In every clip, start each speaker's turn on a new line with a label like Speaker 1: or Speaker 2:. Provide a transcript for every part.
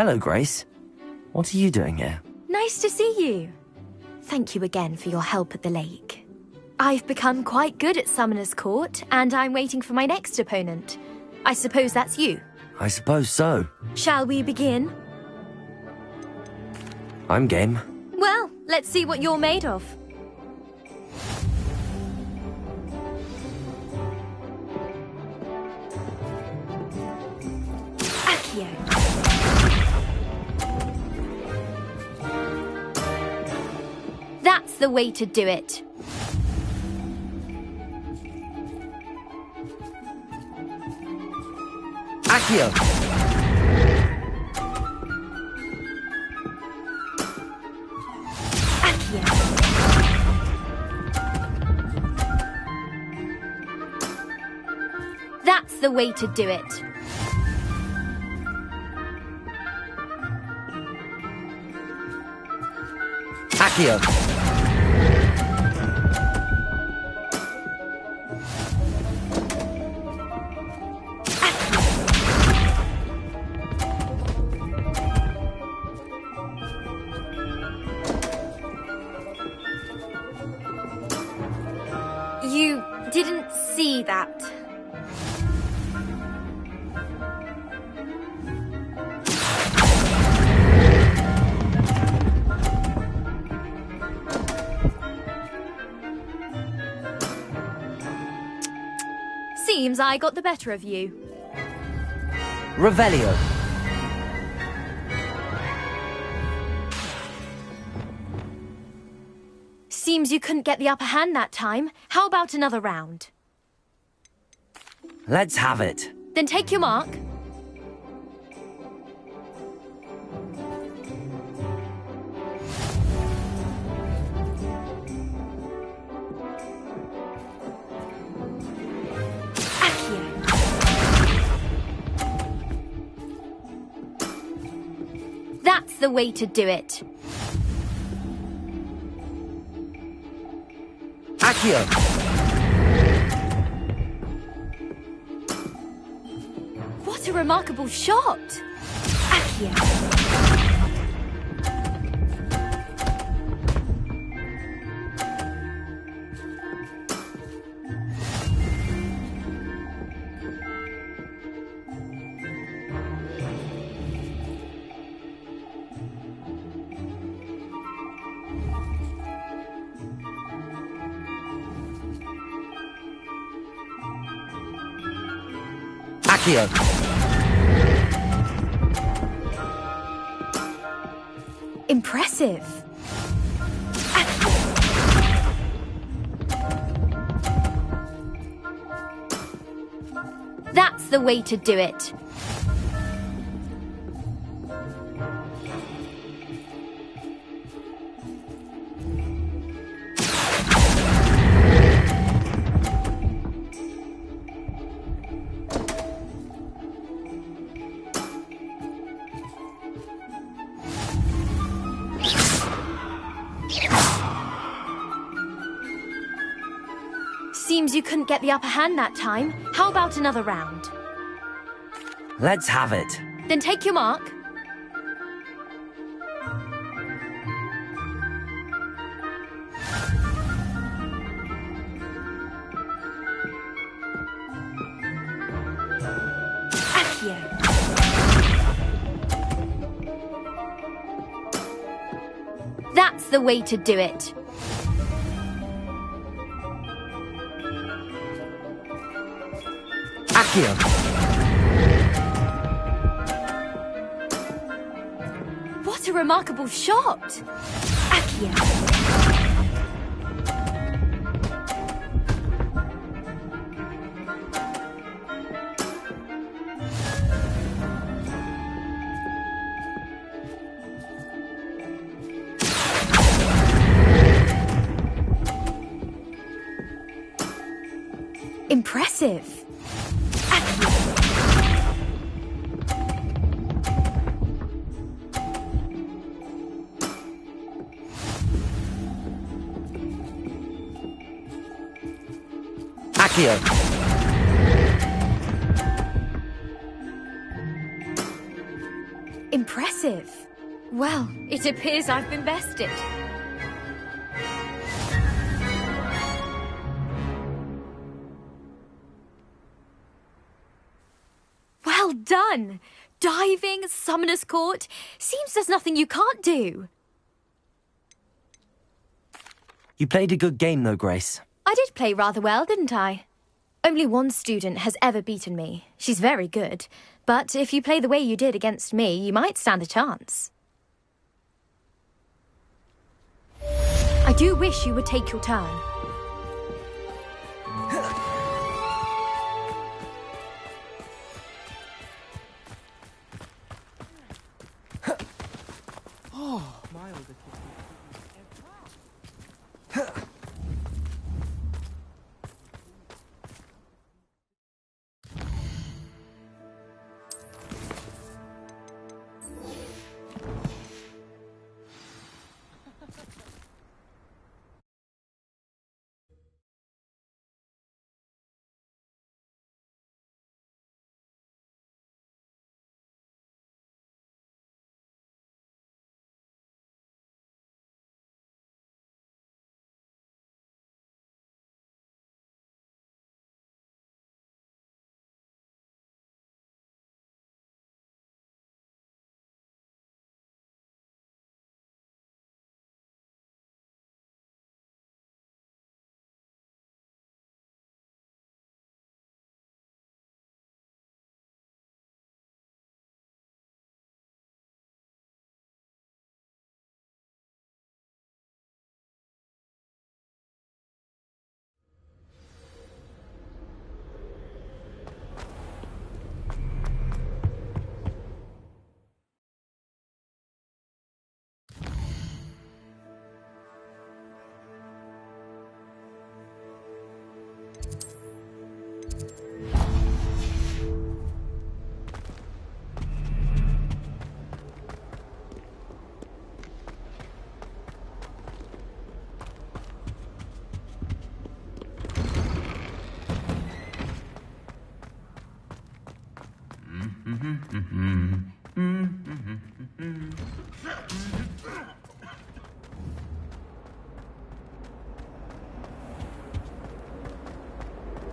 Speaker 1: Hello, Grace. What are you doing here?
Speaker 2: Nice to see you. Thank you again for your help at the lake. I've become quite good at Summoner's Court, and I'm waiting for my next opponent. I suppose that's you.
Speaker 1: I suppose so.
Speaker 2: Shall we begin?
Speaker 1: I'm game.
Speaker 2: Well, let's see what you're made of. Accio. That's the way to do it.
Speaker 1: Accio!
Speaker 2: Accio. That's the way to do it.
Speaker 1: Accio!
Speaker 2: You didn't see that. Seems I got the better of you.
Speaker 1: Revelio.
Speaker 2: Seems you couldn't get the upper hand that time. How about another round?
Speaker 1: Let's have it.
Speaker 2: Then take your mark. Accio. That's the way to do it.
Speaker 1: Accio!
Speaker 2: What a remarkable shot! Accio.
Speaker 1: Accio!
Speaker 2: Impressive. Accio. That's the way to do it. Seems you couldn't get the upper hand that time. How about another round?
Speaker 1: Let's have it.
Speaker 2: Then take your mark. Accio. That's the way to do it.
Speaker 1: Accio!
Speaker 2: What a remarkable shot! Accio. Impressive.
Speaker 1: Accio!
Speaker 2: Impressive. Well, it appears I've been bested. Well done! Diving, Summoner's Court. Seems there's nothing you can't do.
Speaker 1: You played a good game, though, Grace.
Speaker 2: I did play rather well, didn't I? Only one student has ever beaten me. She's very good. But if you play the way you did against me, you might stand a chance. I do wish you would take your turn.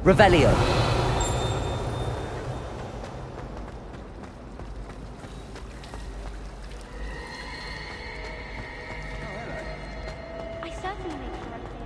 Speaker 1: Revelio.
Speaker 2: I certainly make sure I say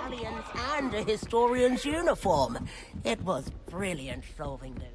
Speaker 3: Italians and a historian's uniform. It was brilliant solving those.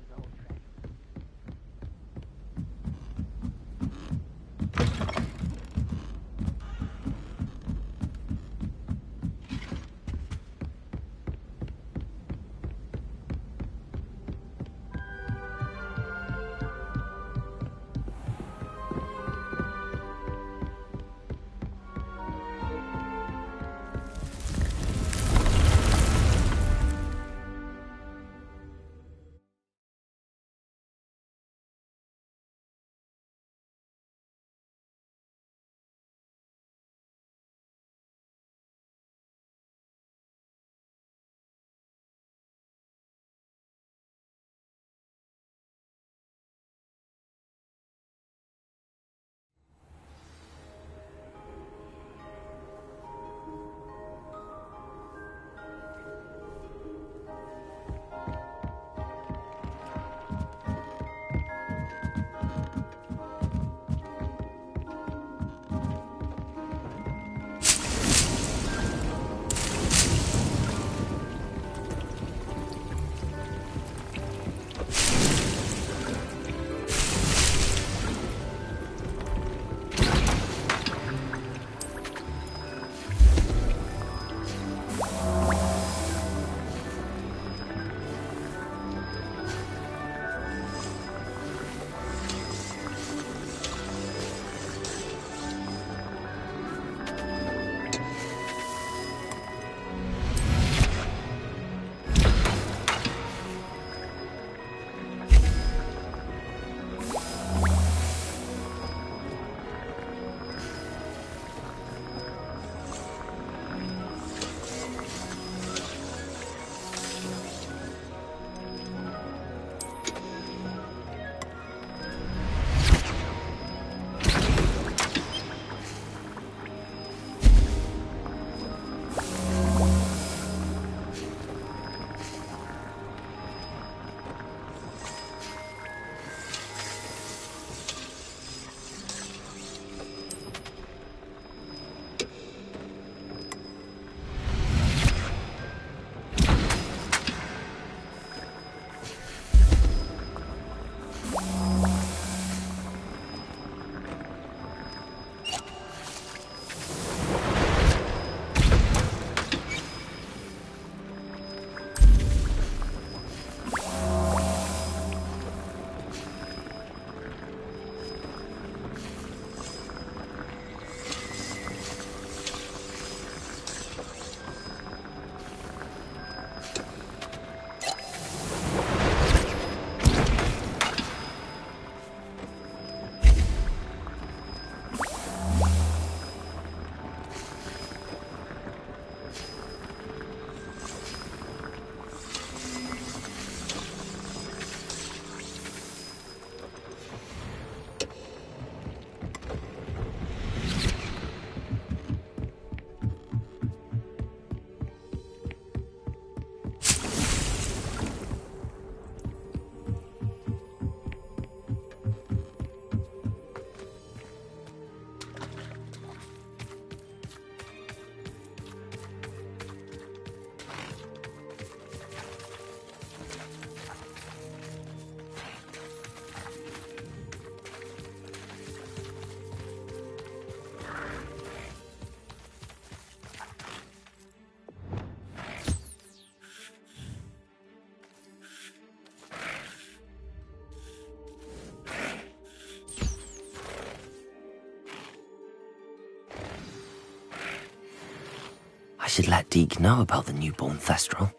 Speaker 1: should let Deke know about the newborn Thestral.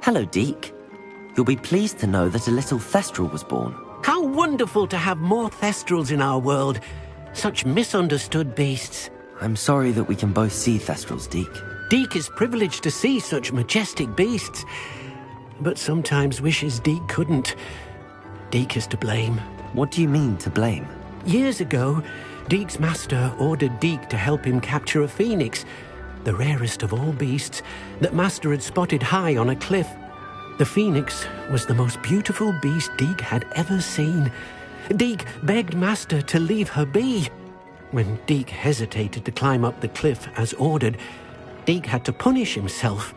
Speaker 1: Hello, Deke. You'll be pleased to know that a little Thestral was born.
Speaker 4: How wonderful to have more Thestrals in our world. Such misunderstood beasts.
Speaker 1: I'm sorry that we can both see Thestrals, Deke.
Speaker 4: Deke is privileged to see such majestic beasts, but sometimes wishes Deke couldn't. Deke is to blame.
Speaker 1: What do you mean, to blame?
Speaker 4: Years ago, Deke's master ordered Deke to help him capture a phoenix, the rarest of all beasts, that Master had spotted high on a cliff. The phoenix was the most beautiful beast Deke had ever seen. Deke begged Master to leave her be. When Deke hesitated to climb up the cliff as ordered, Deke had to punish himself.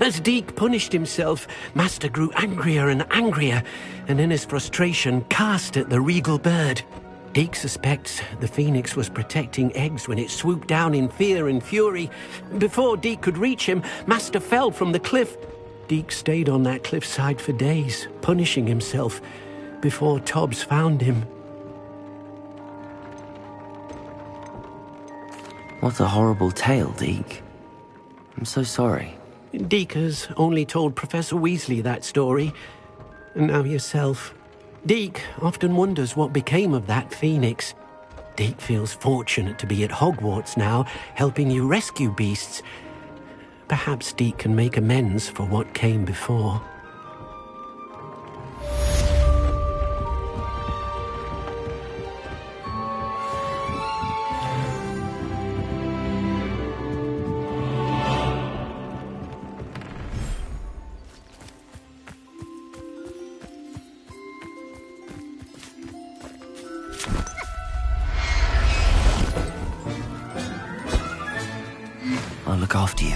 Speaker 4: As Deke punished himself, Master grew angrier and angrier, and in his frustration cast at the regal bird. Deke suspects the phoenix was protecting eggs when it swooped down in fear and fury. Before Deke could reach him, Master fell from the cliff. Deke stayed on that cliffside for days, punishing himself, before Tobbs found him.
Speaker 1: What a horrible tale, Deke. I'm so sorry.
Speaker 4: Deke has only told Professor Weasley that story, and now yourself. Deke often wonders what became of that phoenix. Deke feels fortunate to be at Hogwarts now, helping you rescue beasts. Perhaps Deke can make amends for what came before.
Speaker 1: I'll look after you.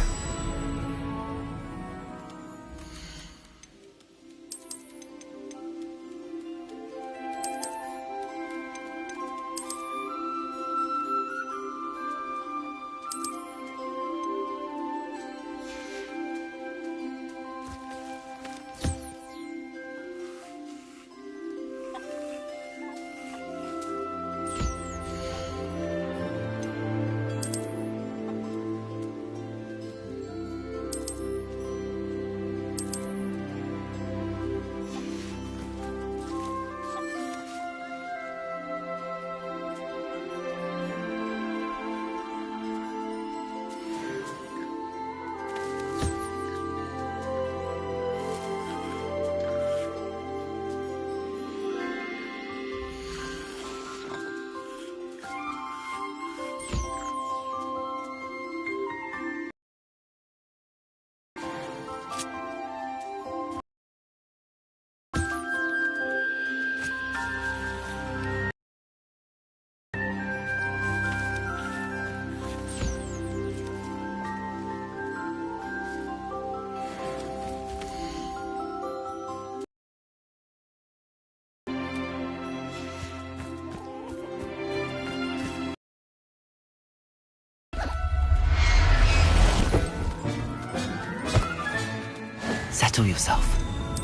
Speaker 1: Settle yourself.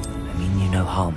Speaker 1: I mean you no harm.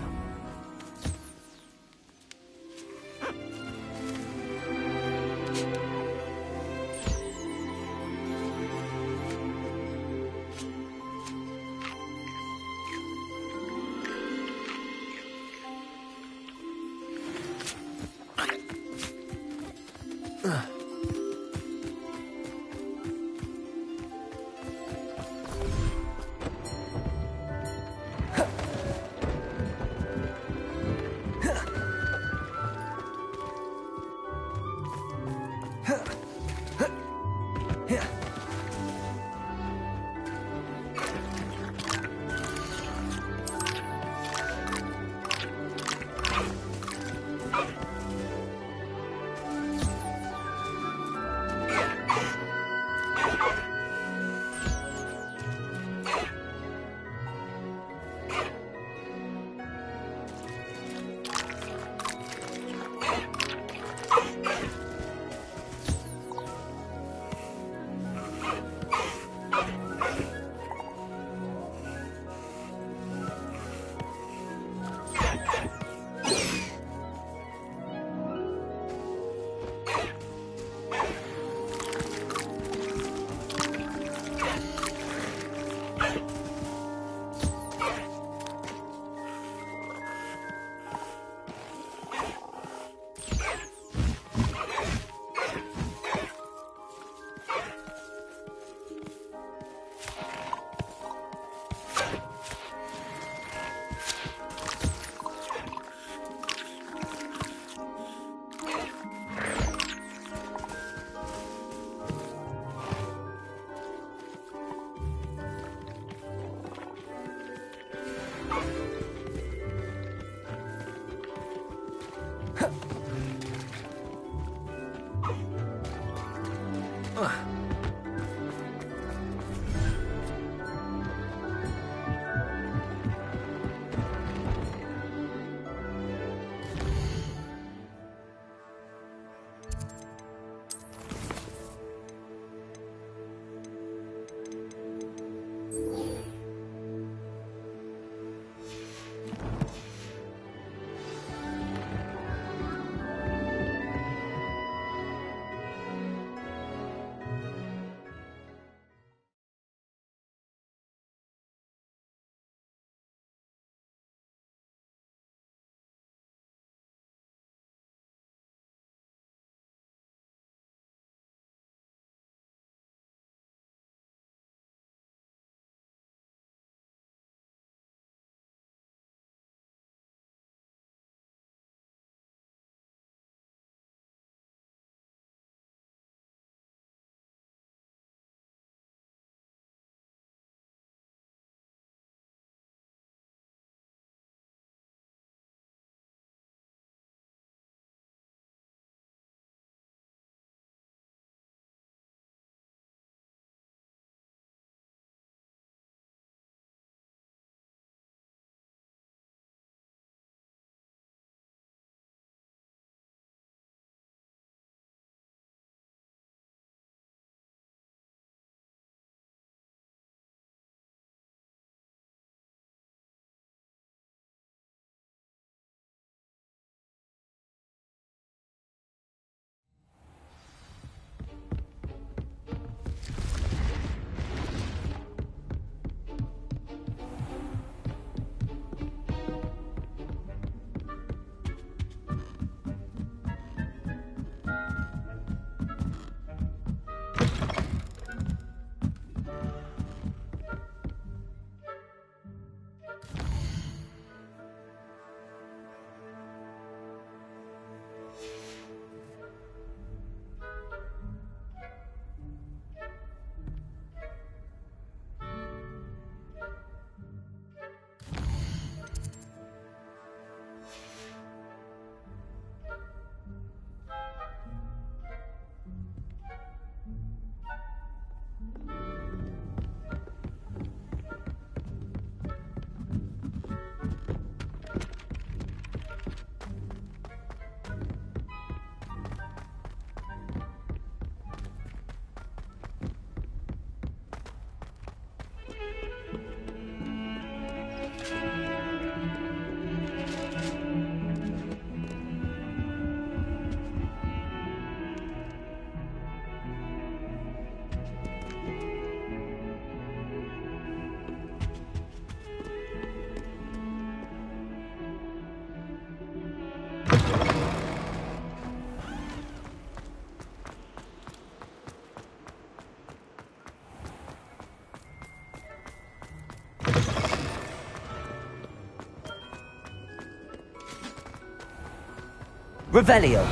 Speaker 1: Revelio.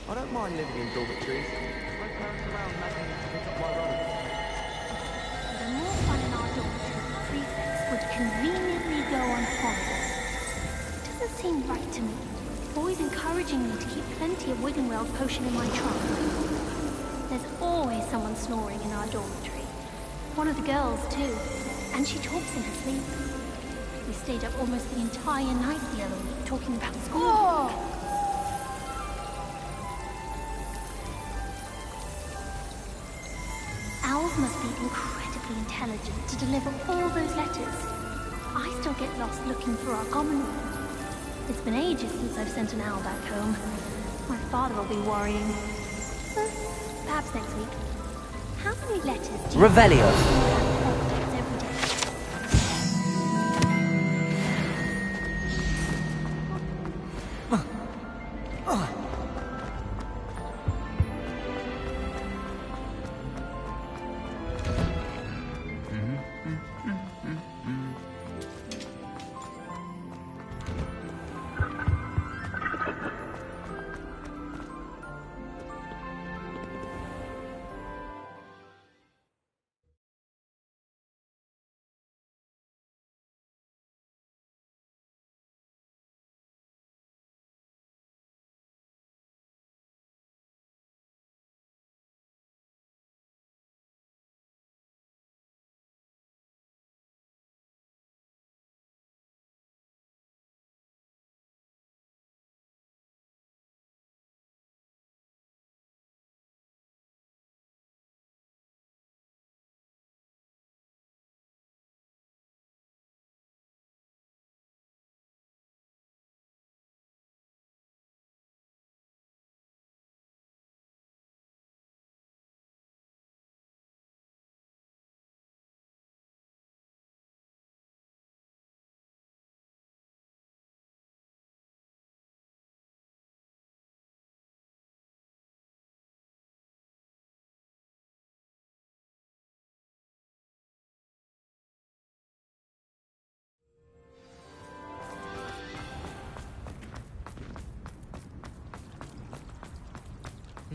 Speaker 5: I don't mind living in dormitories. My parents around nagging to pick up my role.
Speaker 6: The more fun in our dormitory, prefects would conveniently go unfollowed. It doesn't seem right to me. Boys encouraging me to keep plenty of Wiggenweld potion in my trunk. There's always someone snoring in our dormitory. One of the girls, too. And she talks in her sleep. We stayed up almost the entire night the other week talking about school.
Speaker 2: Oh!
Speaker 6: Owls must be incredibly intelligent to deliver all those letters. I still get lost looking through our common room. It's been ages since I've sent an owl back home. My father will be worrying. Perhaps next week. How many letters do you
Speaker 1: Revelio.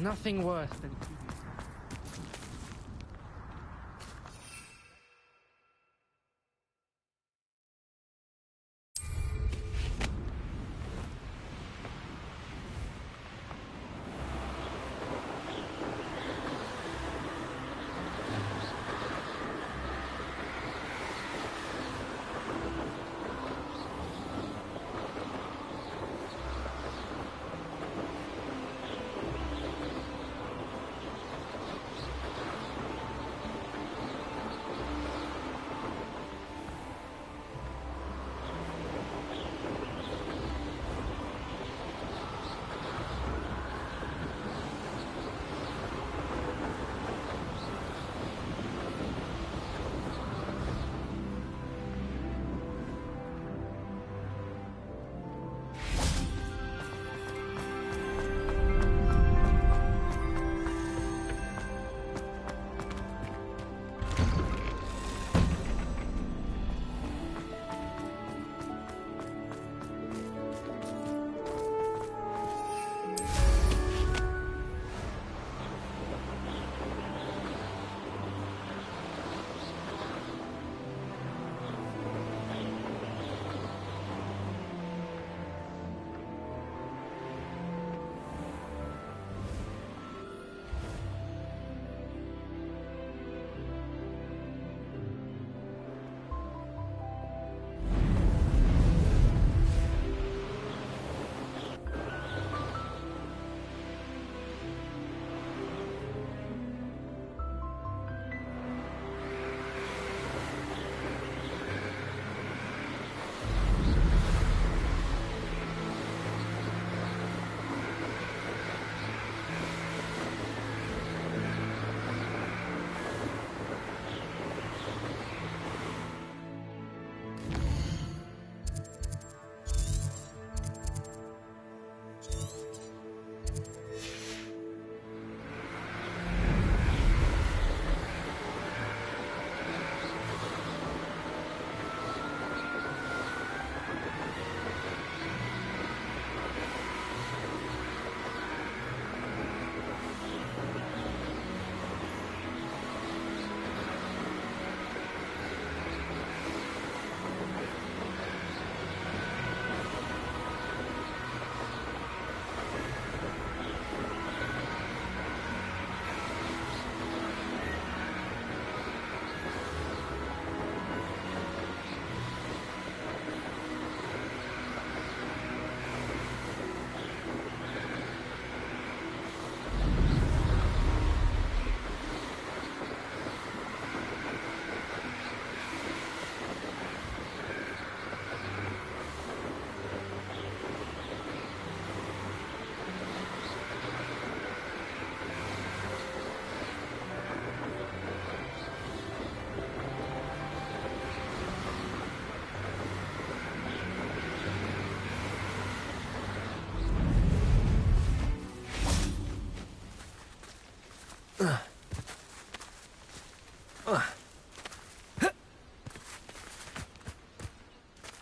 Speaker 7: Nothing worse than...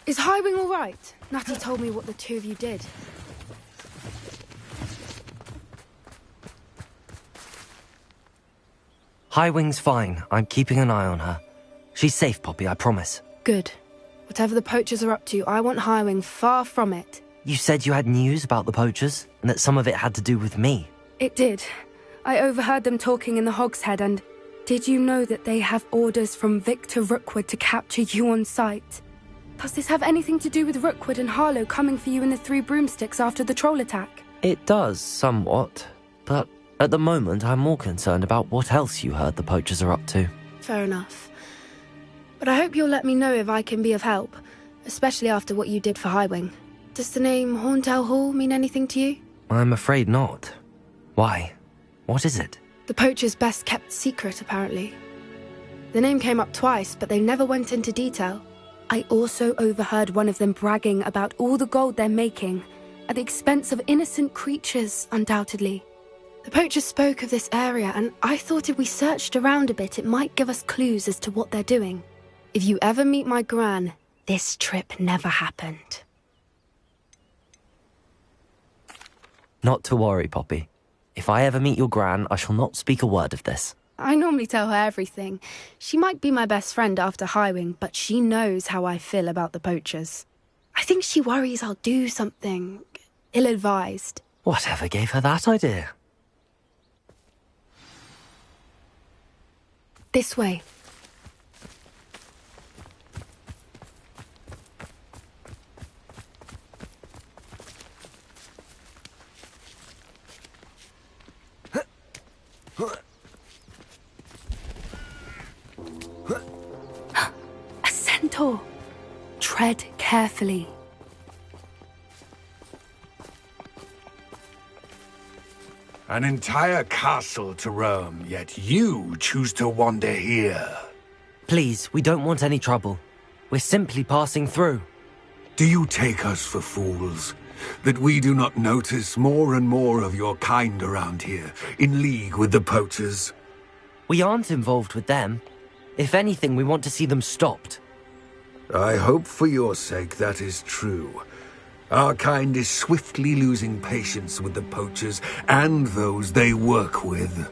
Speaker 8: Is Highwing all right? Natty told me what the two of you did.
Speaker 1: Highwing's fine. I'm keeping an eye on her. She's safe, Poppy, I promise.
Speaker 8: Good. Whatever the poachers are up to, I want Highwing far from it.
Speaker 1: You said you had news about the poachers, and that some of it had to do with me.
Speaker 8: It did. I overheard them talking in the Hogshead, and did you know that they have orders from Victor Rookwood to capture you on sight? Does this have anything to do with Rookwood and Harlow coming for you in the Three Broomsticks after the troll attack?
Speaker 1: It does, somewhat. But at the moment, I'm more concerned about what else you heard the poachers are up to.
Speaker 8: Fair enough. But I hope you'll let me know if I can be of help, especially after what you did for Highwing. Does the name Horntail Hall mean anything to you?
Speaker 1: I'm afraid not. Why? What is it?
Speaker 8: The poachers' best-kept secret, apparently. The name came up twice, but they never went into detail. I also overheard one of them bragging about all the gold they're making, at the expense of innocent creatures, undoubtedly. The poachers spoke of this area, and I thought if we searched around a bit, it might give us clues as to what they're doing. If you ever meet my gran, this trip never happened.
Speaker 1: Not to worry, Poppy. If I ever meet your Gran, I shall not speak a word of this.
Speaker 8: I normally tell her everything. She might be my best friend after Highwing, but she knows how I feel about the poachers. I think she worries I'll do something ill-advised.
Speaker 1: Whatever gave her that idea?
Speaker 8: This way. A centaur! Tread carefully.
Speaker 7: An entire castle to roam, yet you choose to wander here.
Speaker 1: Please, we don't want any trouble. We're simply passing through.
Speaker 7: Do you take us for fools? That we do not notice more and more of your kind around here, in league with the poachers?
Speaker 1: We aren't involved with them. If anything, we want to see them stopped.
Speaker 7: I hope for your sake that is true. Our kind is swiftly losing patience with the poachers and those they work with.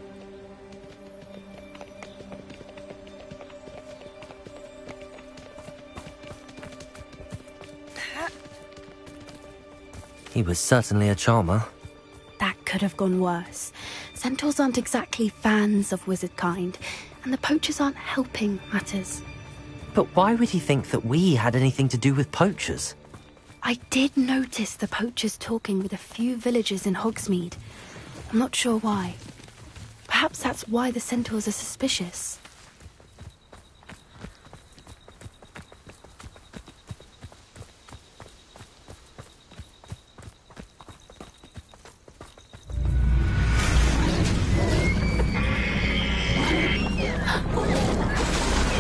Speaker 1: He was certainly a charmer.
Speaker 8: That could have gone worse. Centaurs aren't exactly fans of wizard kind, and the poachers aren't helping matters.
Speaker 1: But why would he think that we had anything to do with poachers?
Speaker 8: I did notice the poachers talking with a few villagers in Hogsmeade. I'm not sure why. Perhaps that's why the centaurs are suspicious.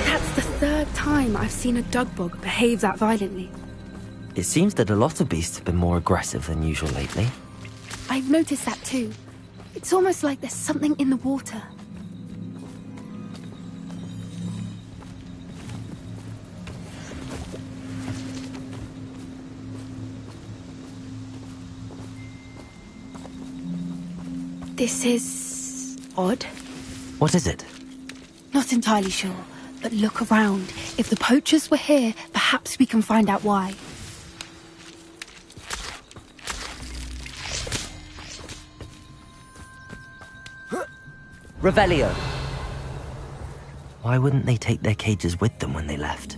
Speaker 8: That's the third time I've seen a dugbog behave that violently.
Speaker 1: It seems that a lot of beasts have been more aggressive than usual lately.
Speaker 8: I've noticed that too. It's almost like there's something in the water. This is odd.
Speaker 1: What is it?
Speaker 8: Not entirely sure, but look around. If the poachers were here, perhaps we can find out why.
Speaker 1: Revelio! Why wouldn't they take their cages with them when they left?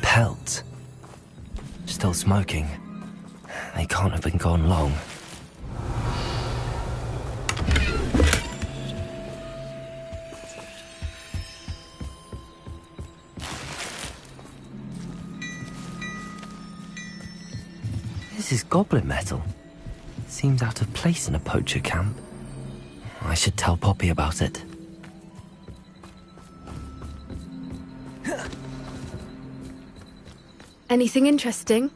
Speaker 1: Pelt. Still smoking. They can't have been gone long. This is goblin metal. Seems out of place in a poacher camp. I should tell Poppy about it.
Speaker 8: Anything interesting?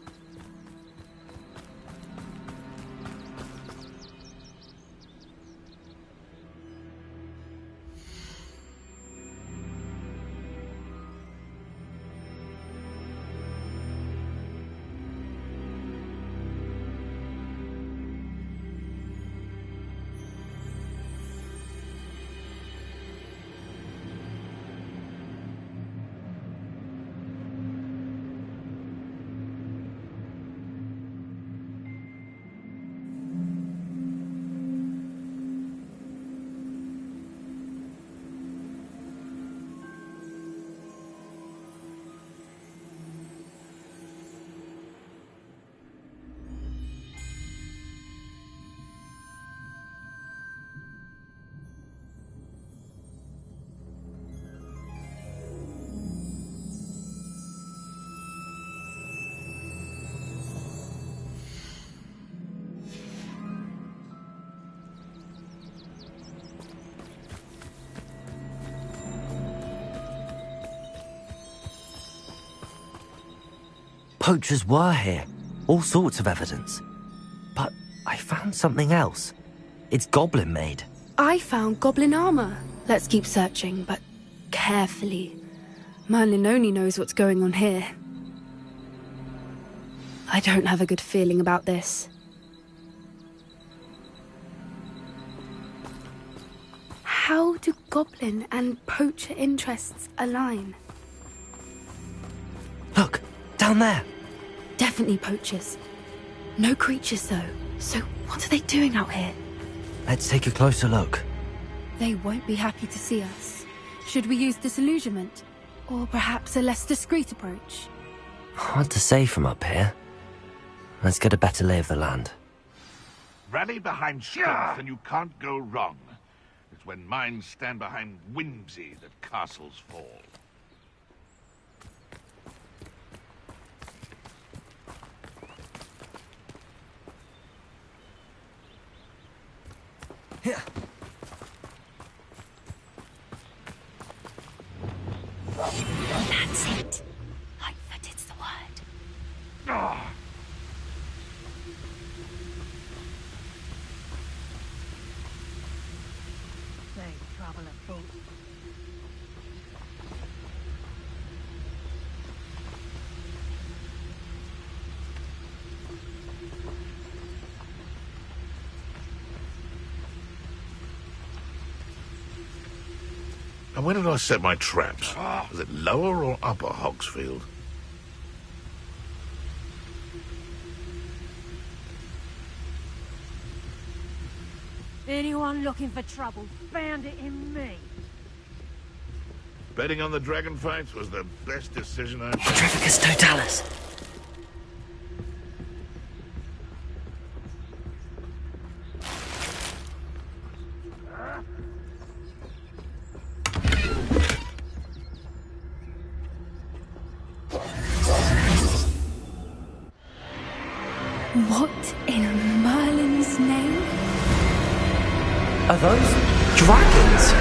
Speaker 1: Poachers were here. All sorts of evidence. But I found something else. It's goblin made.
Speaker 8: I found goblin armor. Let's keep searching, but carefully. Merlin only knows what's going on here. I don't have a good feeling about this. How do goblin and poacher interests align?
Speaker 1: Look, down there.
Speaker 8: Definitely poachers. No creatures, though. So what are they doing out here?
Speaker 1: Let's take a closer look.
Speaker 8: They won't be happy to see us. Should we use disillusionment? Or perhaps a less discreet approach?
Speaker 1: Hard to say from up here. Let's get a better lay of the land.
Speaker 9: Rally behind strength and you can't go wrong. It's when minds stand behind whimsy that castles fall.
Speaker 1: Here.
Speaker 6: That's it. Lightfooted's the word.
Speaker 3: There's trouble afoot.
Speaker 9: And where did I set my traps? Was it lower or upper Hogsfield?
Speaker 3: Anyone looking for trouble found it in me.
Speaker 9: Betting on the dragon fights was the best decision I've...
Speaker 1: Petrificus totalis.
Speaker 8: What in Merlin's name?
Speaker 1: Are those dragons?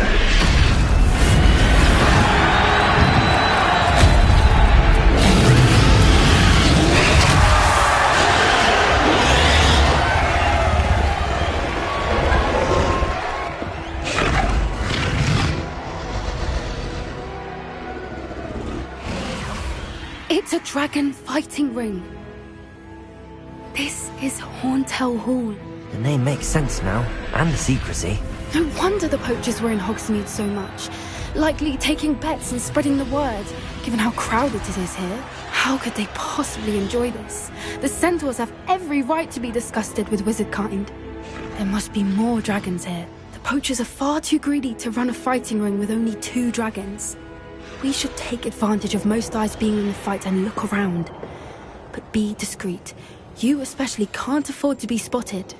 Speaker 8: It's a dragon fighting ring. This is Horntail Hall.
Speaker 1: The name makes sense now, and the secrecy.
Speaker 8: No wonder the poachers were in Hogsmeade so much. Likely taking bets and spreading the word, given how crowded it is here. How could they possibly enjoy this? The centaurs have every right to be disgusted with wizard kind. There must be more dragons here. The poachers are far too greedy to run a fighting ring with only 2 dragons. We should take advantage of most eyes being in the fight and look around. But be discreet. You especially can't afford to be spotted.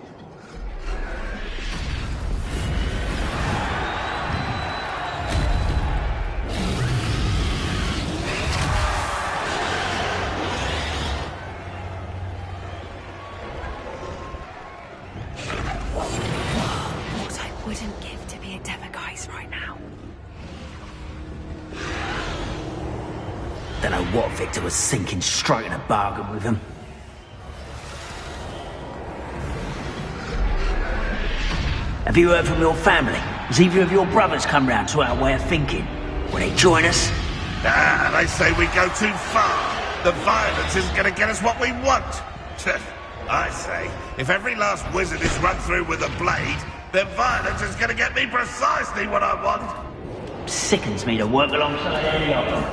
Speaker 8: What I wouldn't give to be a Demiguise right now.
Speaker 10: Don't know what Victor was thinking, striking a bargain with him. Have you heard from your family? Has either of your brothers come round to our way of thinking? Will they join us?
Speaker 9: They say we go too far. The violence isn't going to get us what we want. I say, if every last wizard is run through with a blade, then violence is going to get me precisely what I want.
Speaker 10: Sickens me to work alongside any of them.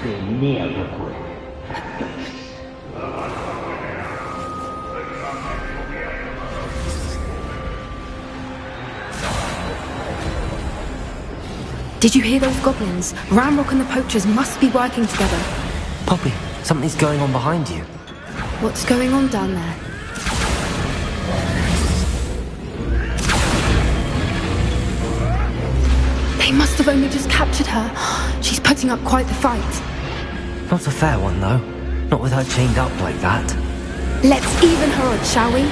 Speaker 10: Being near Rookwood.
Speaker 8: Did you hear those goblins? Ramrock and the poachers must be working together.
Speaker 1: Poppy, something's going on behind you.
Speaker 8: What's going on down there? They must have only just captured her. She's putting up quite the fight.
Speaker 1: Not a fair one, though. Not with her chained up like that.
Speaker 8: Let's even her odds, shall we?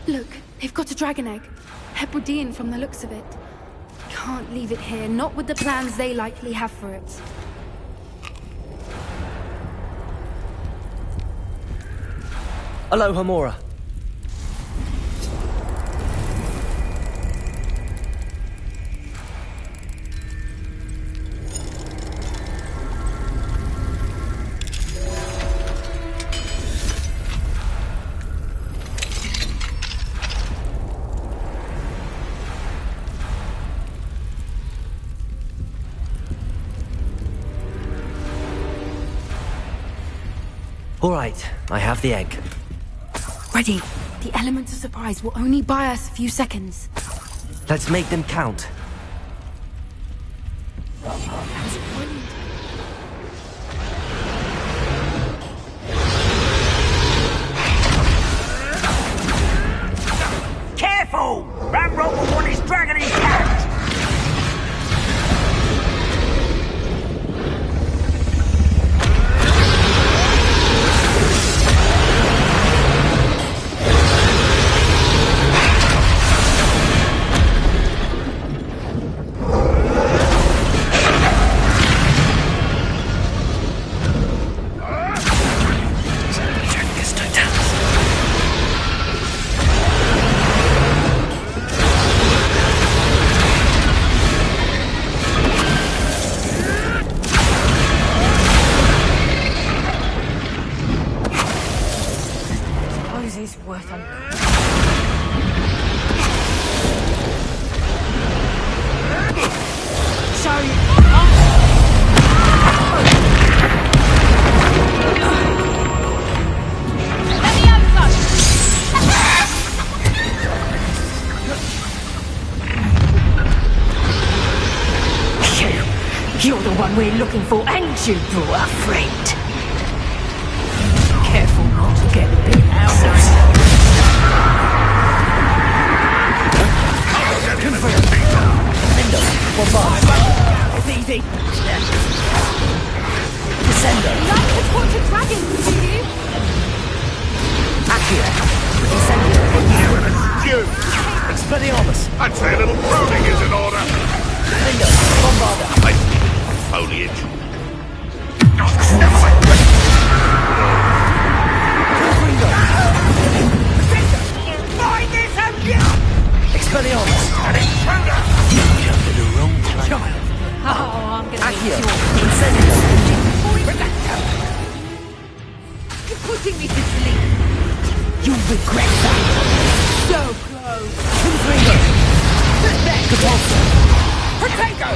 Speaker 8: Look, they've got a dragon egg. Hebridean from the looks of it. Can't leave it here, not with the plans they likely have for it.
Speaker 1: Aloha, Mora. All right, I have the egg.
Speaker 8: Ready. The element of surprise will only buy us a few seconds.
Speaker 1: Let's make them count.
Speaker 10: Careful! Ramrock will want his dragon intact!
Speaker 11: You're the one we're looking for, and you brought a friend. Careful not to get bit outside.
Speaker 1: Lindo, bombard.
Speaker 11: It's easy.
Speaker 1: Descendo.
Speaker 2: Like to torch a dragon, do you?
Speaker 1: Accio. Descendo.
Speaker 9: You!
Speaker 1: Expelliarmus.
Speaker 9: I'd say a little pruning is in order.
Speaker 1: Lindo, bombarda.
Speaker 9: Foliage.
Speaker 10: Find this out!
Speaker 1: Expelliarmus.
Speaker 9: An intruder!
Speaker 1: You jumped in the wrong child.
Speaker 11: Oh, I'm gonna
Speaker 1: Accio.
Speaker 11: be
Speaker 1: Incendio.
Speaker 11: You're putting me to sleep.
Speaker 1: You'll regret that.
Speaker 11: So close.
Speaker 1: Confringo. Capulso.
Speaker 11: Potato!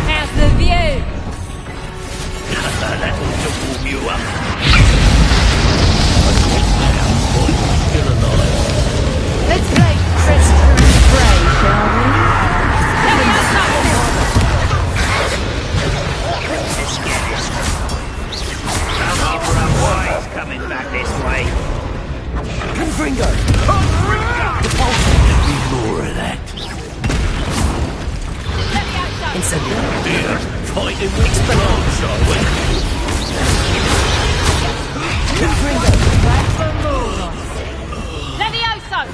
Speaker 11: How's the view?
Speaker 10: That'll just warm you up.
Speaker 11: Let's play Christopher and Frey, shall we? Let me have that one.
Speaker 10: Some Opera boys coming back this way.
Speaker 1: Confringo. Capulso. Need more of that.
Speaker 11: Let me outside.
Speaker 1: Incendio.
Speaker 10: Dear, fighting with Expelliarmus, are we?
Speaker 1: Confringo.
Speaker 11: Let me outside.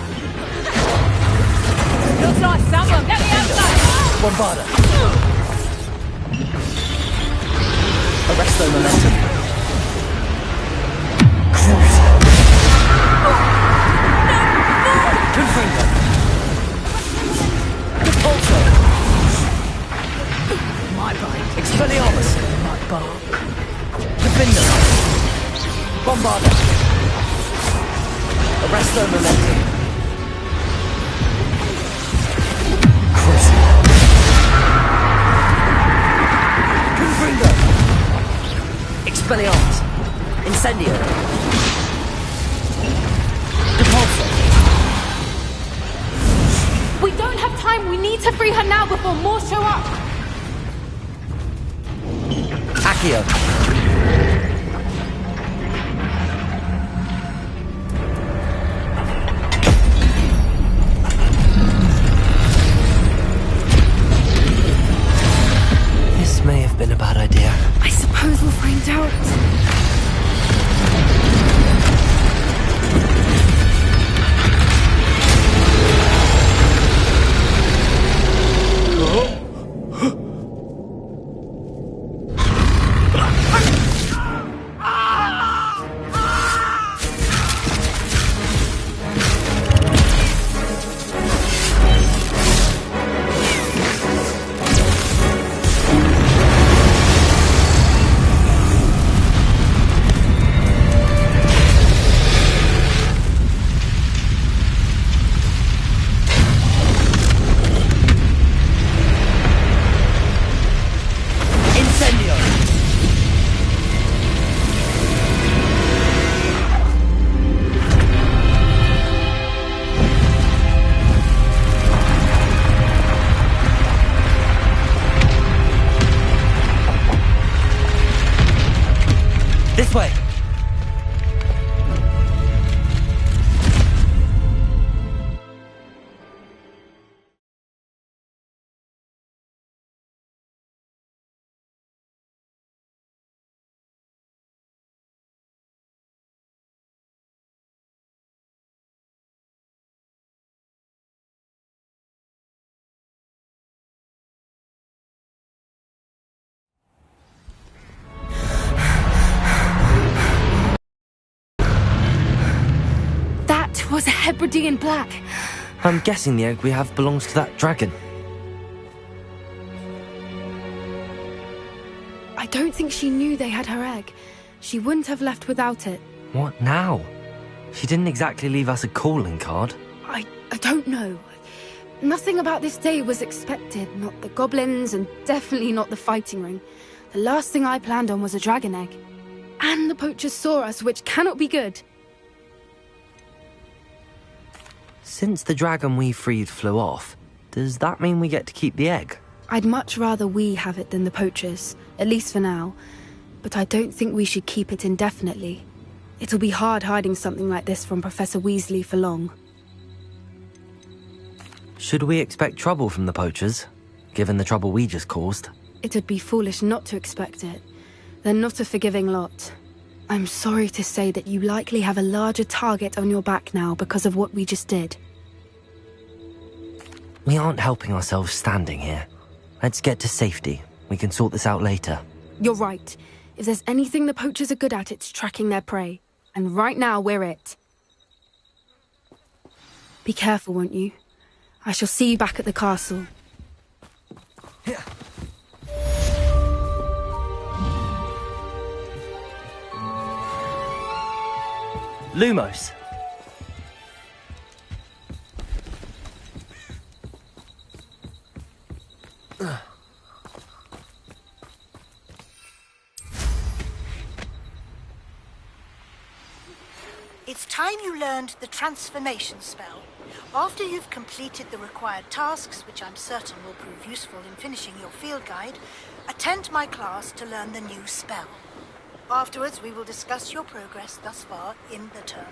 Speaker 11: Looks like someone. Let me outside.
Speaker 1: Bombarda. Arresto momentum. Cruise. Confringo. Capulso.
Speaker 11: My bite.
Speaker 1: Expelliarmus.
Speaker 11: My bark.
Speaker 1: Defender. Bombarda. Arresto momentum. Cruise. Confringo. Expelliarmus. Incendio. Capulso.
Speaker 8: We don't have time. We need to free her now before more show up.
Speaker 1: Accio. This may have been a bad idea.
Speaker 8: I suppose we'll find out. was a Hebridean black.
Speaker 1: I'm guessing the egg we have belongs to that dragon.
Speaker 8: I don't think she knew they had her egg. She wouldn't have left without it.
Speaker 1: What now? She didn't exactly leave us a calling card.
Speaker 8: I don't know. Nothing about this day was expected. Not the goblins, and definitely not the fighting ring. The last thing I planned on was a dragon egg. And the poachers saw us, which cannot be good.
Speaker 1: Since the dragon we freed flew off, does that mean we get to keep the egg?
Speaker 8: I'd much rather we have it than the poachers, at least for now. But I don't think we should keep it indefinitely. It'll be hard hiding something like this from Professor Weasley for long.
Speaker 1: Should we expect trouble from the poachers, given the trouble we just caused?
Speaker 8: It would be foolish not to expect it. They're not a forgiving lot. I'm sorry to say that you likely have a larger target on your back now because of what we just did.
Speaker 1: We aren't helping ourselves standing here. Let's get to safety. We can sort this out later.
Speaker 8: You're right. If there's anything the poachers are good at, it's tracking their prey. And right now, we're it. Be careful, won't you? I shall see you back at the castle.
Speaker 1: Lumos!
Speaker 12: It's time you learned the transformation spell. After you've completed the required tasks, which I'm certain will prove useful in finishing your field guide, attend my class to learn the new spell. Afterwards, we will discuss your progress thus far in the term.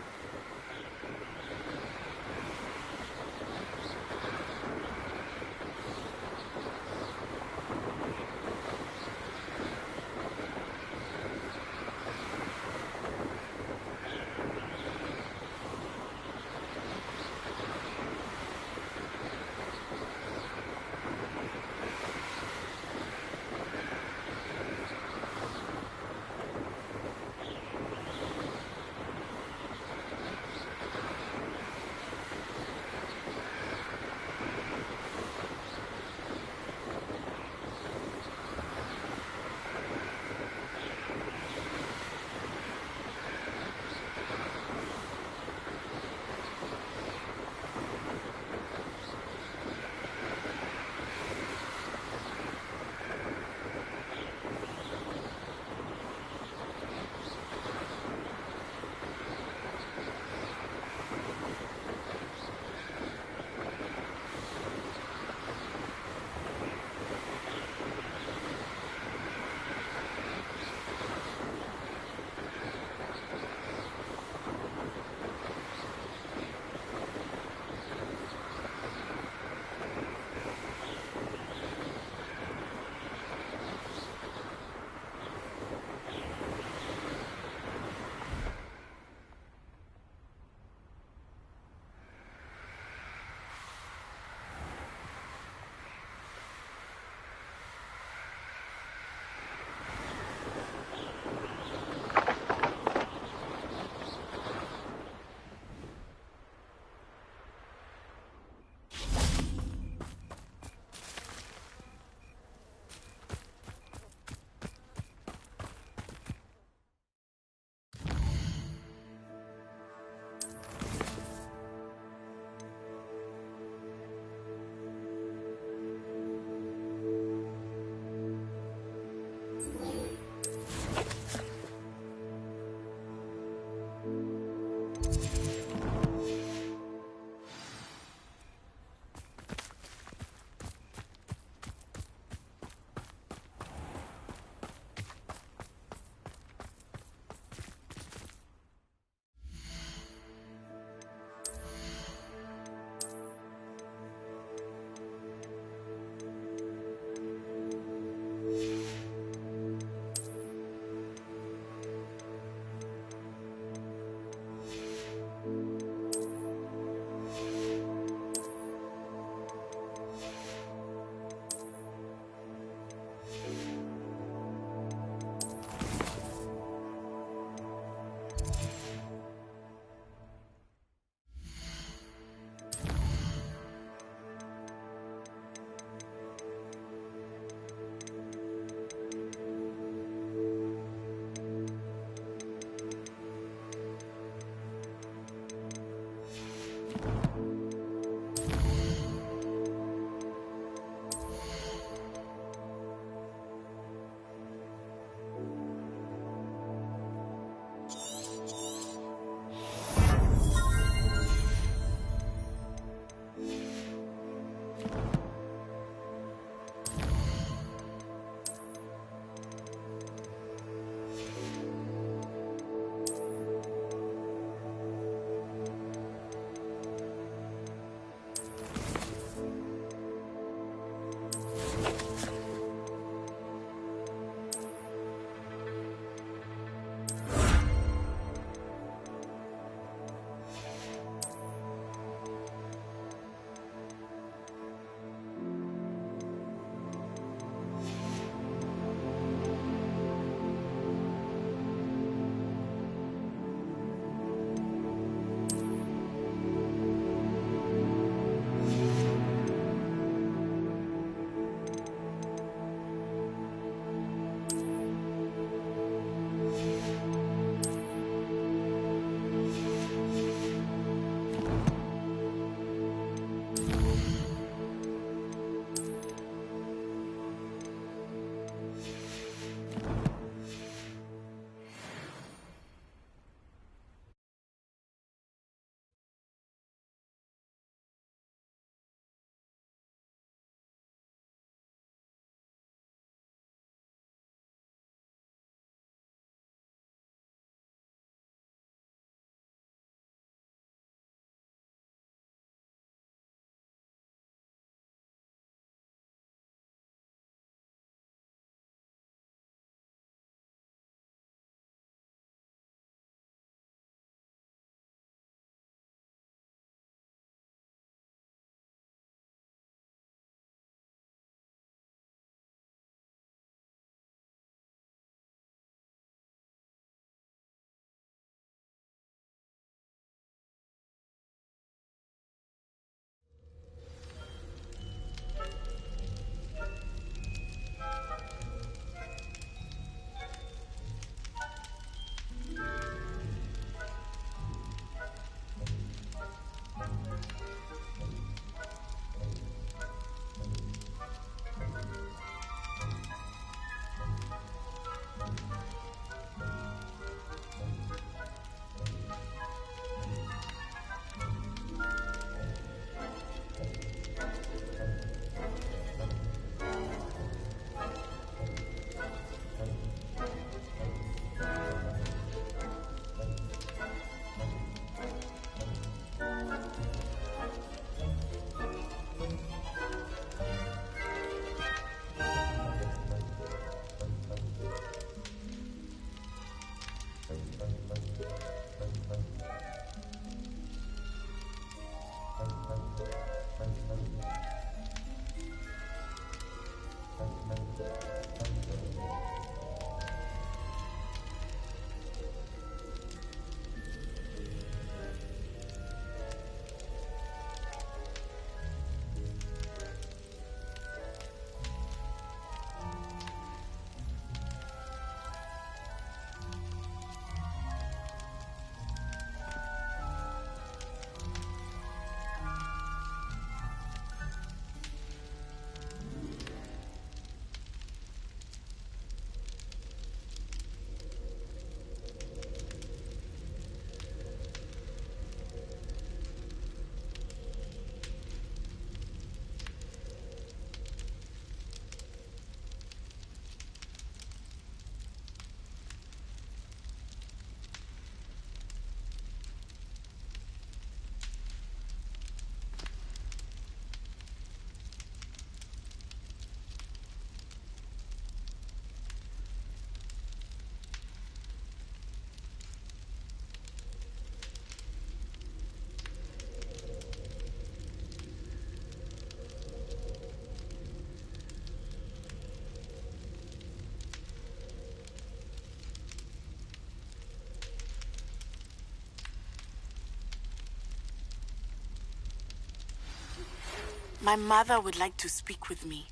Speaker 13: My mother would like to speak with me.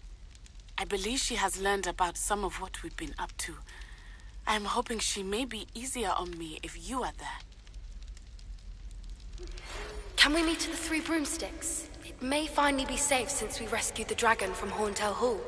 Speaker 13: I believe she has learned about some of what we've been up to. I'm hoping she may be easier on me if you are there.
Speaker 8: Can we meet at the Three Broomsticks? It may finally be safe since we rescued the dragon from Horntail Hall.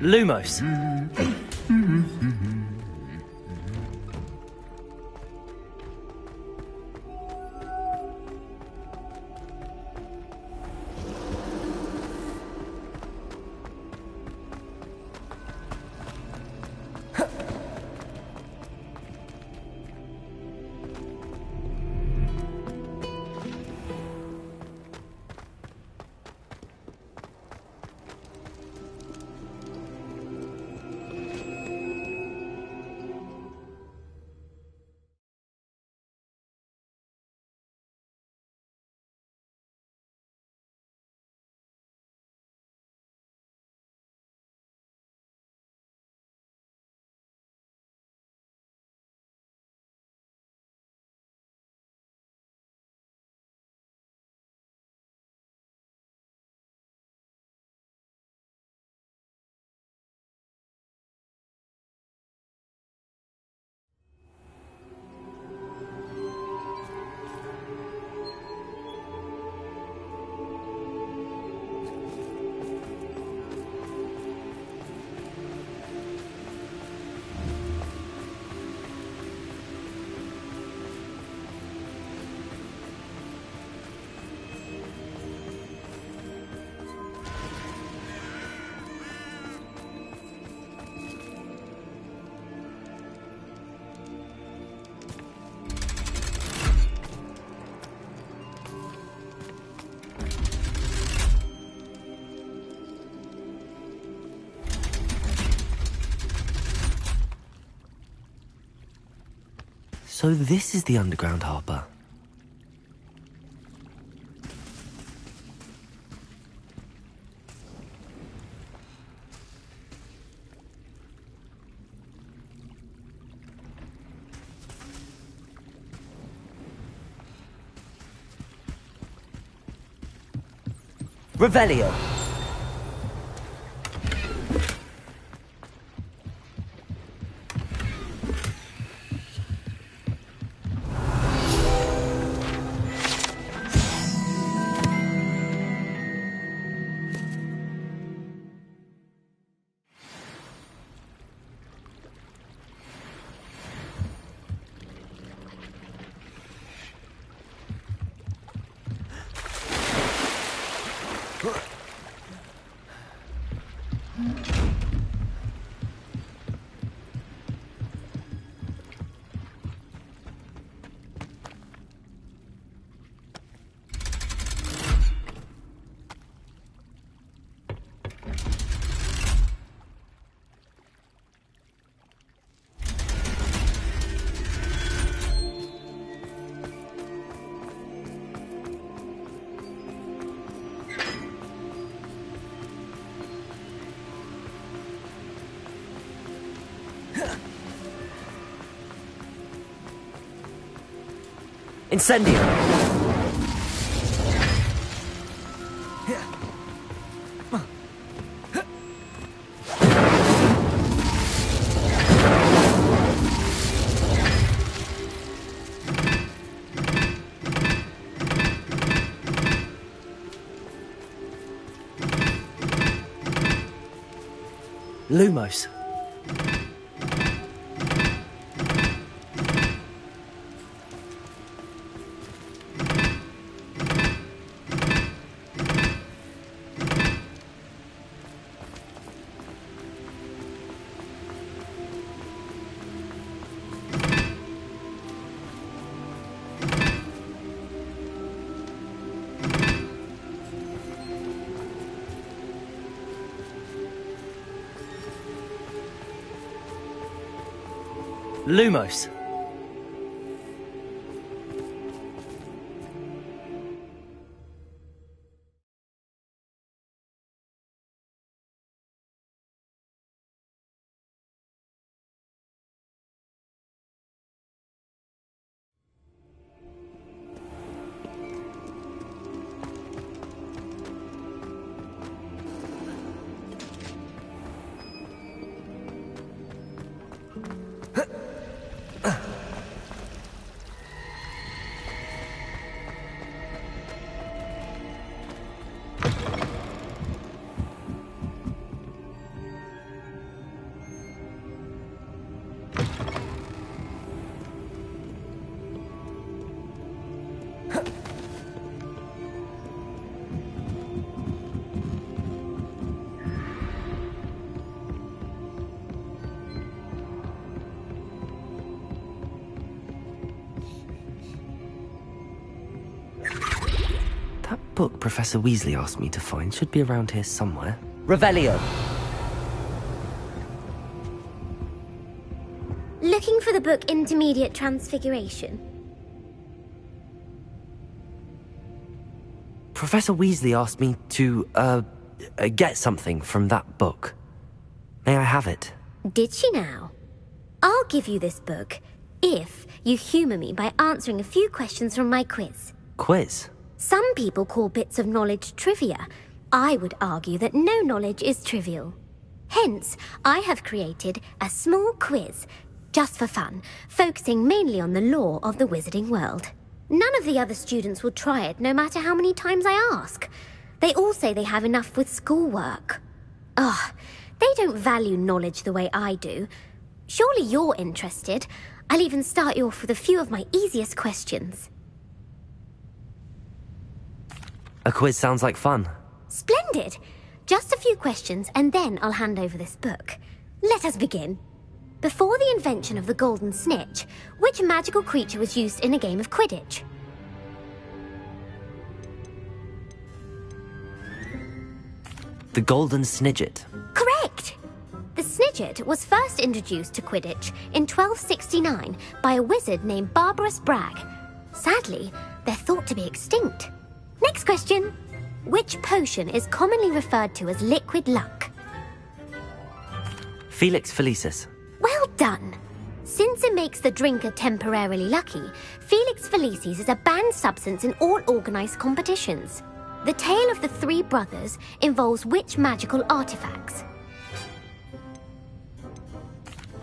Speaker 1: Lumos. So this is the underground harbour. Revelio. Incendio! Lumos. Lumos. That book Professor Weasley asked me to find should be around here somewhere. Revelio!
Speaker 14: Looking for the book Intermediate Transfiguration?
Speaker 1: Professor Weasley asked me to, get something from that book. May I have it?
Speaker 14: Did she now? I'll give you this book if you humour me by answering a few questions from my quiz.
Speaker 1: Quiz?
Speaker 14: Some people call bits of knowledge trivia. I would argue that no knowledge is trivial. Hence, I have created a small quiz, just for fun, focusing mainly on the lore of the wizarding world. None of the other students will try it, no matter how many times I ask. They all say they have enough with schoolwork. Ugh, they don't value knowledge the way I do. Surely you're interested. I'll even start you off with a few of my easiest questions.
Speaker 1: A quiz sounds like fun.
Speaker 14: Splendid! Just a few questions, and then I'll hand over this book. Let us begin. Before the invention of the golden snitch, which magical creature was used in a game of Quidditch?
Speaker 1: The golden snidget.
Speaker 14: Correct! The snidget was first introduced to Quidditch in 1269 by a wizard named Barbarous Bragg. Sadly, they're thought to be extinct. Next question. Which potion is commonly referred to as liquid luck?
Speaker 1: Felix Felicis.
Speaker 14: Well done. Since it makes the drinker temporarily lucky, Felix Felicis is a banned substance in all organised competitions. The tale of the three brothers involves which magical artifacts?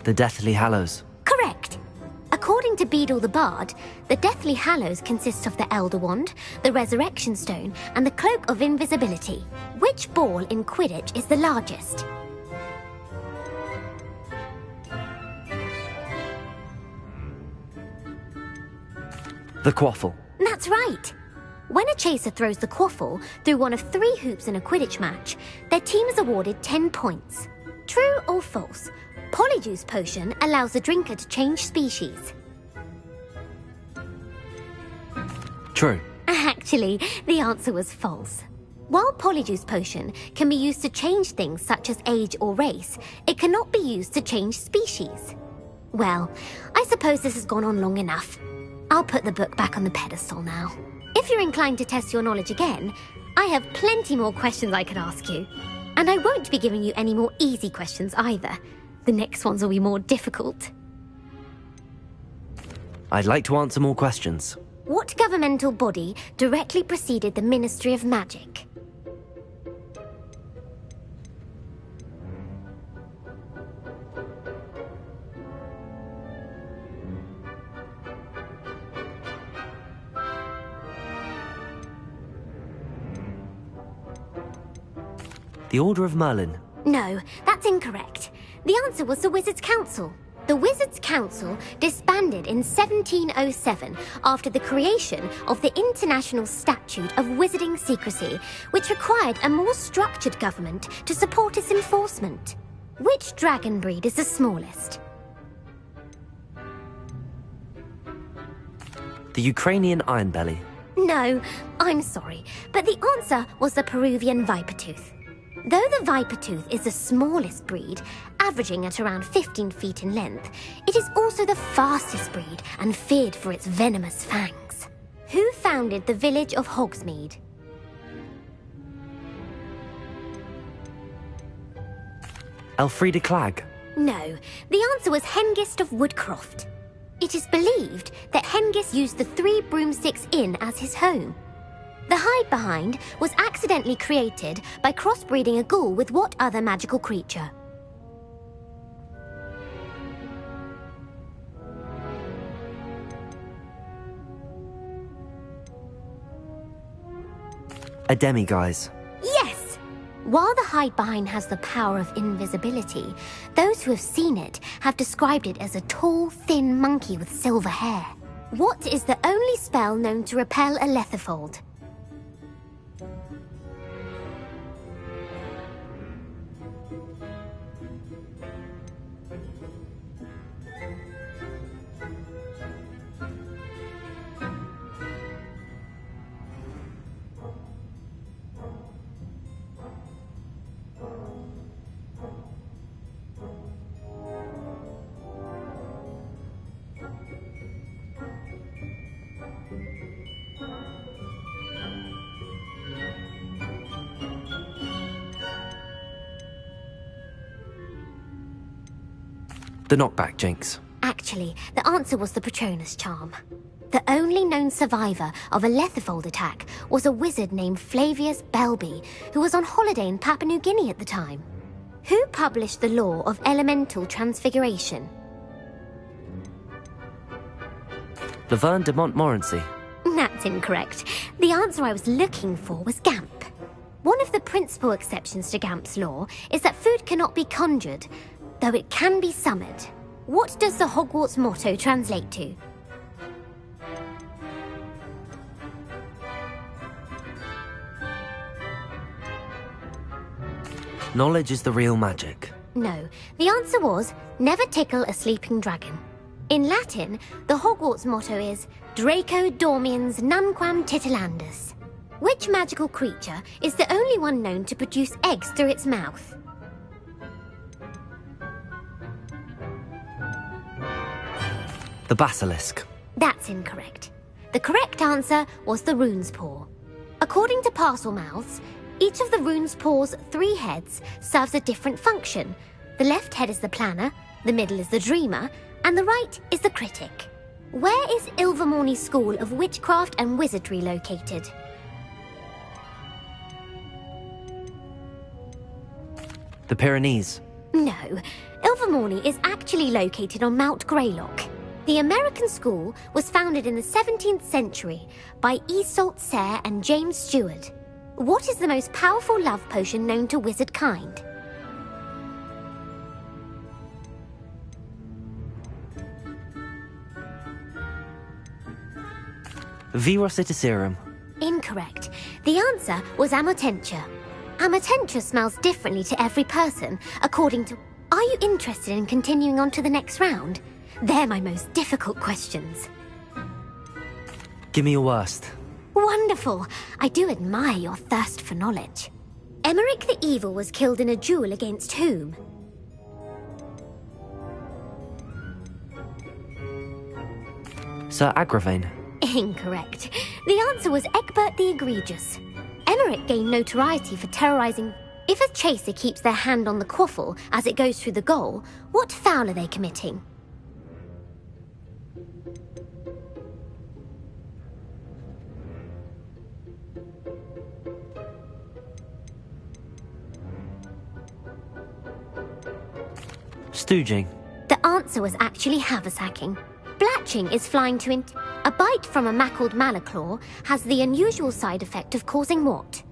Speaker 1: The Deathly Hallows.
Speaker 14: Correct. According to Beedle the Bard, the Deathly Hallows consists of the Elder Wand, the Resurrection Stone, and the Cloak of Invisibility. Which ball in Quidditch is the largest?
Speaker 1: The Quaffle.
Speaker 14: That's right. When a chaser throws the quaffle through one of 3 hoops in a Quidditch match, their team is awarded 10 points. True or false? Polyjuice Potion allows the drinker to change species.
Speaker 1: True.
Speaker 14: Actually, the answer was false. While Polyjuice Potion can be used to change things such as age or race, it cannot be used to change species. Well, I suppose this has gone on long enough. I'll put the book back on the pedestal now. If you're inclined to test your knowledge again, I have plenty more questions I could ask you. And I won't be giving you any more easy questions either. The next ones will be more difficult.
Speaker 1: I'd like to answer more questions.
Speaker 14: What governmental body directly preceded the Ministry of Magic.
Speaker 1: The Order of Merlin.
Speaker 14: No, that's incorrect. The answer was the Wizards' Council. The Wizards' Council disbanded in 1707 after the creation of the International Statute of Wizarding Secrecy, which required a more structured government to support its enforcement. Which dragon breed is the smallest?
Speaker 1: The Ukrainian Ironbelly.
Speaker 14: No, I'm sorry, but the answer was the Peruvian Vipertooth. Though the Vipertooth is the smallest breed, averaging at around 15 feet in length, it is also the fastest breed and feared for its venomous fangs. Who founded the village of Hogsmeade?
Speaker 1: Elfrida Clegg.
Speaker 14: No, the answer was Hengist of Woodcroft. It is believed that Hengist used the Three Broomsticks Inn as his home. The hide-behind was accidentally created by crossbreeding a ghoul with what other magical creature?
Speaker 1: A demiguise.
Speaker 14: Yes! While the hide-behind has the power of invisibility, those who have seen it have described it as a tall, thin monkey with silver hair. What is the only spell known to repel a lethifold?
Speaker 1: The knockback jinx.
Speaker 14: Actually, the answer was the Patronus charm. The only known survivor of a lethifold attack was a wizard named Flavius Belby, who was on holiday in Papua New Guinea at the time. Who published the law of elemental transfiguration?
Speaker 1: Laverne de Montmorency.
Speaker 14: That's incorrect. The answer I was looking for was Gamp. One of the principal exceptions to Gamp's law is that food cannot be conjured, though it can be summoned. What does the Hogwarts motto translate to?
Speaker 1: Knowledge is the real magic.
Speaker 14: No, the answer was, never tickle a sleeping dragon. In Latin, the Hogwarts motto is Draco Dormiens Namquam Titilandus. Which magical creature is the only one known to produce eggs through its mouth?
Speaker 1: The basilisk.
Speaker 14: That's incorrect. The correct answer was the rune's paw. According to Parselmouths, each of the rune's paw's 3 heads serves a different function. The left head is the planner, the middle is the dreamer, and the right is the critic. Where is Ilvermorny School of Witchcraft and Wizardry located?
Speaker 1: The Pyrenees.
Speaker 14: No, Ilvermorny is actually located on Mount Greylock. The American school was founded in the 17th century by Iseult Sayre and James Stewart. What is the most powerful love potion known to wizard kind?
Speaker 1: Virositiserum.
Speaker 14: Incorrect. The answer was Amotentia. Amotentia smells differently to every person, according to... Are you interested in continuing on to the next round? They're my most difficult questions.
Speaker 1: Give me your worst.
Speaker 14: Wonderful. I do admire your thirst for knowledge. Emmerich the Evil was killed in a duel against whom?
Speaker 1: Sir Agravain.
Speaker 14: Incorrect. The answer was Egbert the Egregious. Emmerich gained notoriety for terrorizing... If a chaser keeps their hand on the quaffle as it goes through the goal, what foul are they committing?
Speaker 1: Stooging.
Speaker 14: The answer was actually haversacking. Blatching is flying to a bite from a mackled malaclaw has the unusual side effect of causing what?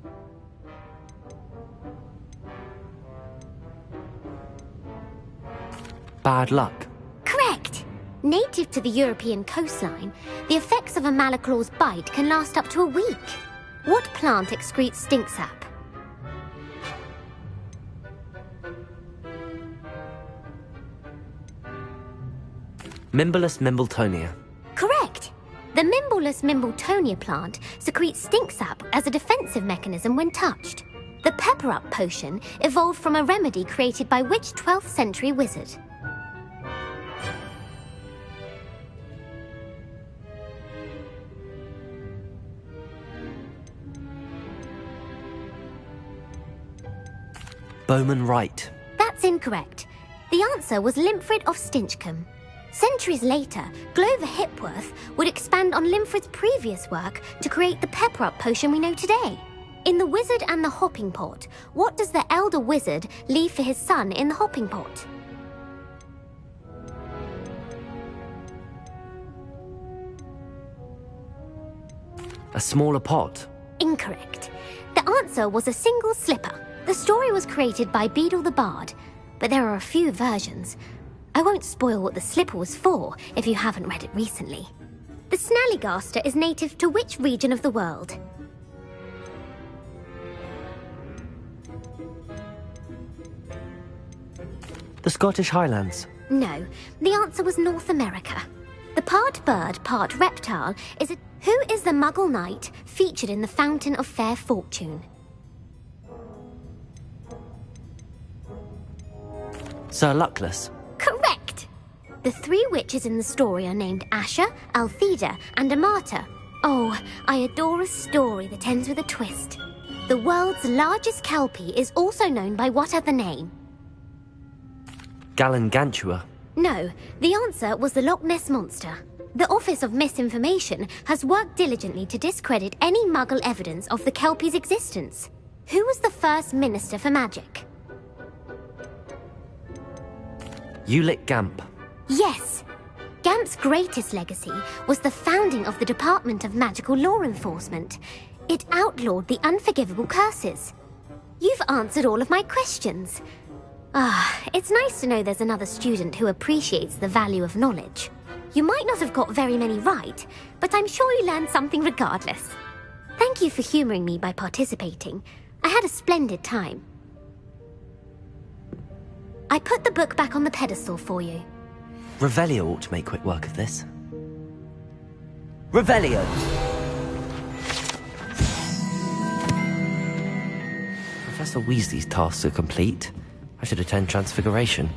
Speaker 1: Bad luck.
Speaker 14: Correct! Native to the European coastline, the effects of a malaclaw's bite can last up to a week. What plant excretes stink sap?
Speaker 1: Mimbolus mimbletonia.
Speaker 14: Correct! The Mimbolus mimbletonia plant secretes stink sap as a defensive mechanism when touched. The Pepper Up potion evolved from a remedy created by which 12th century wizard?
Speaker 1: Bowman Wright.
Speaker 14: That's incorrect. The answer was Limfrid of Stinchcombe. Centuries later, Glover Hipworth would expand on Limfrid's previous work to create the Pepper Up potion we know today. In The Wizard and the Hopping Pot, what does the elder wizard leave for his son in the hopping pot?
Speaker 1: A smaller pot.
Speaker 14: Incorrect. The answer was a single slipper. The story was created by Beadle the Bard, but there are a few versions. I won't spoil what the slipper was for if you haven't read it recently. The Snallygaster is native to which region of the world?
Speaker 1: The Scottish Highlands.
Speaker 14: No, the answer was North America. The part bird, part reptile is Who is the Muggle knight featured in the Fountain of Fair Fortune?
Speaker 1: Sir Luckless.
Speaker 14: Correct! The three witches in the story are named Asher, Altheda, and Amata. Oh, I adore a story that ends with a twist. The world's largest kelpie is also known by what other name?
Speaker 1: Gallangantua.
Speaker 14: No, the answer was the Loch Ness Monster. The Office of Misinformation has worked diligently to discredit any Muggle evidence of the kelpie's existence. Who was the first Minister for Magic?
Speaker 1: Ulick Gamp.
Speaker 14: Yes! Gamp's greatest legacy was the founding of the Department of Magical Law Enforcement. It outlawed the unforgivable curses. You've answered all of my questions. It's nice to know there's another student who appreciates the value of knowledge. You might not have got very many right, but I'm sure you learned something regardless. Thank you for humouring me by participating. I had a splendid time. I put the book back on the pedestal for you.
Speaker 1: Revelio ought to make quick work of this. Revelio! Professor Weasley's tasks are complete. I should attend Transfiguration.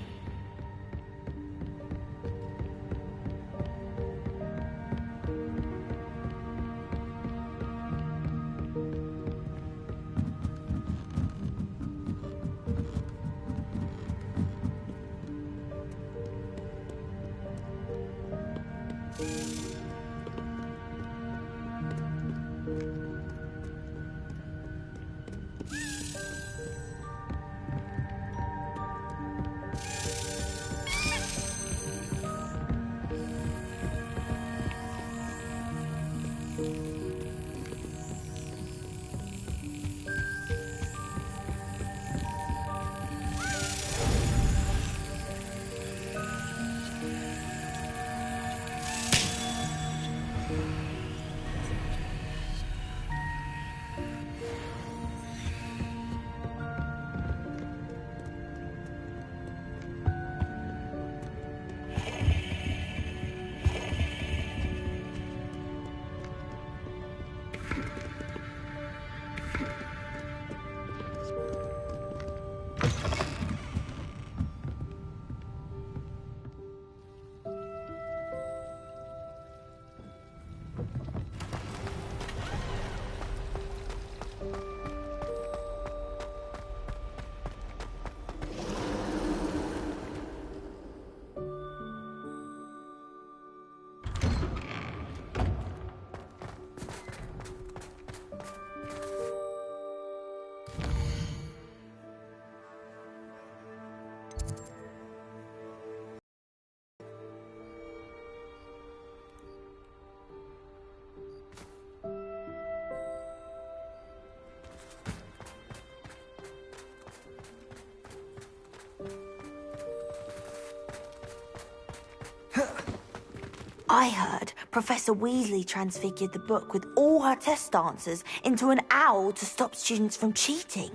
Speaker 15: I heard Professor Weasley transfigured the book with all her test answers into an owl to stop students from cheating.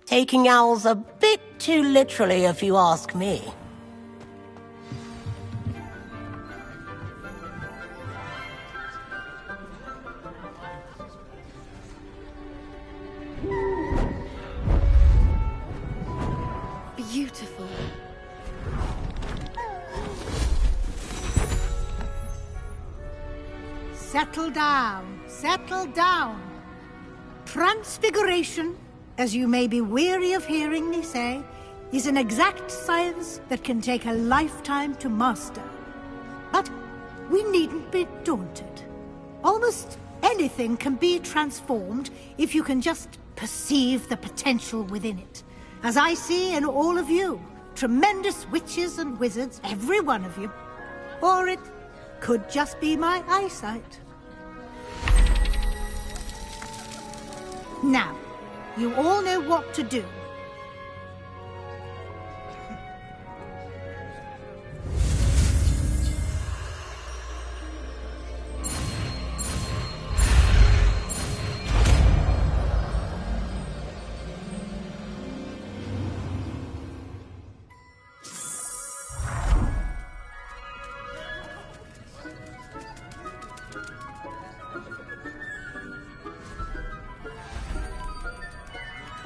Speaker 3: Taking owls a bit too literally, if you ask me.
Speaker 8: Beautiful.
Speaker 12: Settle down, settle down. Transfiguration, as you may be weary of hearing me say, is an exact science that can take a lifetime to master. But we needn't be daunted. Almost anything can be transformed if you can just perceive the potential within it. As I see in all of you, tremendous witches and wizards, every one of you. Or it could just be my eyesight. Now, you all know what to do.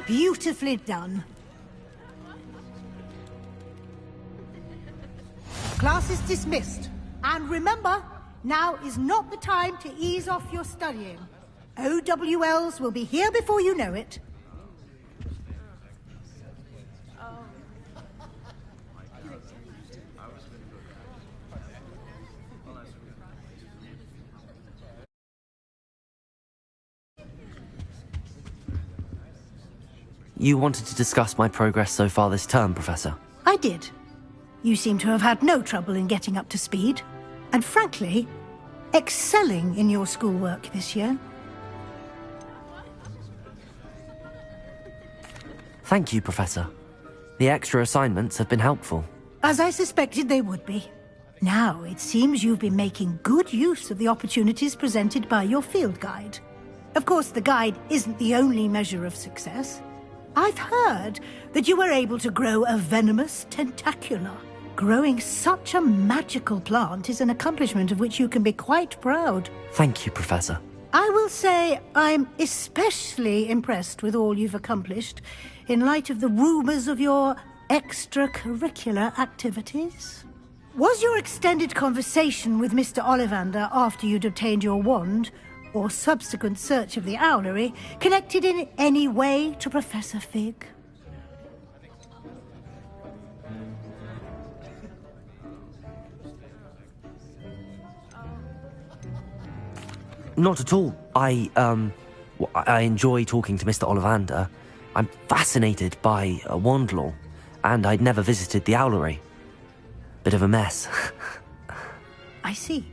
Speaker 12: Beautifully done. Class is dismissed. And remember, now is not the time to ease off your studying. OWLs will be here before you know it.
Speaker 1: You wanted to discuss my progress so far this term, Professor?
Speaker 12: I did. You seem to have had no trouble in getting up to speed. And frankly, excelling in your schoolwork this year.
Speaker 1: Thank you, Professor. The extra assignments have been helpful.
Speaker 12: As I suspected they would be. Now, it seems you've been making good use of the opportunities presented by your field guide. Of course, the guide isn't the only measure of success. I've heard that you were able to grow a venomous tentacula. Growing such a magical plant is an accomplishment of which you can be quite proud.
Speaker 1: Thank you, Professor.
Speaker 12: I will say I'm especially impressed with all you've accomplished in light of the rumors of your extracurricular activities. Was your extended conversation with Mr. Ollivander after you'd obtained your wand, or subsequent search of the owlery, connected in any way to Professor Fig?
Speaker 1: Not at all. I enjoy talking to Mr. Ollivander. I'm fascinated by wand law, and I'd never visited the owlery. Bit of a mess.
Speaker 12: I see.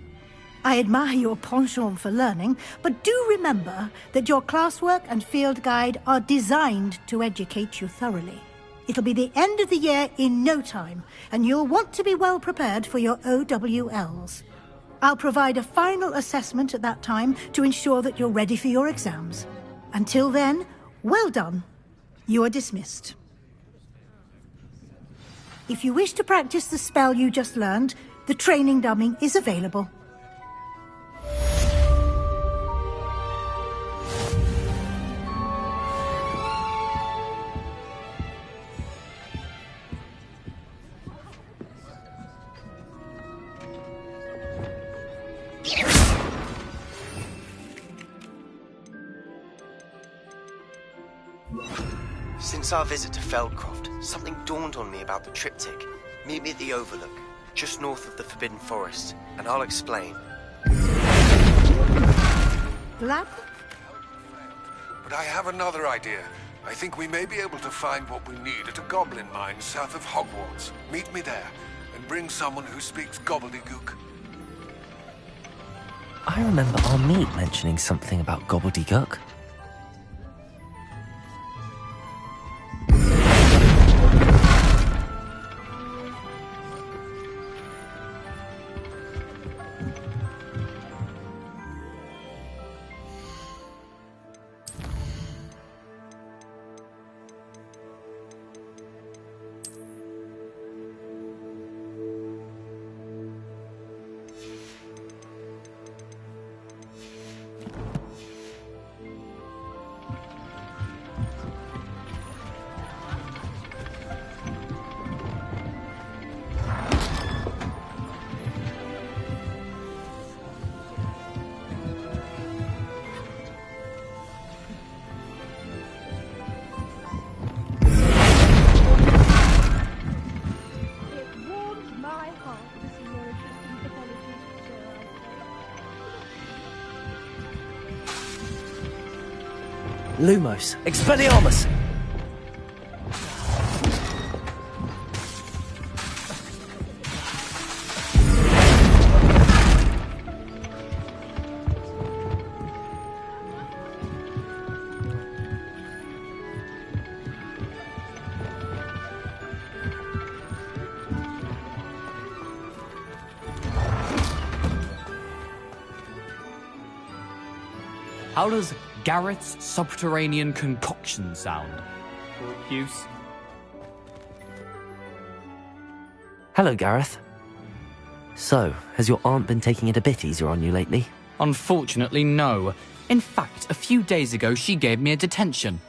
Speaker 12: I admire your penchant for learning, but do remember that your classwork and field guide are designed to educate you thoroughly. It'll be the end of the year in no time, and you'll want to be well prepared for your OWLs. I'll provide a final assessment at that time to ensure that you're ready for your exams. Until then, well done. You are dismissed. If you wish to practice the spell you just learned, the training dummy is available.
Speaker 16: Since our visit to Feldcroft, something dawned on me about the triptych. Meet me at the Overlook, just north of the Forbidden Forest, and I'll explain.
Speaker 12: Glad?
Speaker 7: But I have another idea. I think we may be able to find what we need at a goblin mine south of Hogwarts. Meet me there, and bring someone who speaks gobbledygook.
Speaker 1: I remember our meet mentioning something about gobbledygook. Lumos, Expelliarmus!
Speaker 17: How does Garrett's subterranean concoction sound? Use.
Speaker 1: Hello, Gareth. So, has your aunt been taking it a bit easier on you lately?
Speaker 17: Unfortunately, no. In fact, a few days ago, she gave me a detention.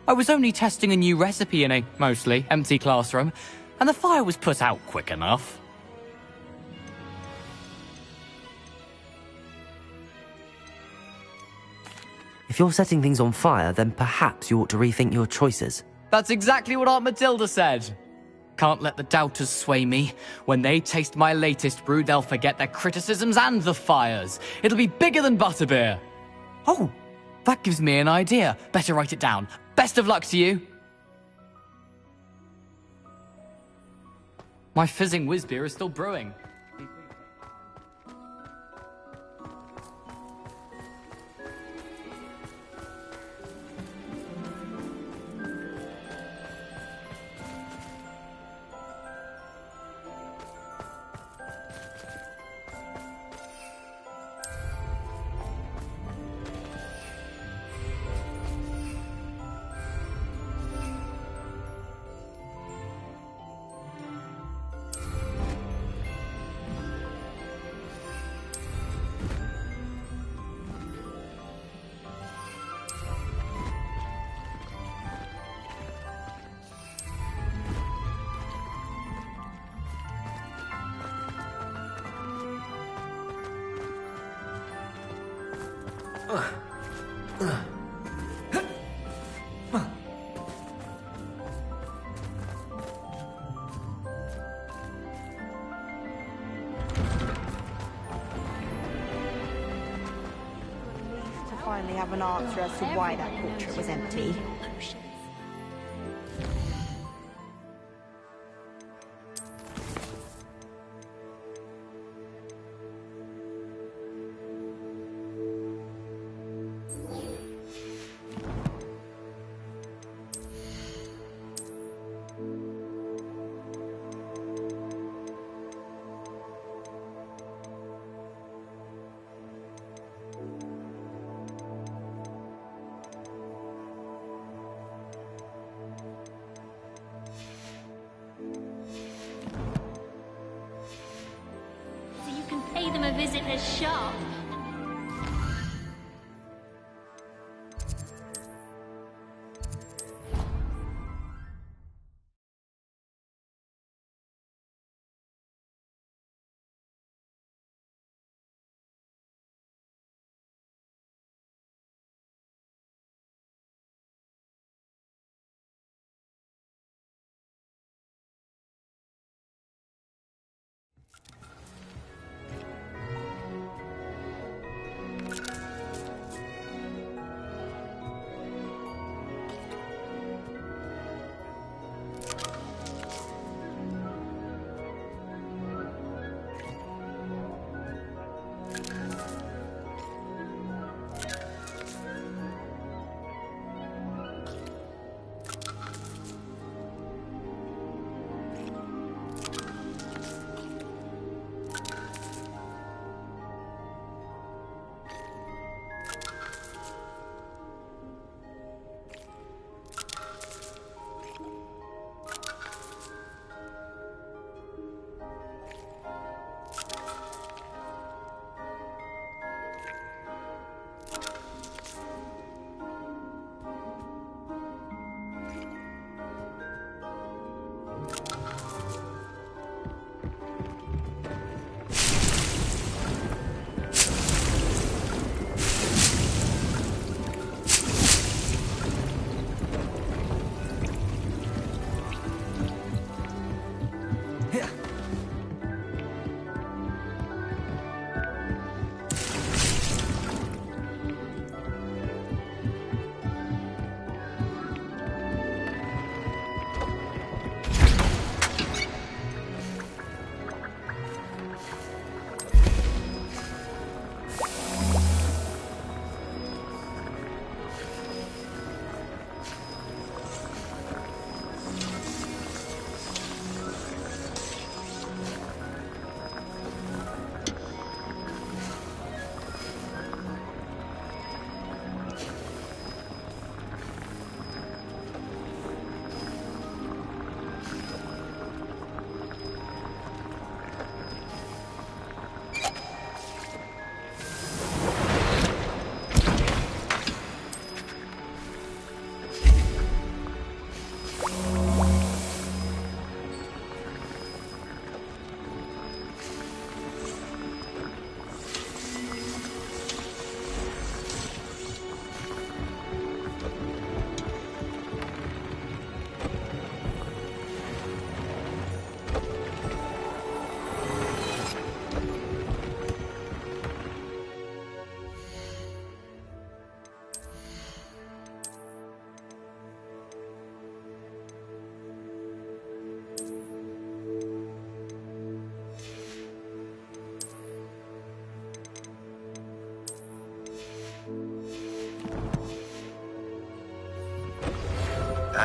Speaker 17: I was only testing a new recipe in a mostly empty classroom, and the fire was put out quick enough.
Speaker 1: If you're setting things on fire, then perhaps you ought to rethink your choices.
Speaker 17: That's exactly what Aunt Matilda said. Can't let the doubters sway me. When they taste my latest brew, they'll forget their criticisms and the fires. It'll be bigger than butterbeer. Oh, that gives me an idea. Better write it down. Best of luck to you. My fizzing whiz beer is still brewing.
Speaker 15: Finally have an answer as to why that portrait was empty.
Speaker 6: Pay them a visit as sharp.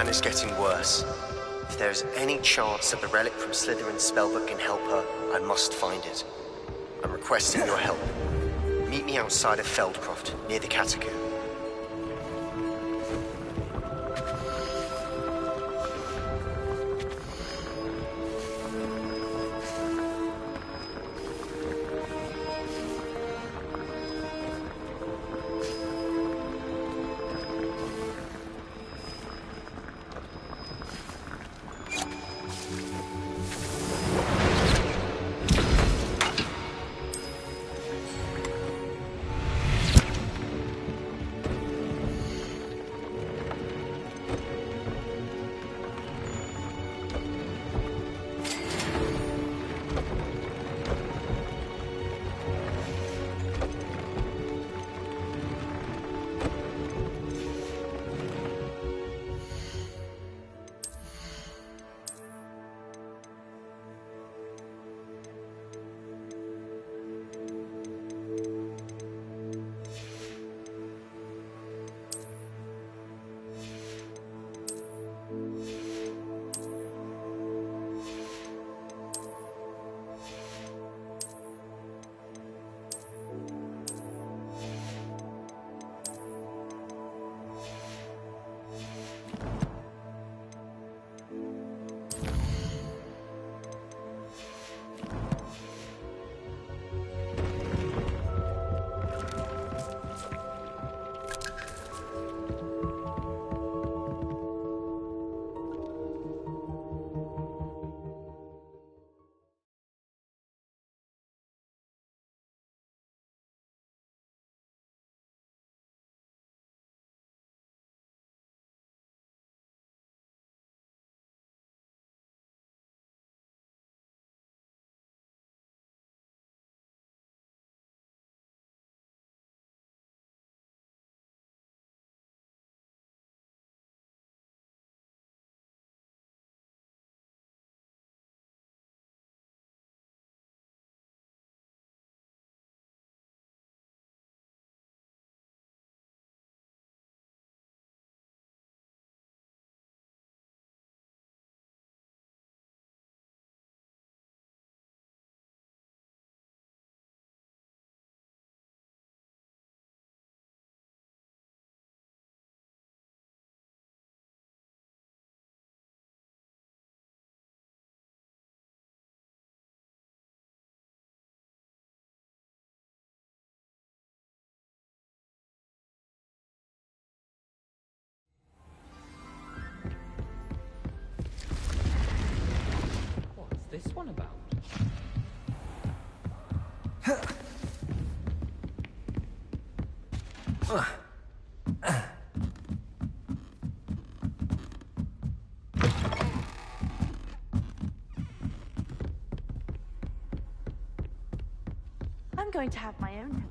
Speaker 16: plan is getting worse. If there is any chance that the relic from Slytherin's spellbook can help her, I must find it. I'm requesting your help. Meet me outside of Feldcroft, near the catacomb.
Speaker 17: This one about?
Speaker 15: I'm going to have my own.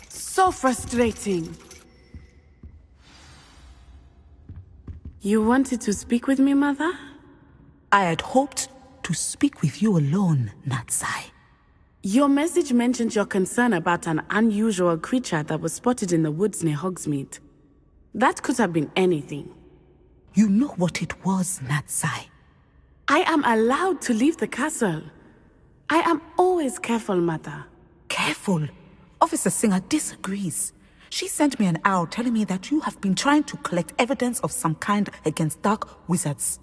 Speaker 13: So frustrating. You wanted to speak with me, Mother?
Speaker 18: I had hoped to speak with you alone, Natsai.
Speaker 13: Your message mentioned your concern about an unusual creature that was spotted in the woods near Hogsmeade. That could have been anything.
Speaker 18: You know what it was, Natsai.
Speaker 13: I am allowed to leave the castle. I am always careful, Mother.
Speaker 18: Careful? Officer Singer disagrees. She sent me an owl telling me that you have been trying to collect evidence of some kind against dark wizards.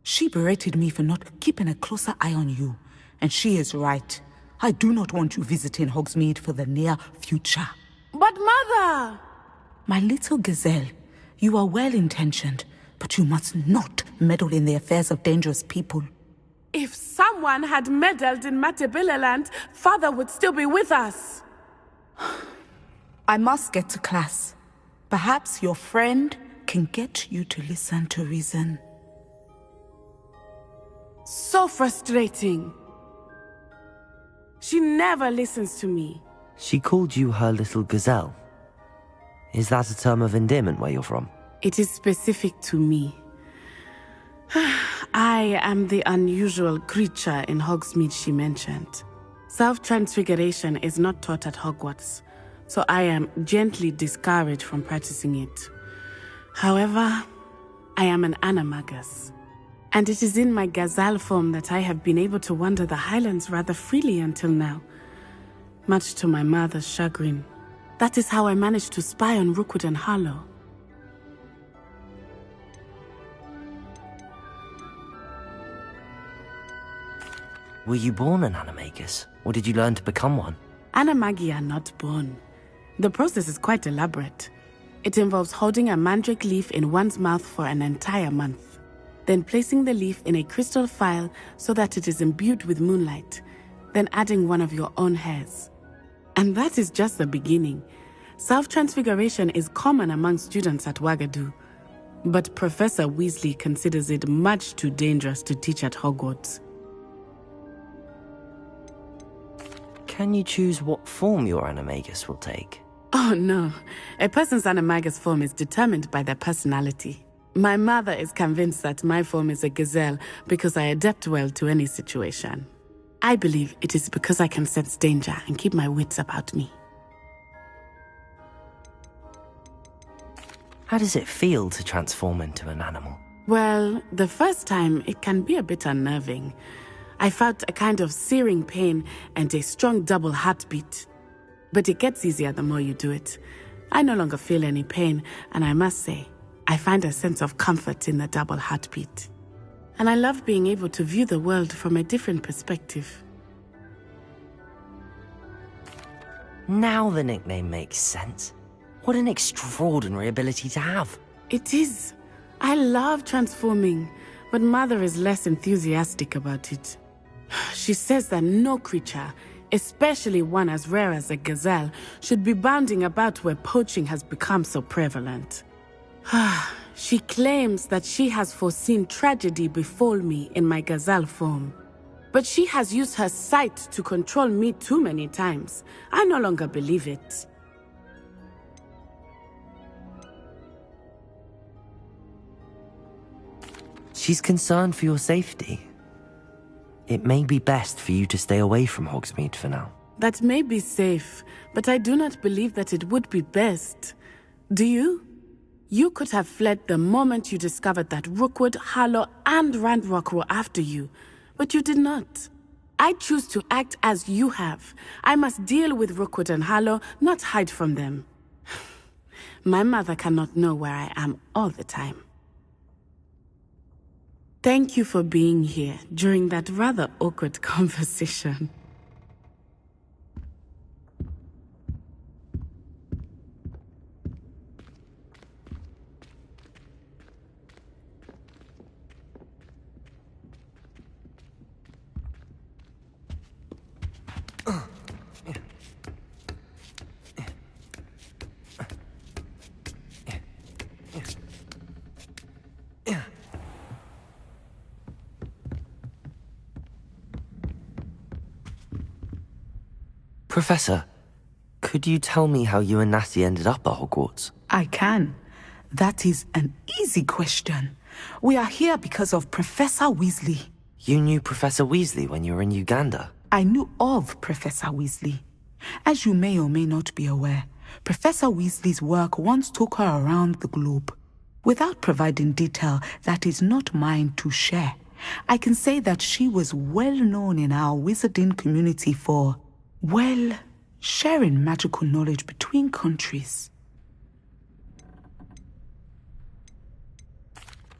Speaker 18: She berated me for not keeping a closer eye on you, and she is right. I do not want you visiting Hogsmeade for the near future.
Speaker 13: But Mother!
Speaker 18: My little gazelle, you are well-intentioned, but you must not meddle in the affairs of dangerous people.
Speaker 13: If someone had meddled in Matabeleland, Father would still be with us.
Speaker 18: I must get to class. Perhaps your friend can get you to listen to reason.
Speaker 13: So frustrating. She never listens to me.
Speaker 1: She called you her little gazelle. Is that a term of endearment where you're from?
Speaker 13: It is specific to me. I am the unusual creature in Hogsmeade she mentioned. Self-transfiguration is not taught at Hogwarts, so I am gently discouraged from practicing it. However, I am an animagus, and it is in my gazelle form that I have been able to wander the Highlands rather freely until now, much to my mother's chagrin. That is how I managed to spy on Rookwood and Harlow.
Speaker 1: Were you born an animagus, or did you learn to become one?
Speaker 13: Animagi are not born. The process is quite elaborate. It involves holding a mandrake leaf in one's mouth for an entire month, then placing the leaf in a crystal phial so that it is imbued with moonlight, then adding one of your own hairs. And that is just the beginning. Self-transfiguration is common among students at Wagadu, but Professor Weasley considers it much too dangerous to teach at Hogwarts.
Speaker 1: Can you choose what form your animagus will take?
Speaker 13: Oh no, a person's animagus form is determined by their personality. My mother is convinced that my form is a gazelle because I adapt well to any situation. I believe it is because I can sense danger and keep my wits about me.
Speaker 1: How does it feel to transform into an animal?
Speaker 13: Well, the first time it can be a bit unnerving. I felt a kind of searing pain and a strong double heartbeat. But it gets easier the more you do it. I no longer feel any pain, and I must say, I find a sense of comfort in the double heartbeat. And I love being able to view the world from a different perspective.
Speaker 1: Now the nickname makes sense. What an extraordinary ability to have.
Speaker 13: It is. I love transforming, but Mother is less enthusiastic about it. She says that no creature, especially one as rare as a gazelle, should be bounding about where poaching has become so prevalent. She claims that she has foreseen tragedy befall me in my gazelle form. But she has used her sight to control me too many times. I no longer believe it.
Speaker 1: She's concerned for your safety. It may be best for you to stay away from Hogsmeade for now.
Speaker 13: That may be safe, but I do not believe that it would be best. Do you? You could have fled the moment you discovered that Rookwood, Harlow, and Ranrock were after you, but you did not. I choose to act as you have. I must deal with Rookwood and Harlow, not hide from them. My mother cannot know where I am all the time. Thank you for being here during that rather awkward conversation.
Speaker 1: Professor, could you tell me how you and Natty ended up at Hogwarts?
Speaker 18: I can. That is an easy question. We are here because of Professor Weasley.
Speaker 1: You knew Professor Weasley when you were in Uganda?
Speaker 18: I knew of Professor Weasley. As you may or may not be aware, Professor Weasley's work once took her around the globe. Without providing detail that is not mine to share, I can say that she was well known in our wizarding community for, well, sharing magical knowledge between countries.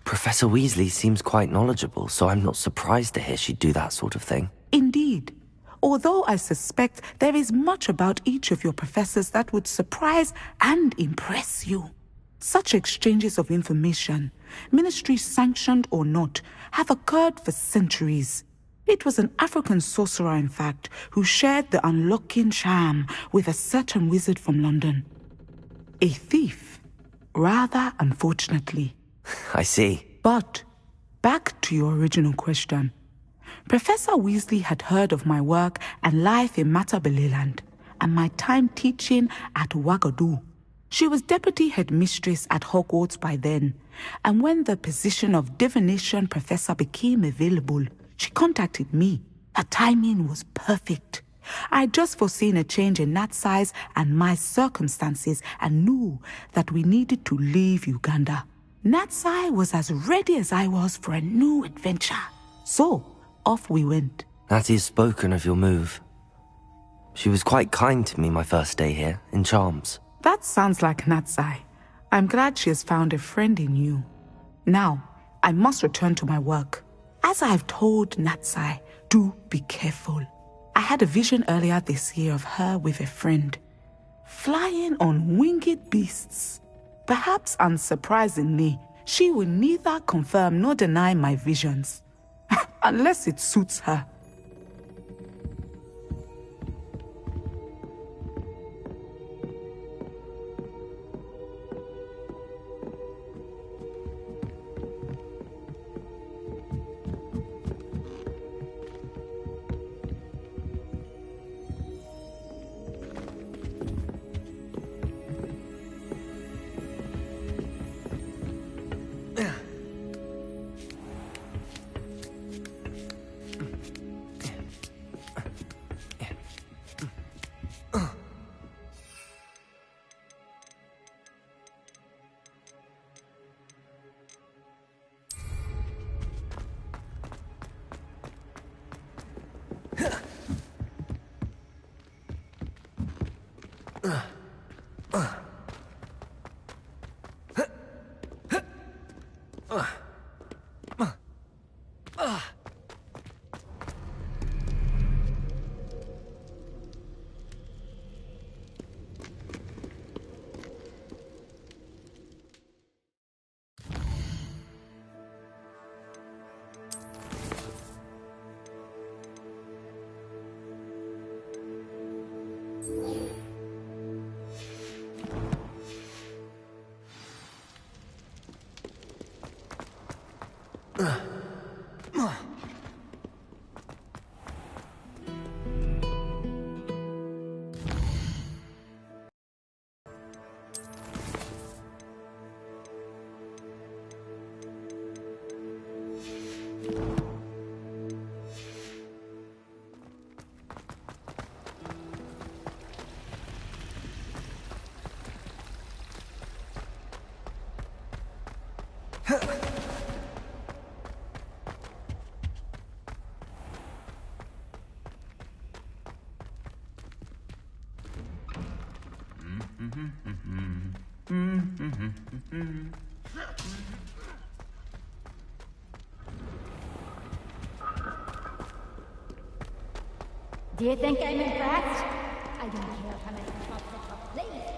Speaker 1: Professor Weasley seems quite knowledgeable, so I'm not surprised to hear she'd do that sort of thing.
Speaker 18: Indeed. Although I suspect there is much about each of your professors that would surprise and impress you. Such exchanges of information, ministry sanctioned or not, have occurred for centuries. It was an African sorcerer, in fact, who shared the unlocking charm with a certain wizard from London. A thief, rather unfortunately.
Speaker 1: I see.
Speaker 18: But, back to your original question. Professor Weasley had heard of my work and life in Matabeleland, and my time teaching at Wagadu. She was deputy headmistress at Hogwarts by then, and when the position of divination professor became available, she contacted me. Her timing was perfect. I'd just foreseen a change in Nat's size and my circumstances and knew that we needed to leave Uganda. Natsai was as ready as I was for a new adventure. So, off we went.
Speaker 1: Natty's spoken of your move. She was quite kind to me my first day here, in Charms.
Speaker 18: That sounds like Natsai. I'm glad she has found a friend in you. Now, I must return to my work. As I've told Natsai, do be careful. I had a vision earlier this year of her with a friend, flying on winged beasts. Perhaps unsurprisingly, she will neither confirm nor deny my visions. Unless it suits her.
Speaker 6: Do you think I'm impressed? I don't care how many shots I have played.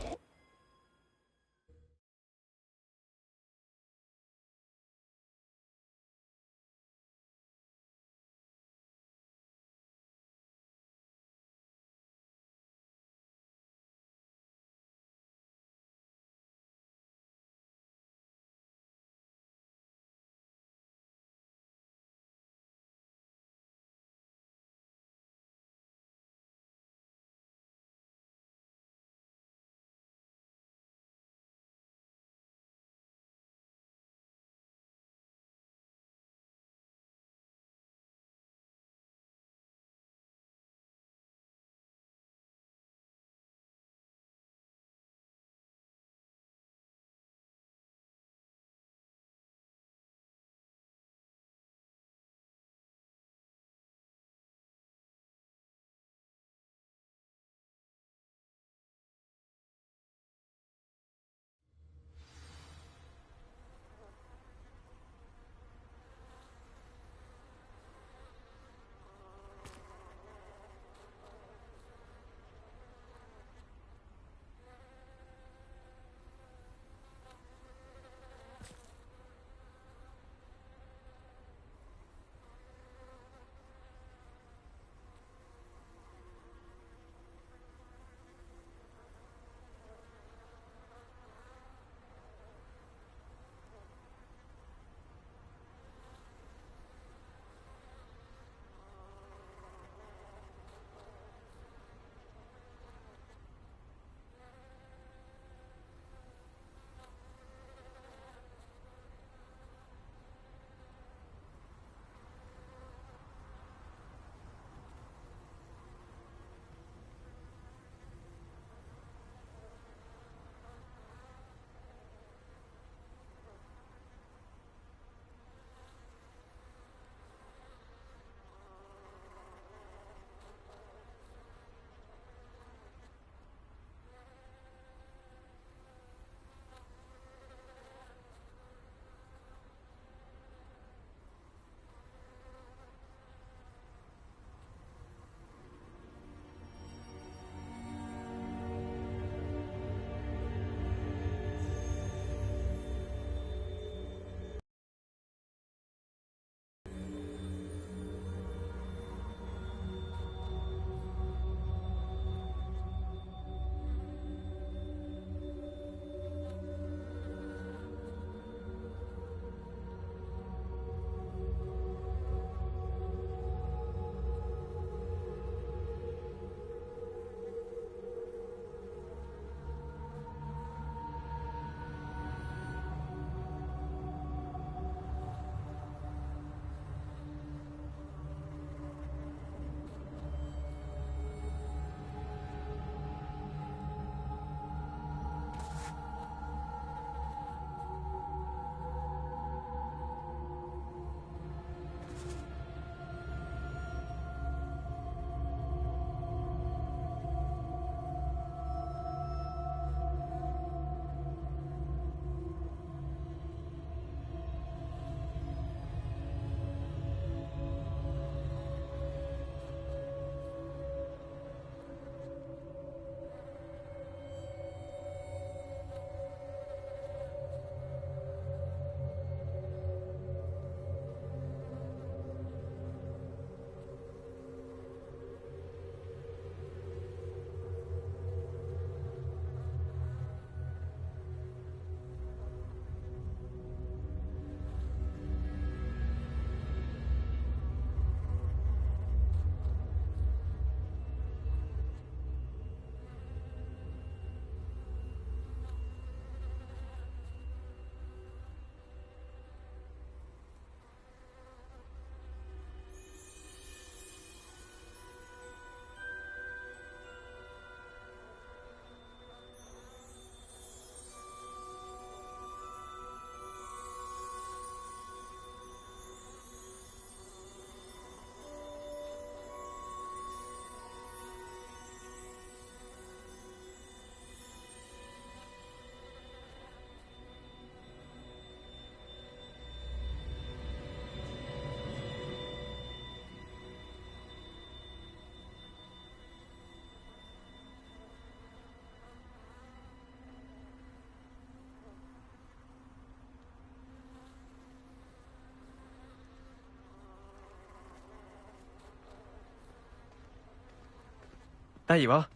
Speaker 19: There you are.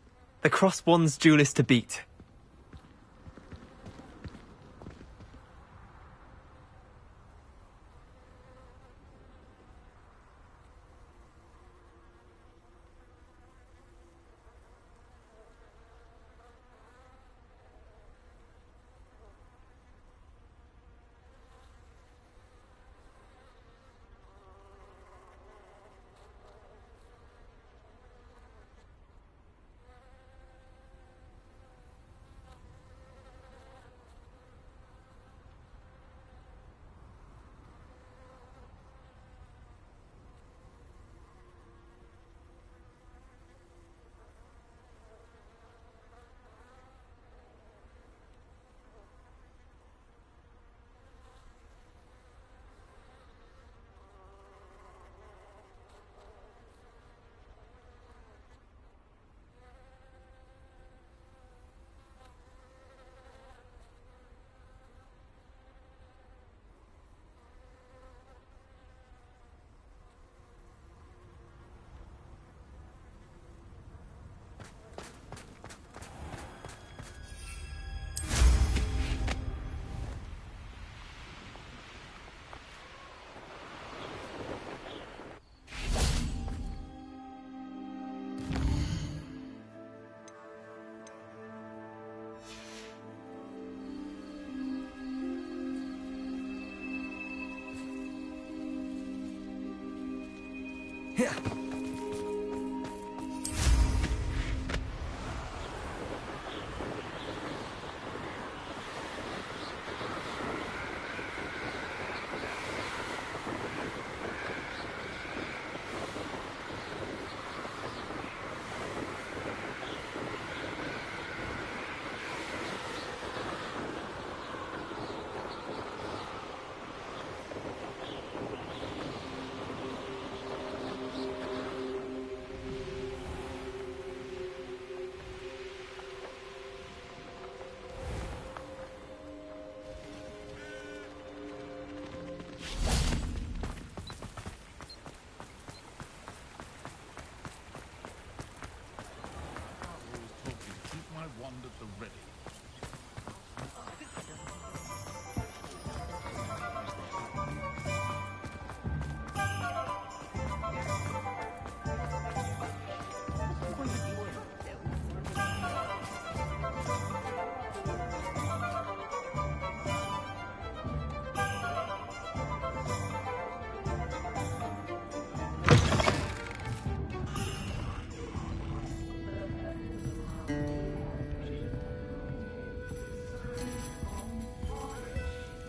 Speaker 19: The cross-wands duelist to beat.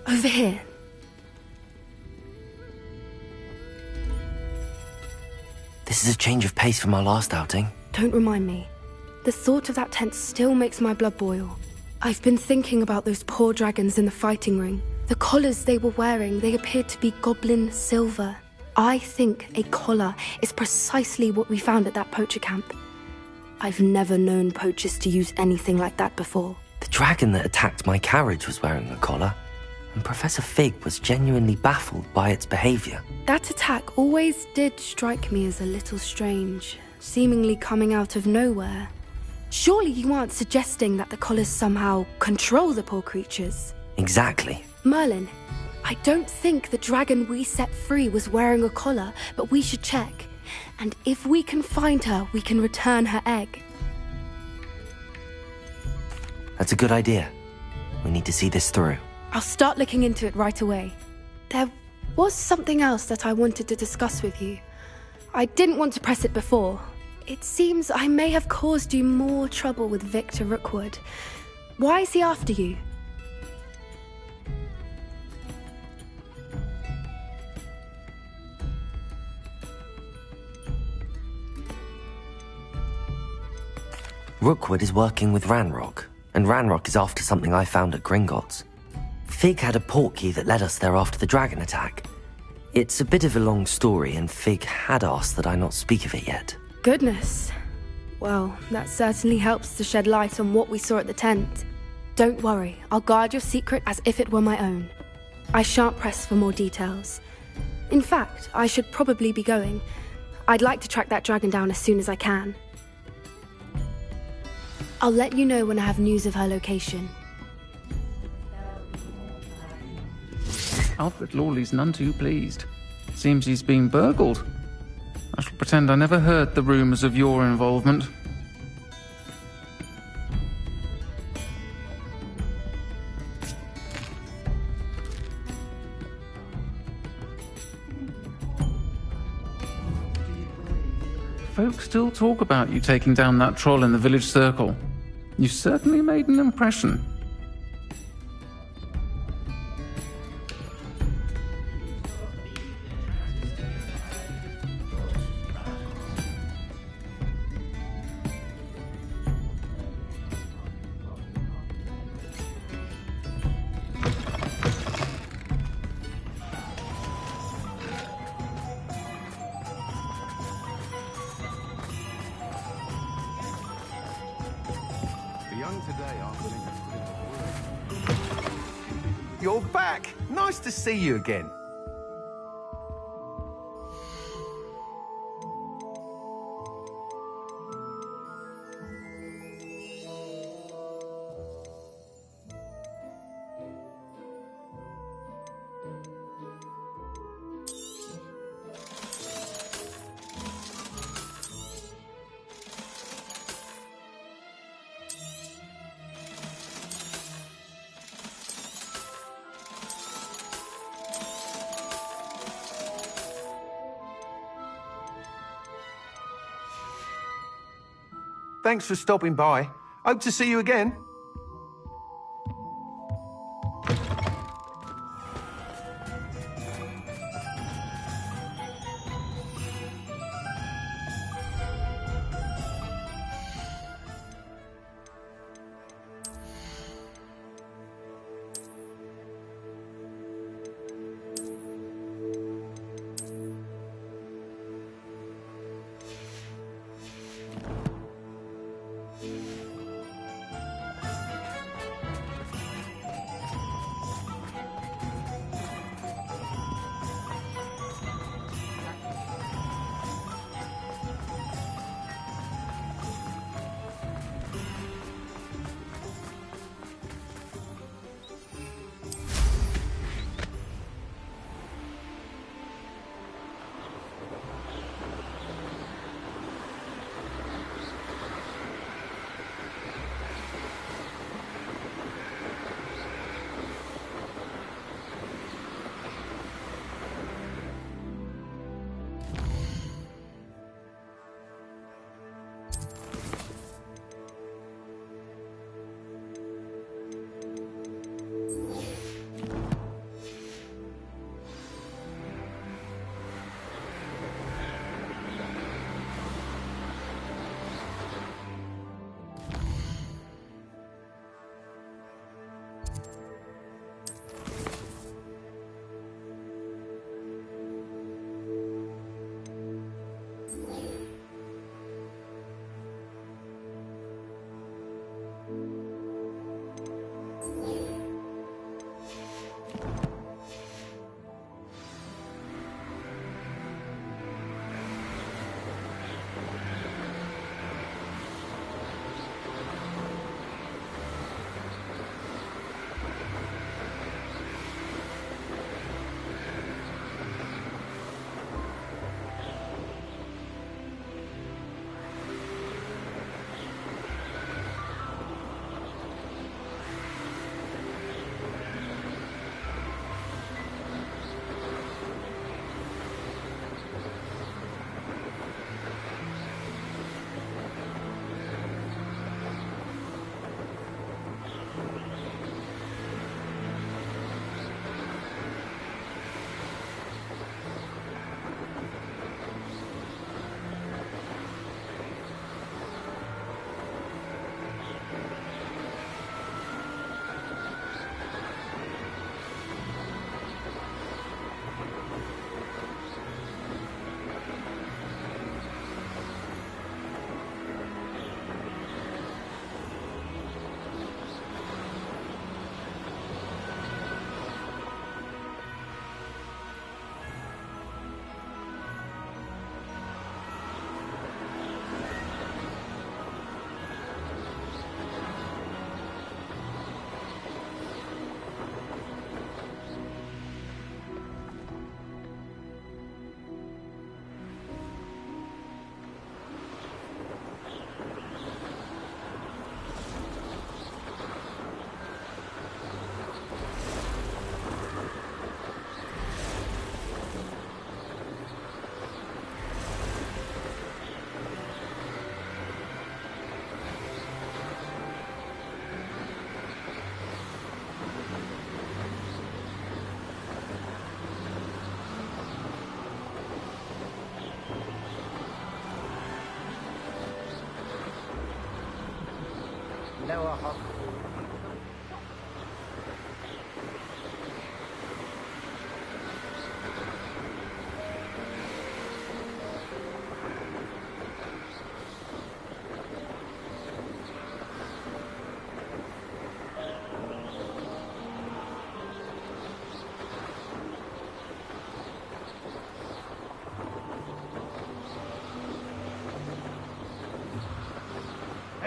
Speaker 8: Over here.
Speaker 1: This is a change of pace from our last outing.
Speaker 8: Don't remind me. The thought of that tent still makes my blood boil. I've been thinking about those poor dragons in the fighting ring. The collars they were wearing, they appeared to be goblin silver. I think a collar is precisely what we found at that poacher camp. I've never known poachers to use anything like that before.
Speaker 1: The dragon that attacked my carriage was wearing a collar, and Professor Fig was genuinely baffled by its behavior.
Speaker 8: That attack always did strike me as a little strange, seemingly coming out of nowhere. Surely you aren't suggesting that the collars somehow control the poor creatures?
Speaker 1: Exactly.
Speaker 8: Merlin, I don't think the dragon we set free was wearing a collar, but we should check. And if we can find her, we can return her egg.
Speaker 1: That's a good idea. We need to see this through.
Speaker 8: I'll start looking into it right away. There was something else that I wanted to discuss with you. I didn't want to press it before. It seems I may have caused you more trouble with Victor Rookwood. Why is he after you?
Speaker 1: Rookwood is working with Ranrock, and Ranrock is after something I found at Gringotts. Fig had a portkey that led us there after the dragon attack. It's a bit of a long story, and Fig had asked that I not speak of it yet.
Speaker 8: Goodness. Well, that certainly helps to shed light on what we saw at the tent. Don't worry, I'll guard your secret as if it were my own. I shan't press for more details. In fact, I should probably be going. I'd like to track that dragon down as soon as I can. I'll let you know when I have news of her location.
Speaker 20: Alfred Lawley's none too pleased. Seems he's been burgled. I shall pretend I never heard the rumours of your involvement. Folks still talk about you taking down that troll in the village circle. You certainly made an impression.
Speaker 21: You're back! Nice to see you again. Thanks for stopping by. Hope to see you again.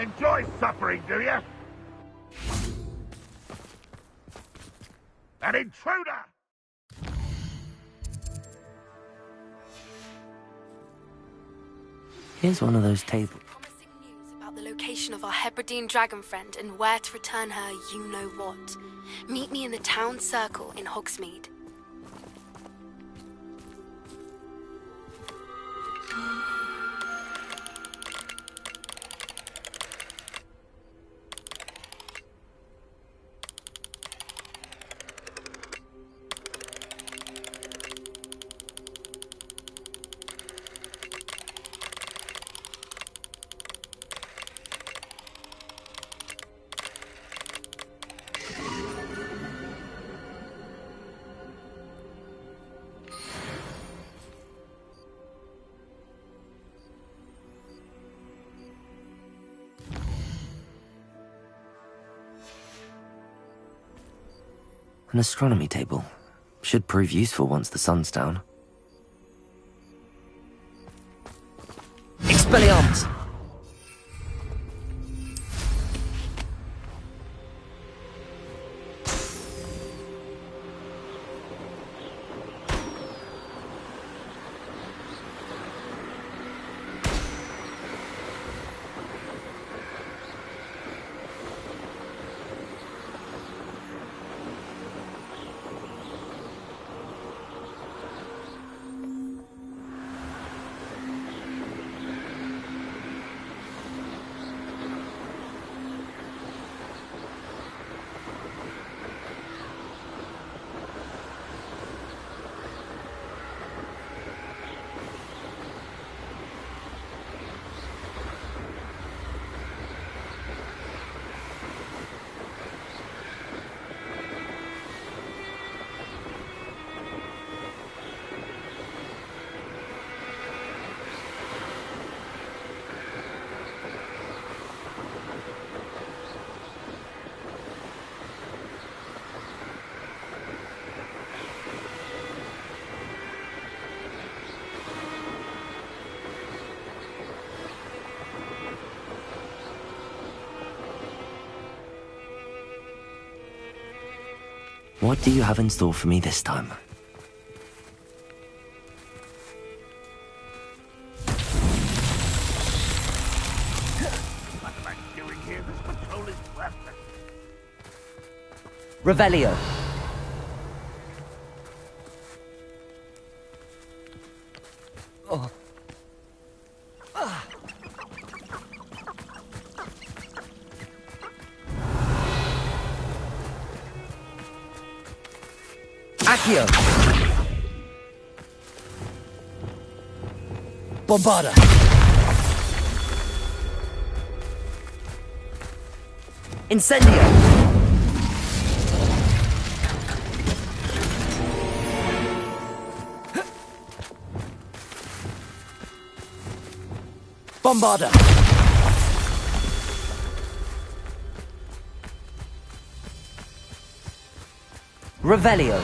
Speaker 9: Enjoy suffering, do you? An intruder!
Speaker 1: Here's one of those tables.
Speaker 8: About the location of our Hebridean dragon friend and where to return her you-know-what. Meet me in the town circle in Hogsmeade.
Speaker 1: An astronomy table. Should prove useful once the sun's down. Expelliarmus! What do you have in store for me this time?
Speaker 9: What am I doing here? This patrol is worthless.
Speaker 1: Revelio. Oh. Accio! Bombarda! Incendio! Bombarda! Revelio!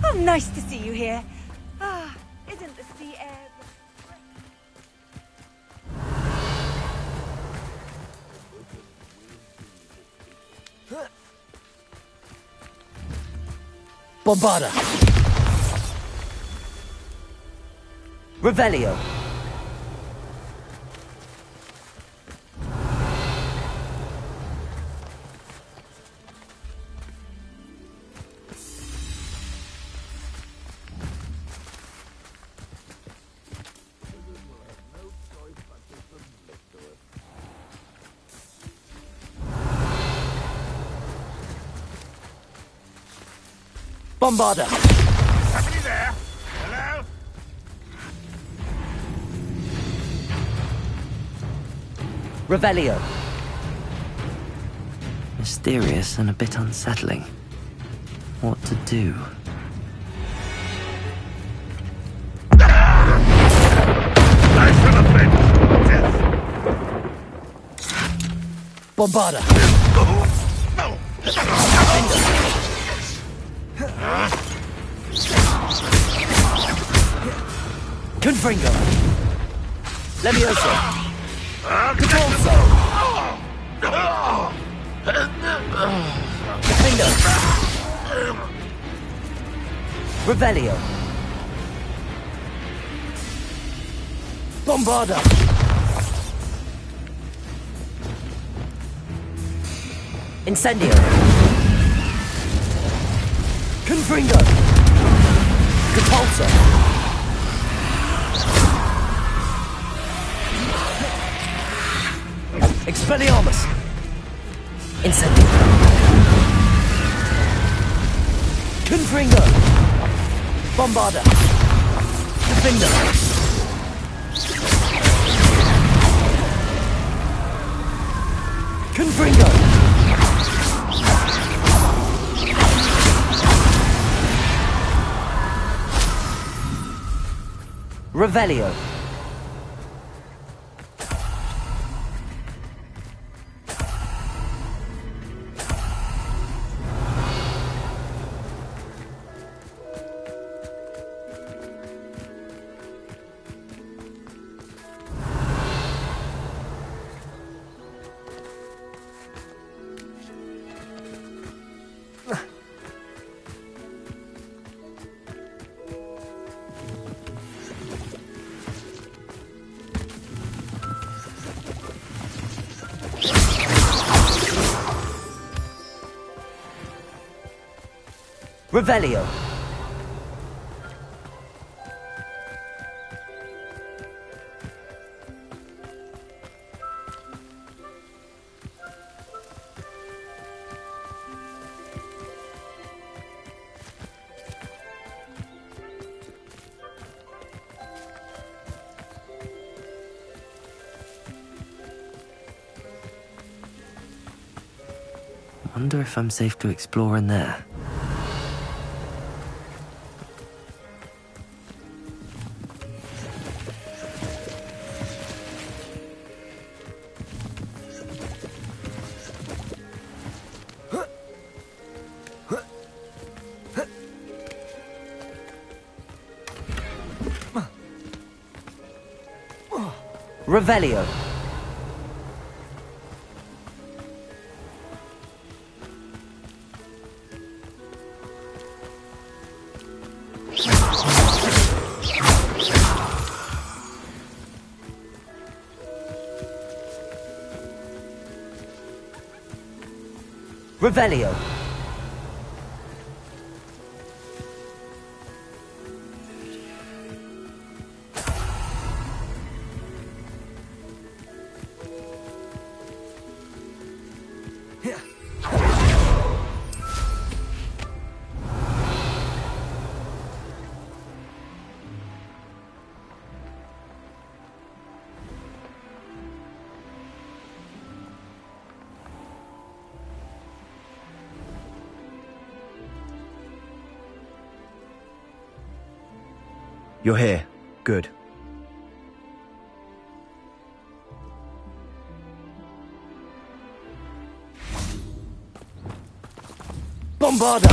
Speaker 4: Oh, nice to see you here. Ah, isn't the sea air...
Speaker 1: Bombarda! Revelio! Bombarda!
Speaker 9: Somebody there? Hello?
Speaker 1: Revelio. Mysterious and a bit unsettling. What to do?
Speaker 9: I shall have been death.
Speaker 1: Bombarda! Confringo! Levioso! Catorso! Defendo! Revelio! Bombarda! Incendio! Confringo! Capulso! Expelliarmus! Incendio! Confringo! Bombarda! Defender! Confringo! Revelio! Revelio! Wonder if I'm safe to explore in there. Revelio! Revelio!
Speaker 16: You're here. Good.
Speaker 1: Bombarda!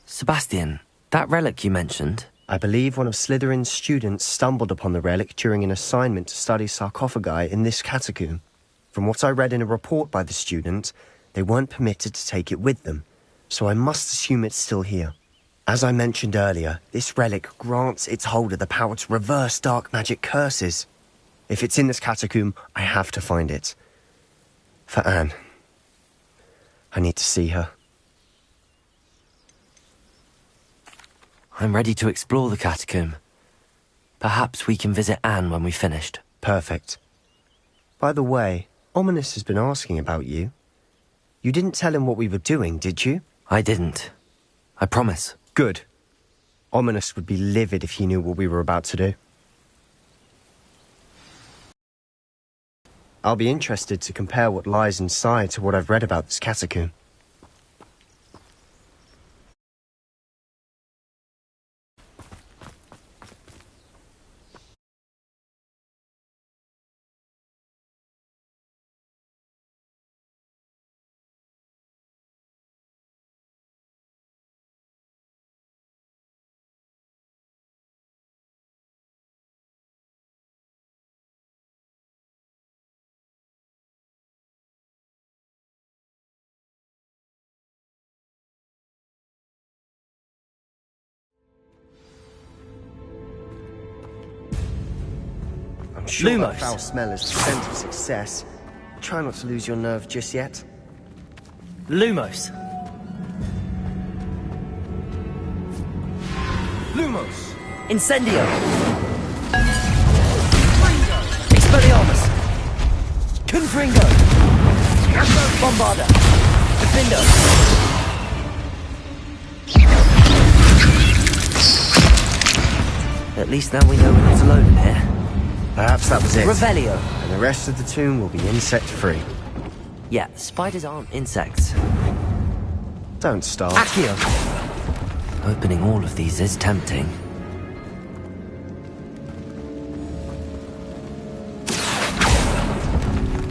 Speaker 1: Sebastian, that relic you mentioned...
Speaker 16: I believe one of Slytherin's students stumbled upon the relic during an assignment to study sarcophagi in this catacomb. From what I read in a report by the student, they weren't permitted to take it with them, so I must assume it's still here. As I mentioned earlier, this relic grants its holder the power to reverse dark magic curses. If it's in this catacomb, I have to find it. For Anne. I need to see her.
Speaker 1: I'm ready to explore the catacomb. Perhaps we can visit Anne when we've finished.
Speaker 16: Perfect. By the way, Ominous has been asking about you. You didn't tell him what we were doing, did you?
Speaker 1: I didn't. I promise.
Speaker 16: Good. Ominous would be livid if he knew what we were about to do. I'll be interested to compare what lies inside to what I've read about this catacomb. sure that
Speaker 1: Lumos.
Speaker 16: foul smell is the scent of success. Try not to lose your nerve just yet.
Speaker 1: Lumos.
Speaker 21: Lumos.
Speaker 1: Incendio. Expelliarmus. Confringo. Bombarda. Defindo. At least now we know we're not alone in here.
Speaker 16: Perhaps that was it.
Speaker 1: Revelio.
Speaker 16: And the rest of the tomb will be insect-free.
Speaker 1: Yeah, spiders aren't insects.
Speaker 16: Don't start.
Speaker 1: Accio. Opening all of these is tempting.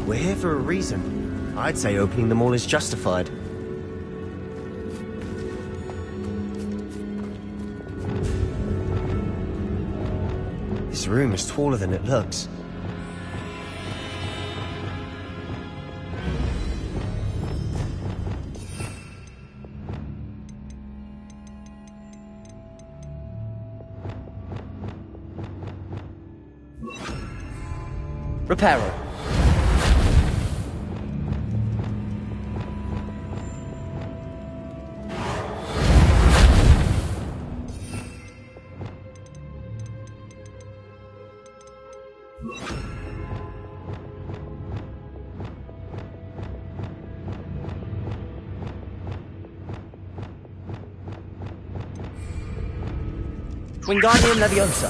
Speaker 16: We're here for a reason. I'd say opening them all is justified. This room is taller than it looks.
Speaker 1: Reparo. Wingardium Leviosa.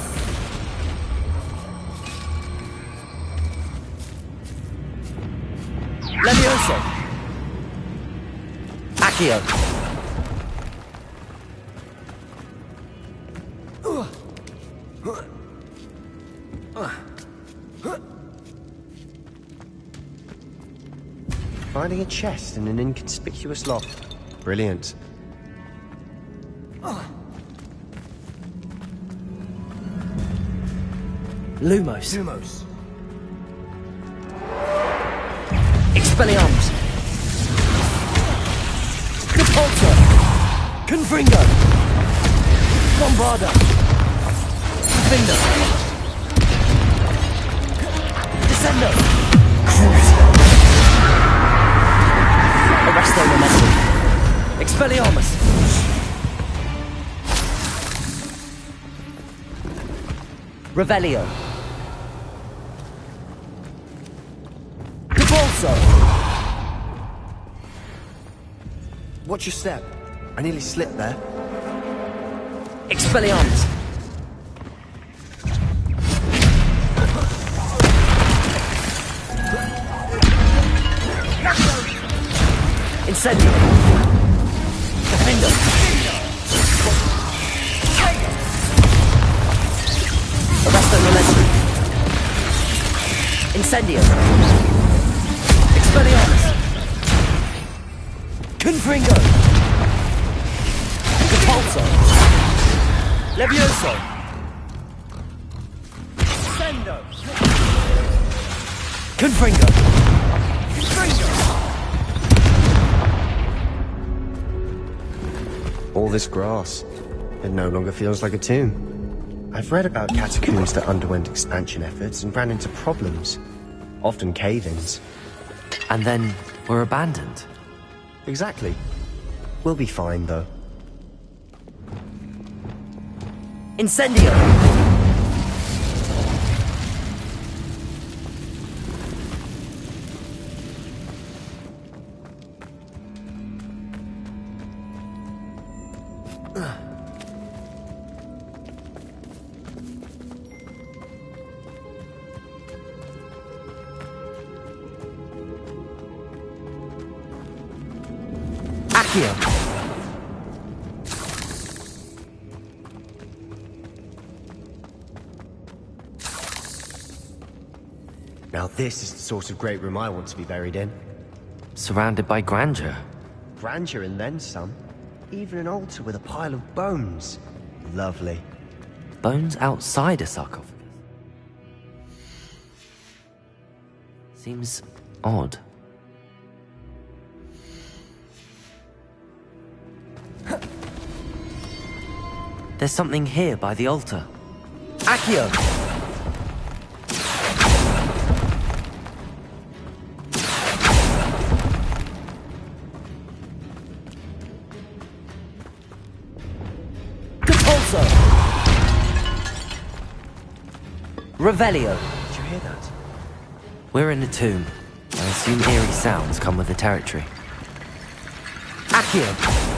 Speaker 1: Levioso. Accio.
Speaker 16: Finding a chest in an inconspicuous loft. Brilliant.
Speaker 1: Lumos.
Speaker 21: Lumos.
Speaker 1: Expelliarmus. Repulsor. Confringo. Bombarda. Defender. Descendo. Arresto Momentum. Expelliarmus. Revelio. Repulsor.
Speaker 16: Watch your step. I nearly slipped there.
Speaker 1: Expelliarmus. Incendio. Defendo. Arresto Momentum. Incendio. Expelliarmus. Confringo. Repulsor. Levioso. Sendo. Confringo.
Speaker 16: All this grass. It no longer feels like a tomb. I've read about catacombs that underwent expansion efforts and ran into problems. Often cave-ins.
Speaker 1: And then were abandoned.
Speaker 16: Exactly. We'll be fine, though.
Speaker 1: Incendio. Accio.
Speaker 16: Now this is the sort of great room I want to be buried in.
Speaker 1: Surrounded by grandeur.
Speaker 16: Grandeur and then some. Even an altar with a pile of bones. Lovely.
Speaker 1: Bones outside a sarcophagus. Seems odd. There's something here by the altar. Accio!
Speaker 3: Repulsor!
Speaker 1: Revelio.
Speaker 16: Did you hear that?
Speaker 1: We're in a tomb. I assume eerie sounds come with the territory. Accio!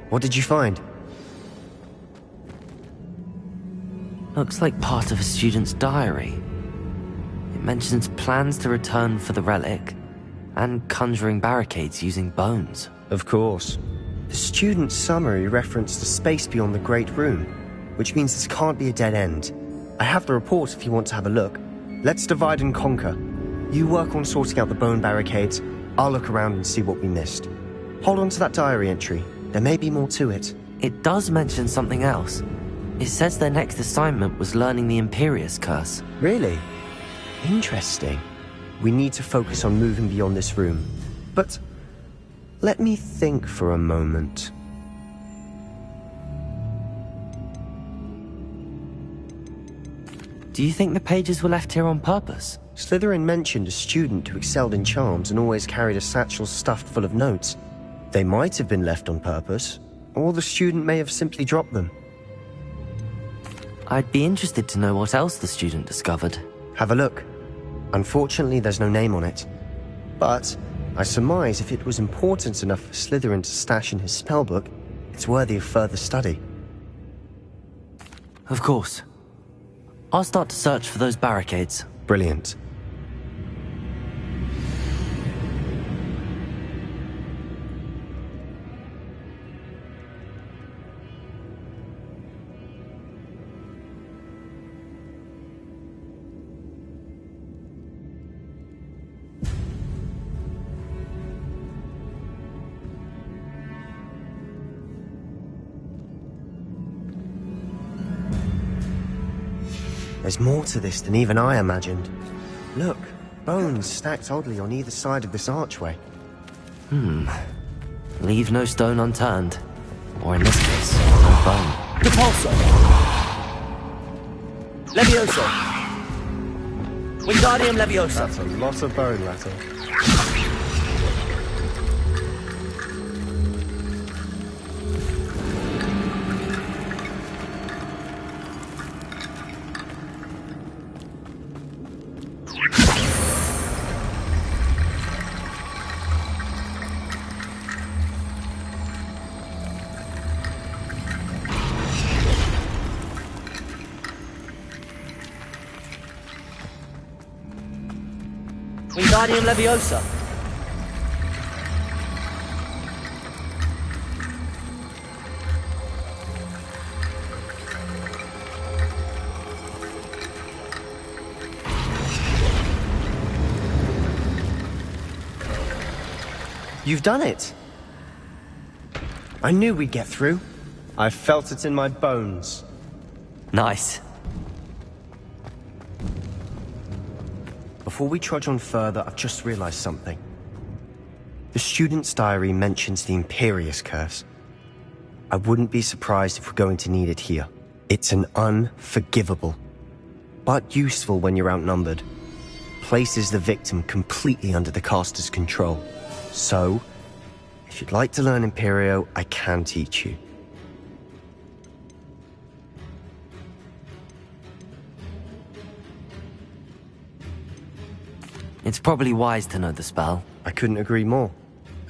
Speaker 16: What did you find?
Speaker 1: Looks like part of a student's diary. It mentions plans to return for the relic, and conjuring barricades using bones.
Speaker 16: Of course. The student's summary referenced a space beyond the Great Room, which means this can't be a dead end. I have the report if you want to have a look. Let's divide and conquer. You work on sorting out the bone barricades, I'll look around and see what we missed. Hold on to that diary entry. There may be more to it.
Speaker 1: It does mention something else. It says their next assignment was learning the Imperius Curse.
Speaker 16: Really? Interesting. We need to focus on moving beyond this room. But let me think for a moment.
Speaker 1: Do you think the pages were left here on purpose?
Speaker 16: Slytherin mentioned a student who excelled in charms and always carried a satchel stuffed full of notes. They might have been left on purpose, or the student may have simply dropped them.
Speaker 1: I'd be interested to know what else the student discovered.
Speaker 16: Have a look. Unfortunately, there's no name on it. But I surmise if it was important enough for Slytherin to stash in his spellbook, it's worthy of further study.
Speaker 1: Of course. I'll start to search for those barricades.
Speaker 16: Brilliant. There's more to this than even I imagined. Look, bones stacked oddly on either side of this archway.
Speaker 1: Leave no stone unturned. Or in this case, no bone.
Speaker 3: Repulsor! Levioso! Wingardium Leviosa!
Speaker 16: That's a lot of bone, Rattle.
Speaker 3: Wingardium Leviosa!
Speaker 16: You've done it! I knew we'd get through. I felt it in my bones.
Speaker 1: Nice.
Speaker 16: Before we trudge on further, I've just realized something. The student's diary mentions the Imperius Curse. I wouldn't be surprised if we're going to need it here. It's an unforgivable, but useful when you're outnumbered. Places the victim completely under the caster's control. So, if you'd like to learn Imperio, I can teach you.
Speaker 1: It's probably wise to know the spell.
Speaker 16: I couldn't agree more.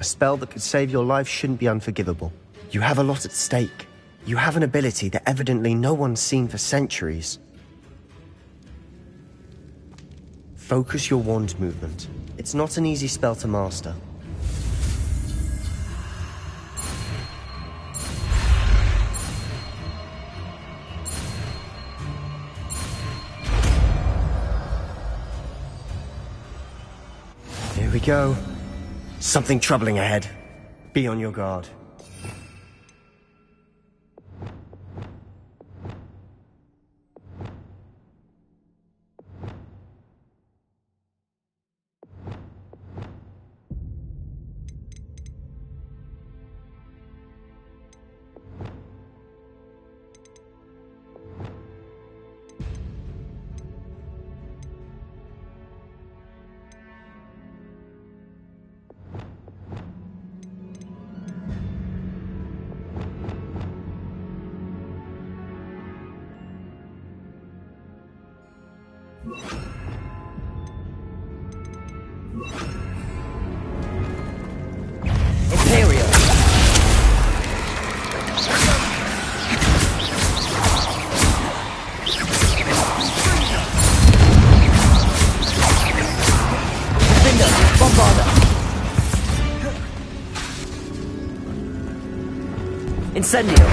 Speaker 16: A spell that could save your life shouldn't be unforgivable. You have a lot at stake. You have an ability that evidently no one's seen for centuries. Focus your wand movement. It's not an easy spell to master. Here we go. Something troubling ahead. Be on your guard.
Speaker 1: Imperial. Defender, Bombarder. Incendio.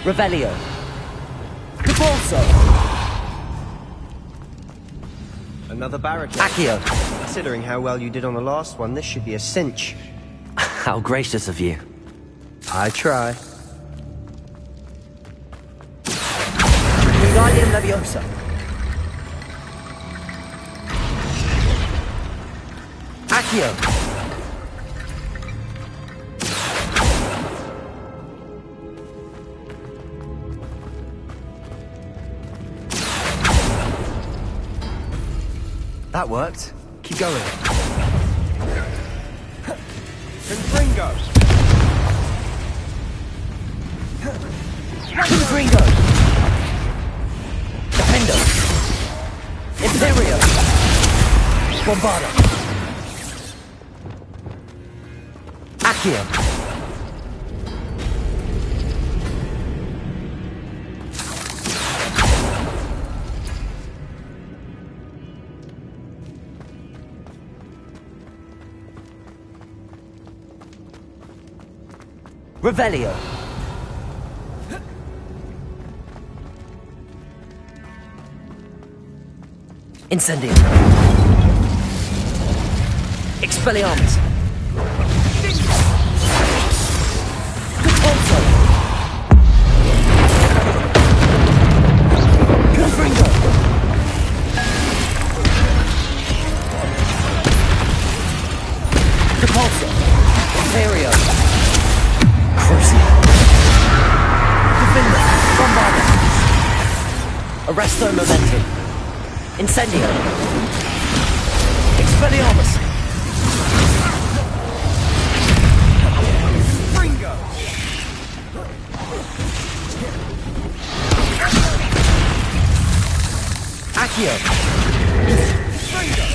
Speaker 1: Revelio. Repulso.
Speaker 16: Another barricade.
Speaker 1: Accio.
Speaker 16: Considering how well you did on the last one, this should be a cinch.
Speaker 1: How gracious of you.
Speaker 16: I try.
Speaker 1: Wingardium Leviosa. Accio.
Speaker 16: That worked. Keep going.
Speaker 7: Confringo!
Speaker 1: Confringo. Defendo. Imperio. Bombarda. Accio. Revelio. Incendio. Expelliarmus. Repulso. Confringo. Repulso. Imperio. Crucio. Defender. Bombarda. Arresto Momentum. Incendio. Expelliarmus.
Speaker 7: Fringo!
Speaker 1: Accio.
Speaker 7: Fringo!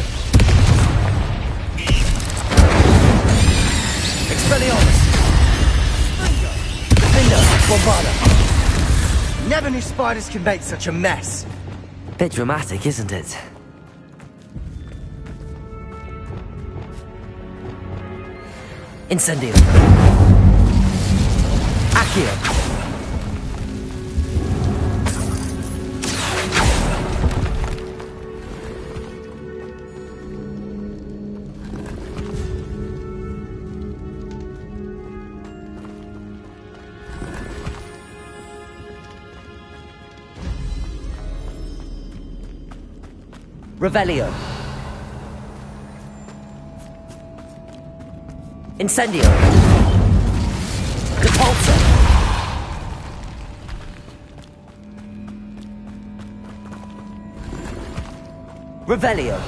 Speaker 1: Expelliarmus. Defender. Bombarda.
Speaker 16: Never knew spiders could make such a mess.
Speaker 1: Bit dramatic, isn't it? Incendio. Accio. Revelio. Incendio. Repulso. Revelio.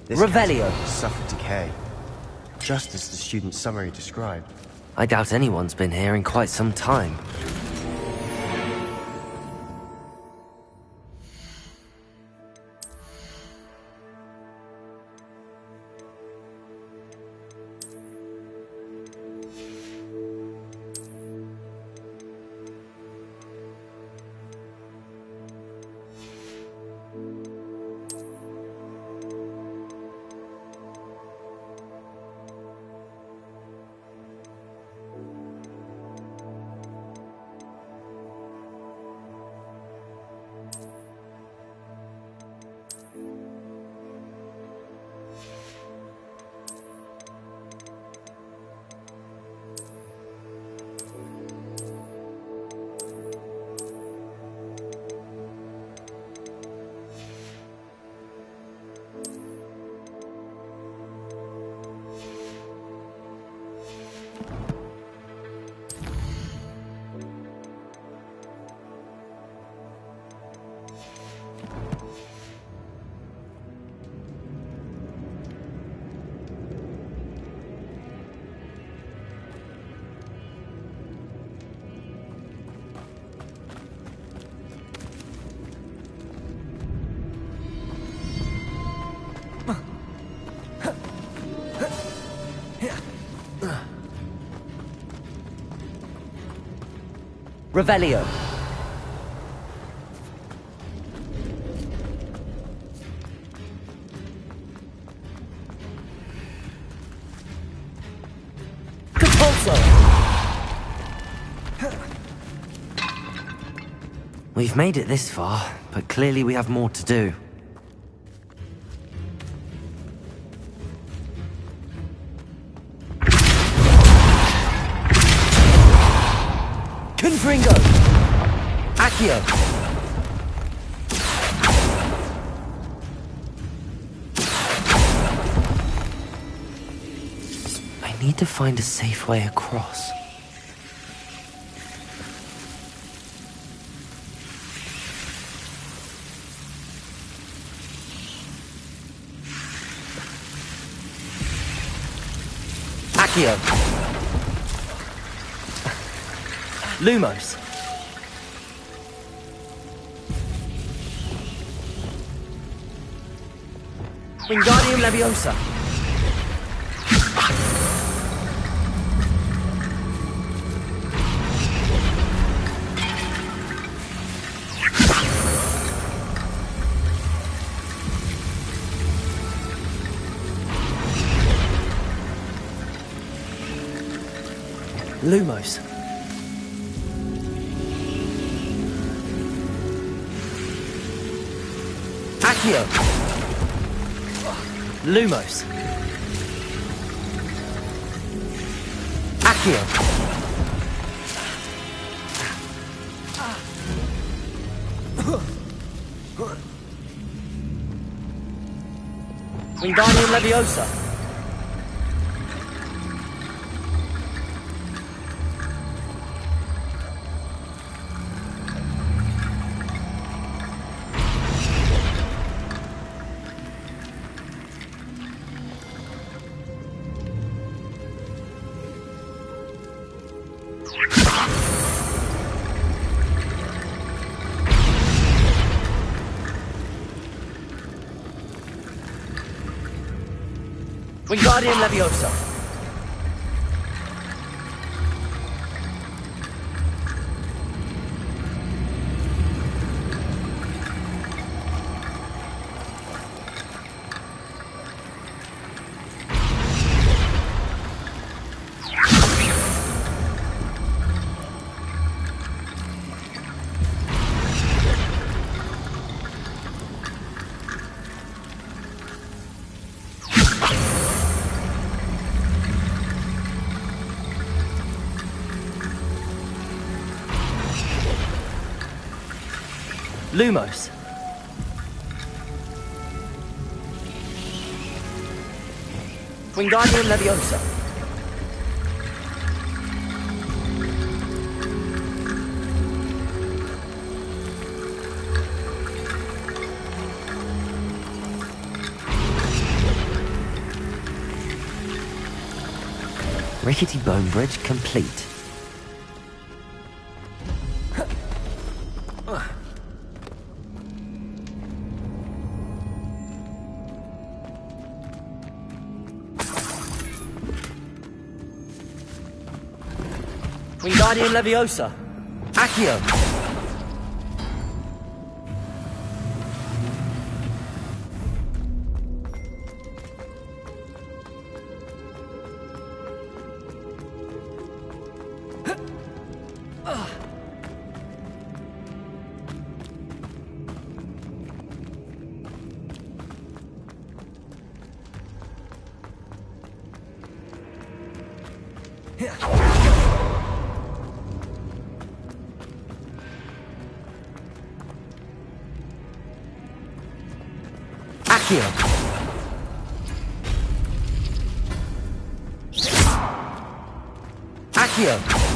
Speaker 16: This
Speaker 1: Revelio.
Speaker 16: Suffered decay, just as the student summary described.
Speaker 1: I doubt anyone's been here in quite some time. Revelio. We've made it this far, but clearly we have more to do. Confringo! Accio! I need to find a safe way across. Accio! Lumos! Wingardium Leviosa! Lumos. Accio. Lumos. Accio. Wingardium Leviosa. Wingardium Leviosa. Lumos. Wingardium Leviosa. Rickety Bone Bridge complete. Wingardium Leviosa. Accio. Accio. Accio.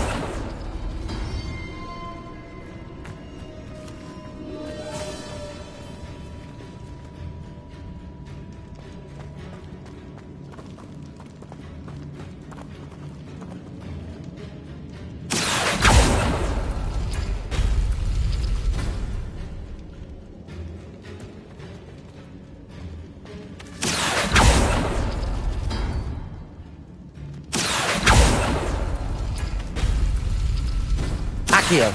Speaker 1: Accio.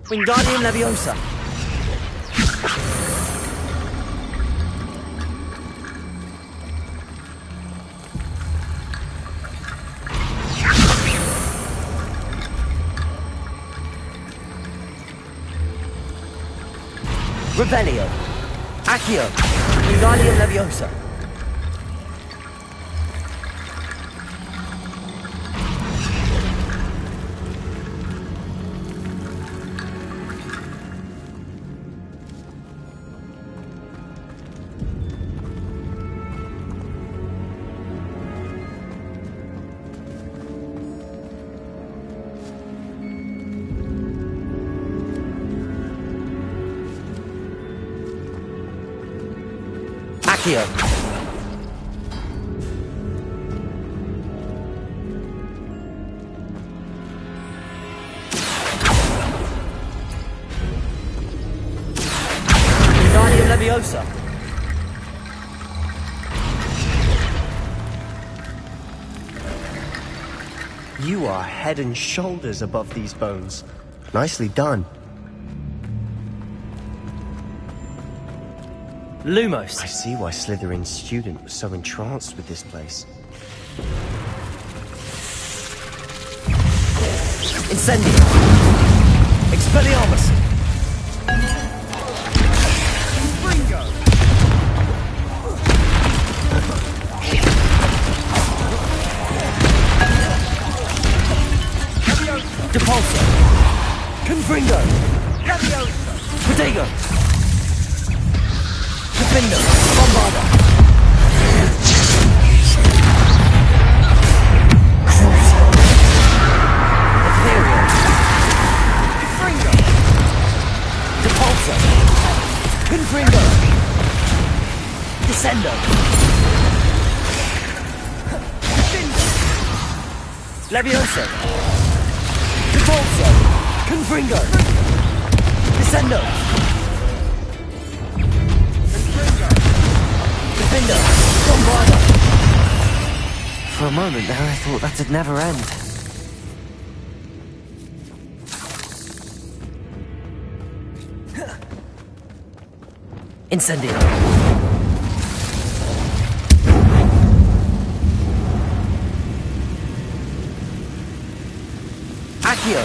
Speaker 1: Wingardium Leviosa. Revelio. Accio. Wingardium Leviosa. Accio. Wingardium Leviosa.
Speaker 16: You are head and shoulders above these bones. Nicely done.
Speaker 1: Lumos.
Speaker 16: I see why Slytherin's student was so entranced with this place.
Speaker 1: Incendio. Expelliarmus. Depulso. Confringo. Protego. Defender. Bombarda. Ethereal. Confringo. Depulso. Confringo. Descendo. Levioso. Depulso. Confringo. Descendo. Defender. Bombarda. For a moment there, I thought that'd never end. Incendio. Accio.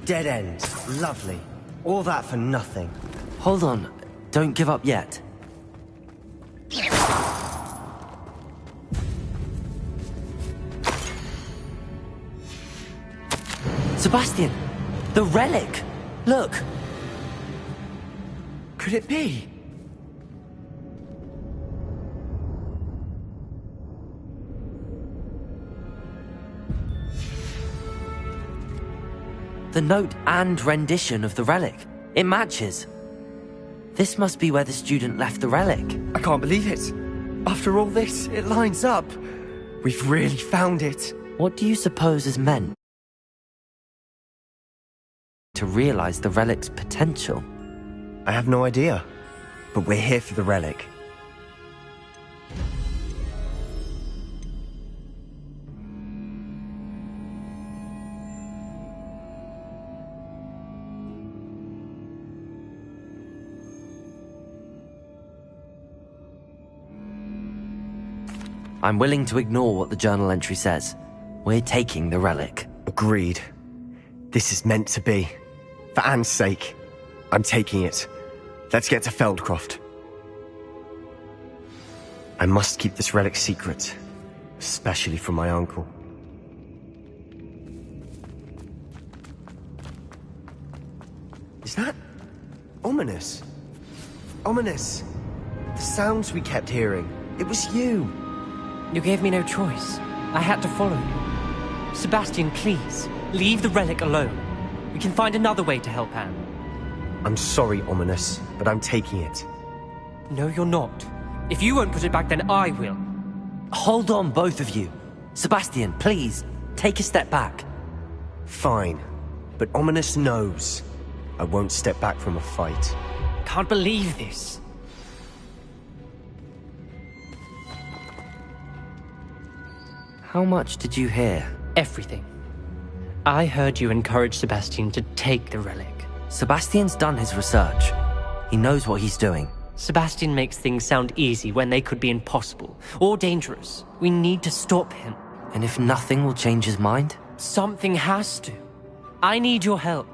Speaker 16: Dead end. Lovely. All that for nothing.
Speaker 1: Hold on. Don't give up yet. Sebastian! The relic! Look!
Speaker 19: Could it be?
Speaker 1: The note and rendition of the relic. It matches. This must be where the student left the relic.
Speaker 19: I can't believe it. After all this, it lines up. We've really found it.
Speaker 1: What do you suppose is meant to realize the relic's potential?
Speaker 16: I have no idea. But we're here for the relic.
Speaker 1: I'm willing to ignore what the journal entry says. We're taking the relic.
Speaker 16: Agreed. This is meant to be. For Anne's sake, I'm taking it. Let's get to Feldcroft. I must keep this relic secret, especially from my uncle. Is that ominous? Ominous. The sounds we kept hearing. It was you.
Speaker 5: You gave me no choice. I had to follow you. Sebastian, please, leave the relic alone. We can find another way to help Anne.
Speaker 16: I'm sorry, Ominous, but I'm taking it.
Speaker 5: No, you're not. If you won't put it back, then I will.
Speaker 1: Hold on, both of you. Sebastian, please, take a step back.
Speaker 19: Fine. But Ominous knows I won't step back from a fight.
Speaker 5: Can't believe this.
Speaker 1: How much did you hear?
Speaker 5: Everything. I heard you encourage Sebastian to take the relic.
Speaker 1: Sebastian's done his research. He knows what he's doing.
Speaker 5: Sebastian makes things sound easy when they could be impossible or dangerous. We need to stop him.
Speaker 1: And if nothing will change his mind?
Speaker 5: Something has to. I need your help.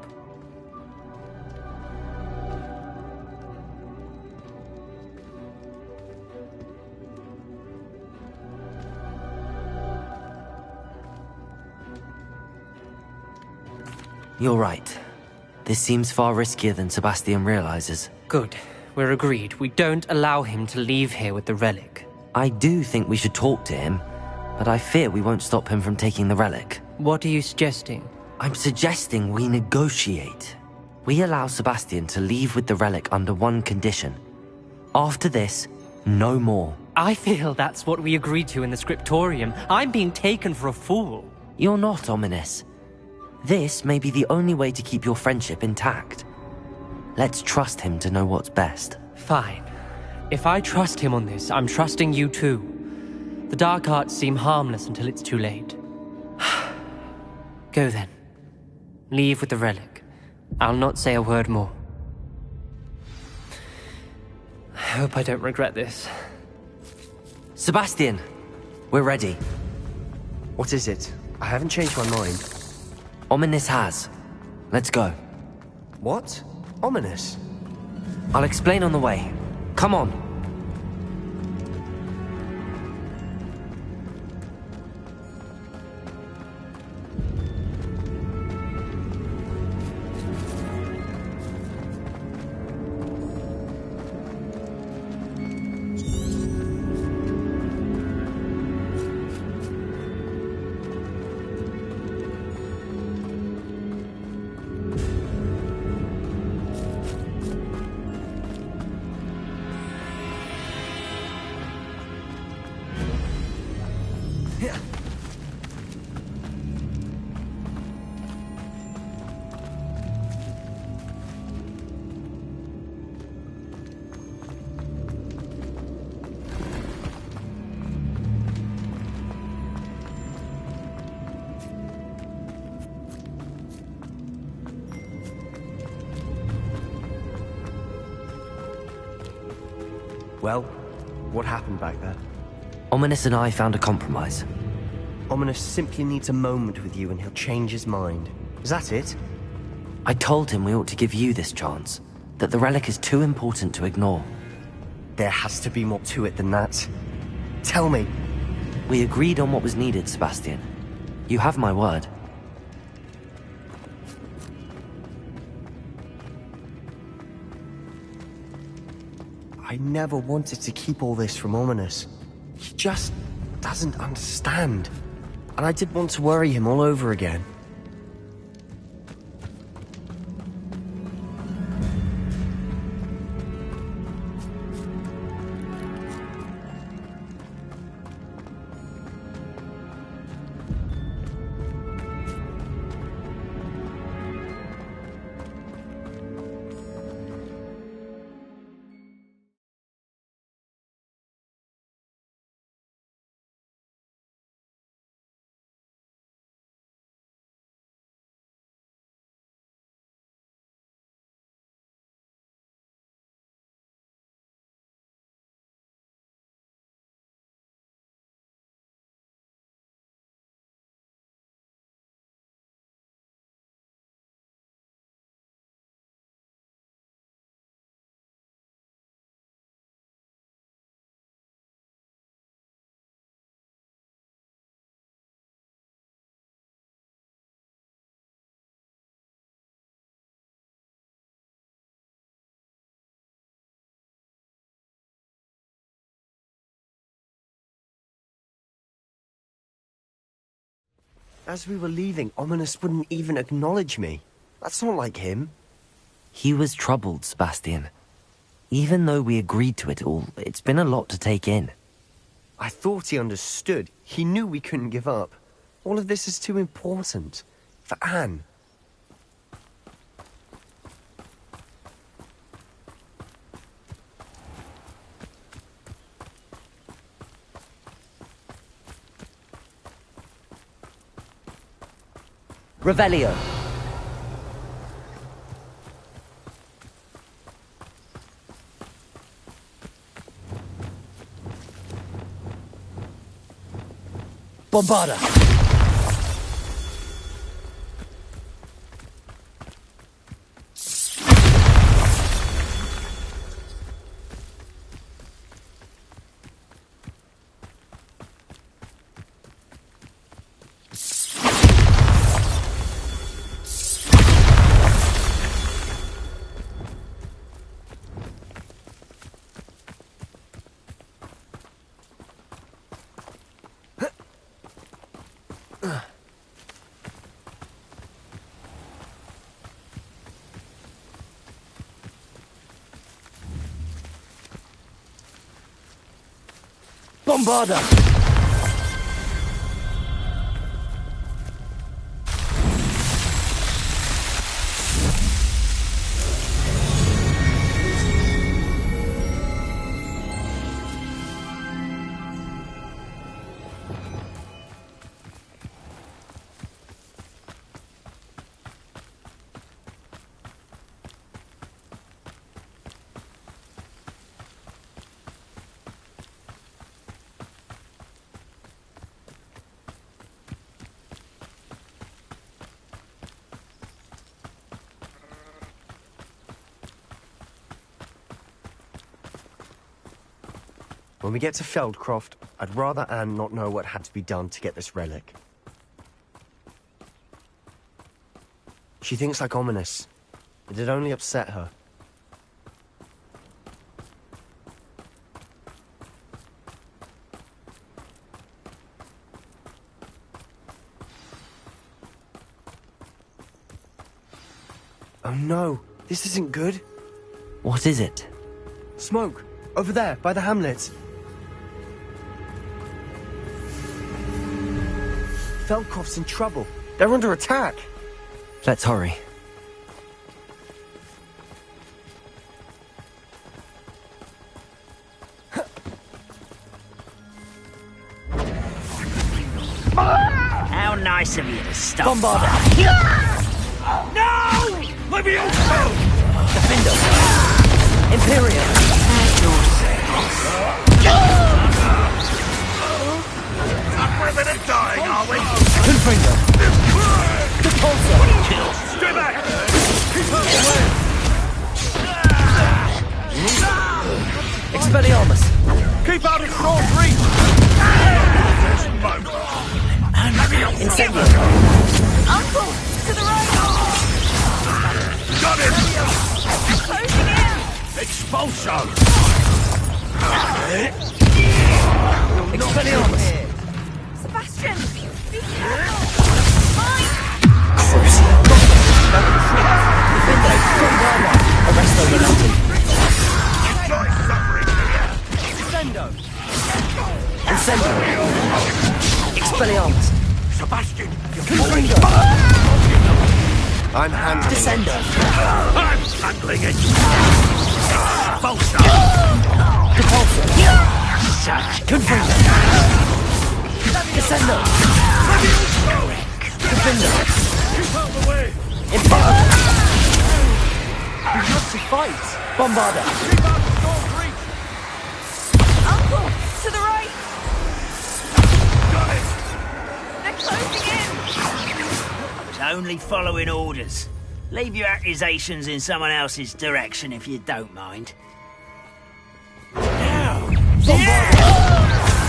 Speaker 1: You're right. This seems far riskier than Sebastian realizes.
Speaker 5: Good. We're agreed. We don't allow him to leave here with the relic.
Speaker 1: I do think we should talk to him, but I fear we won't stop him from taking the relic.
Speaker 5: What are you suggesting?
Speaker 1: I'm suggesting we negotiate. We allow Sebastian to leave with the relic under one condition. After this, no more.
Speaker 5: I feel that's what we agreed to in the scriptorium. I'm being taken for a fool.
Speaker 1: You're not, Ominous. This may be the only way to keep your friendship intact. Let's trust him to know what's best.
Speaker 5: Fine. If I trust him on this, I'm trusting you too. The dark arts seem harmless until it's too late. Go then. Leave with the relic. I'll not say a word more. I hope I don't regret this.
Speaker 1: Sebastian, we're ready.
Speaker 19: What is it? I haven't changed my mind.
Speaker 1: Ominous has. Let's go.
Speaker 19: What? Ominous?
Speaker 1: I'll explain on the way. Come on.
Speaker 19: Well, what happened back there?
Speaker 1: Ominous and I found a compromise.
Speaker 19: Ominous simply needs a moment with you and he'll change his mind. Is that it?
Speaker 1: I told him we ought to give you this chance, that the relic is too important to ignore.
Speaker 19: There has to be more to it than that. Tell me.
Speaker 1: We agreed on what was needed, Sebastian. You have my word.
Speaker 19: I never wanted to keep all this from Ominous. He just doesn't understand. And I did want to worry him all over again. As we were leaving, Ominous wouldn't even acknowledge me. That's not like him.
Speaker 1: He was troubled, Sebastian. Even though we agreed to it all, it's been a lot to take in.
Speaker 19: I thought he understood. He knew we couldn't give up. All of this is too important. For Anne.
Speaker 1: Revelio. Bombarda. Bombarda!
Speaker 19: When we get to Feldcroft, I'd rather Anne not know what had to be done to get this relic. She thinks like ominous. It'd only upset her. Oh no, this isn't good.
Speaker 1: What is it?
Speaker 19: Smoke! Over there, by the hamlet. Feldcroft's in trouble. They're under attack.
Speaker 1: Let's hurry.
Speaker 10: How nice of you to stop.
Speaker 1: Bombarda!
Speaker 10: No! Let me also!
Speaker 1: Defender! Imperium!
Speaker 9: Not for a bit of dying, are we?
Speaker 1: Confringo! Repulsor!
Speaker 9: Stay back! Keep out of the way!
Speaker 1: Expelliarmus!
Speaker 9: Keep out of sword's reach!
Speaker 1: Incendio!
Speaker 4: Uncle! To the right!
Speaker 9: Got him!
Speaker 4: Closing in!
Speaker 9: Expulso!
Speaker 1: Expelliarmus!
Speaker 4: Sebastian! Be careful! Mine!
Speaker 1: Crucial! Defender! Bombarda! Arresto Reluctant!
Speaker 9: Enjoy suffering here!
Speaker 1: Incendio! Expelliarmus!
Speaker 9: Sebastian!
Speaker 1: Confringo!
Speaker 19: I'm handling
Speaker 1: Descender!
Speaker 9: I'm handling it! Expulso!
Speaker 1: Repulsor! Confringo! Descender! Defender!
Speaker 9: Keep out of the way!
Speaker 1: Imperium! We have to fight! Bombarda!
Speaker 9: Keep out of sword's reach!
Speaker 4: Uncle! To the right!
Speaker 9: Got it!
Speaker 4: They're closing in!
Speaker 10: I was only following orders. Leave your accusations in someone else's direction if you don't mind. Now!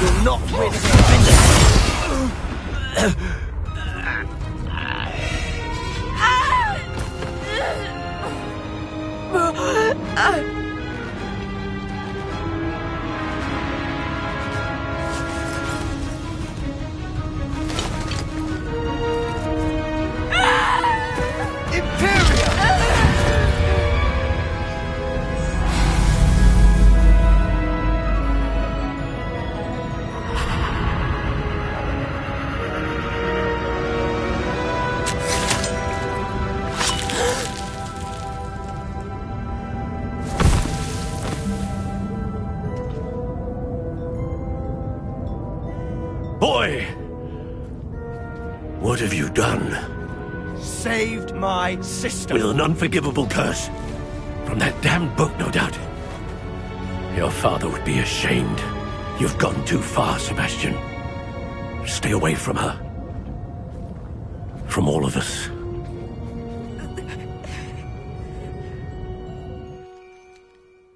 Speaker 1: You're not rid of Defender!
Speaker 2: boy! What have you done?
Speaker 22: Saved my sister.
Speaker 2: With an unforgivable curse. From that damned book, no doubt. Your father would be ashamed. You've gone too far, Sebastian. Stay away from her. From all of us.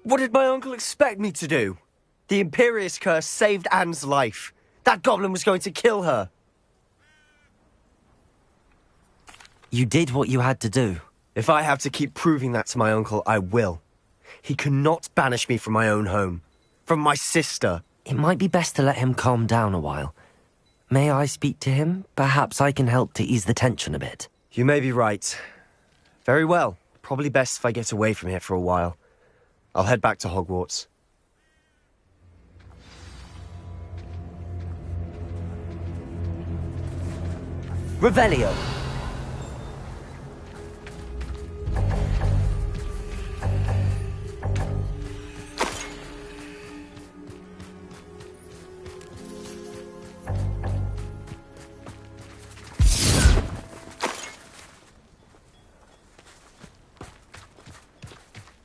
Speaker 22: What did my uncle expect me to do? The Imperious curse saved Anne's life. That goblin was going to kill her.
Speaker 1: You did what you had to do.
Speaker 22: If I have to keep proving that to my uncle, I will. He cannot banish me from my own home. From my sister.
Speaker 1: It might be best to let him calm down a while. May I speak to him? Perhaps I can help to ease the tension a bit.
Speaker 22: You may be right. Very well. Probably best if I get away from here for a while. I'll head back to Hogwarts.
Speaker 1: Revelio.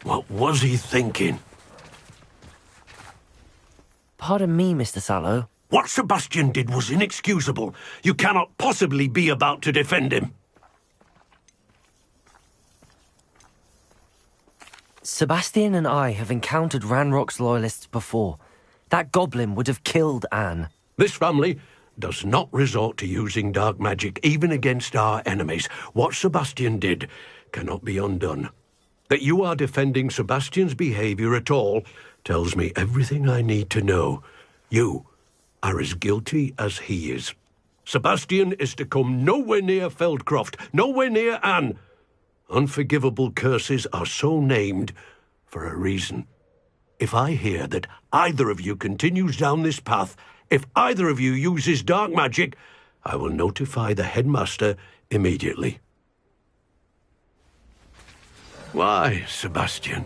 Speaker 2: What was he thinking?
Speaker 1: Pardon me, Mr. Sallow.
Speaker 2: What Sebastian did was inexcusable. You cannot possibly be about to defend him.
Speaker 1: Sebastian and I have encountered Ranrock's loyalists before. That goblin would have killed Anne.
Speaker 2: This family does not resort to using dark magic, even against our enemies. What Sebastian did cannot be undone. That you are defending Sebastian's behavior at all tells me everything I need to know. You are as guilty as he is. Sebastian is to come nowhere near Feldcroft, nowhere near Anne. Unforgivable curses are so named for a reason. If I hear that either of you continues down this path, if either of you uses dark magic, I will notify the headmaster immediately. Why, Sebastian?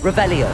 Speaker 1: Revelio.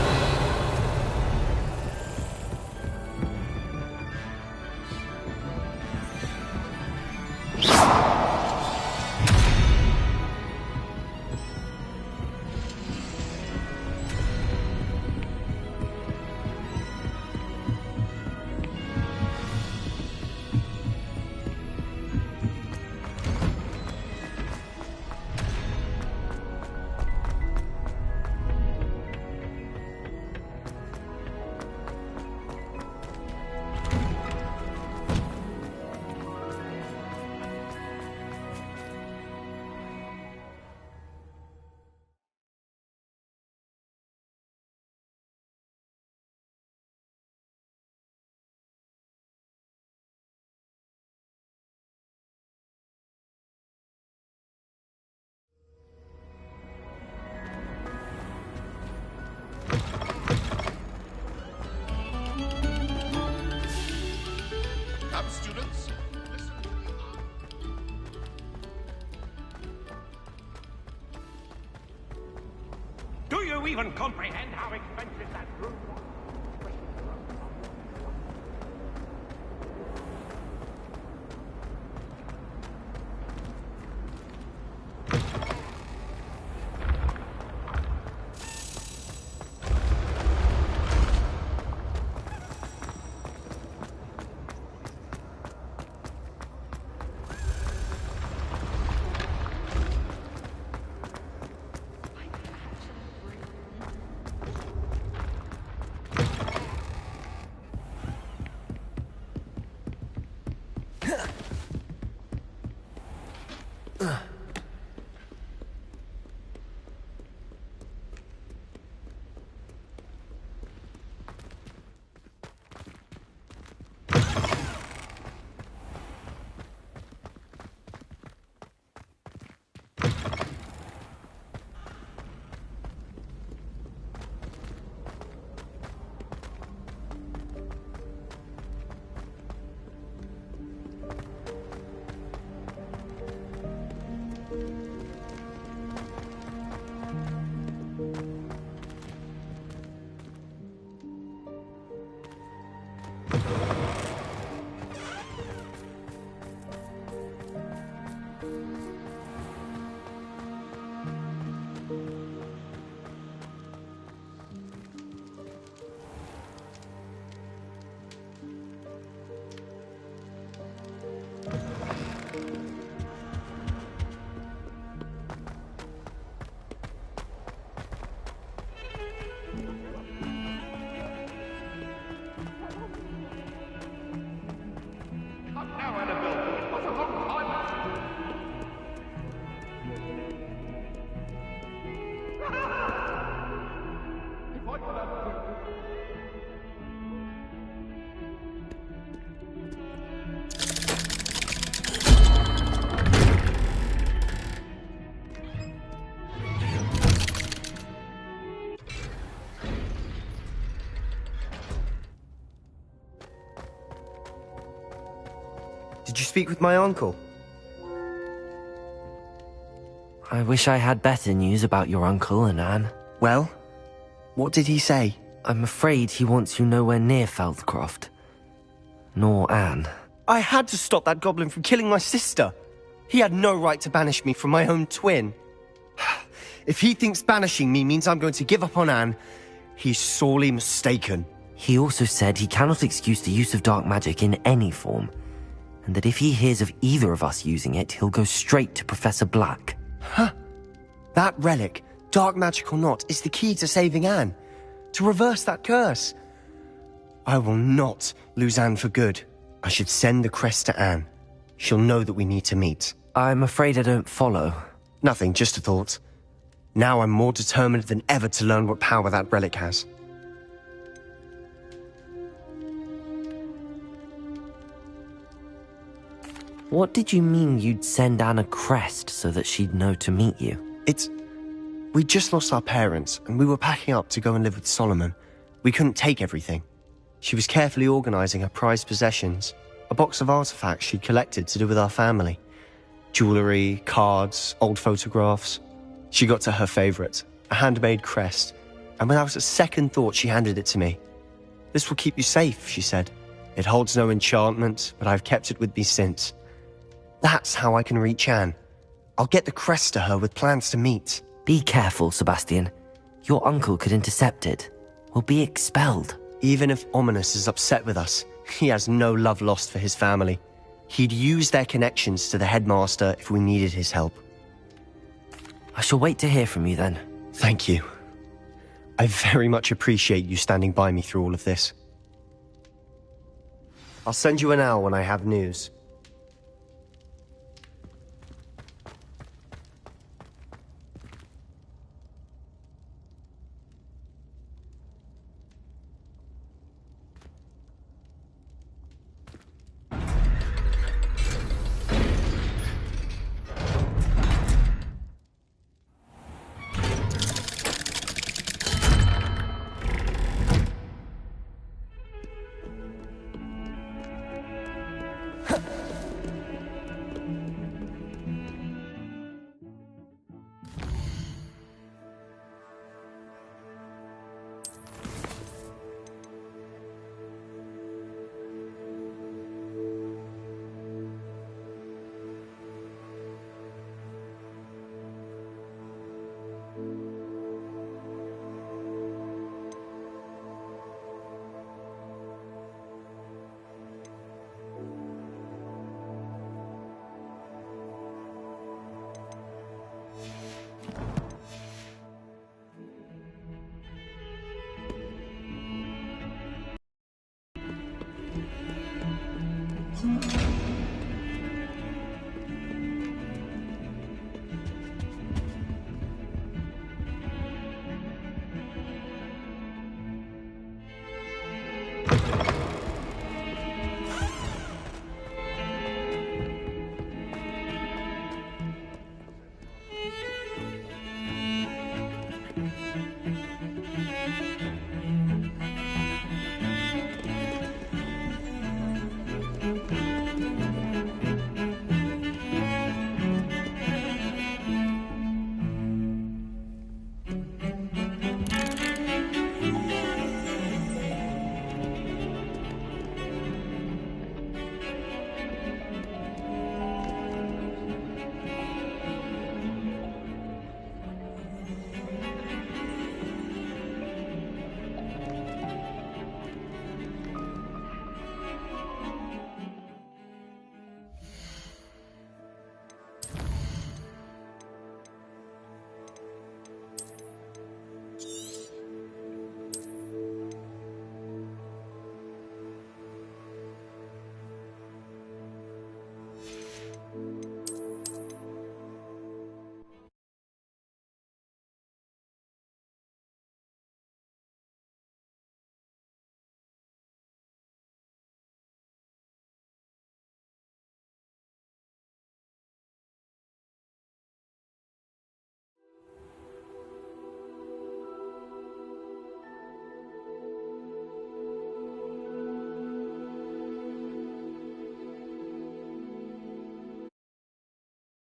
Speaker 9: Come, students.
Speaker 11: Do you even comprehend how expensive that room was? Not now, Annabelle. Not a long time. If I could have...
Speaker 19: Did you speak with my uncle?
Speaker 1: I wish I had better news about your uncle and Anne.
Speaker 19: Well, what did he say?
Speaker 1: I'm afraid he wants you nowhere near Feldcroft. Nor Anne.
Speaker 19: I had to stop that goblin from killing my sister. He had no right to banish me from my own twin. If he thinks banishing me means I'm going to give up on Anne, he's sorely mistaken.
Speaker 1: He also said he cannot excuse the use of dark magic in any form, and that if he hears of either of us using it, he'll go straight to Professor Black.
Speaker 19: Huh. That relic, dark magic or not, is the key to saving Anne. To reverse that curse. I will not lose Anne for good. I should send the crest to Anne. She'll know that we need to meet.
Speaker 1: I'm afraid I don't follow.
Speaker 19: Nothing, just a thought. Now I'm more determined than ever to learn what power that relic has.
Speaker 1: What did you mean you'd send Anne a crest so that she'd know to meet you?
Speaker 19: We just lost our parents, and we were packing up to go and live with Solomon. We couldn't take everything. She was carefully organizing her prized possessions, a box of artifacts she'd collected to do with our family. Jewelry, cards, old photographs. She got to her favorite, a handmade crest, and without a second thought she handed it to me. "This will keep you safe," she said. "It holds no enchantment, but I've kept it with me since. That's how I can reach Anne. I'll get the crest to her with plans to meet."
Speaker 1: Be careful, Sebastian. Your uncle could intercept it. We'll be expelled.
Speaker 19: Even if Ominous is upset with us, he has no love lost for his family. He'd use their connections to the headmaster if we needed his help.
Speaker 1: I shall wait to hear from you then.
Speaker 19: Thank you. I very much appreciate you standing by me through all of this. I'll send you an owl when I have news.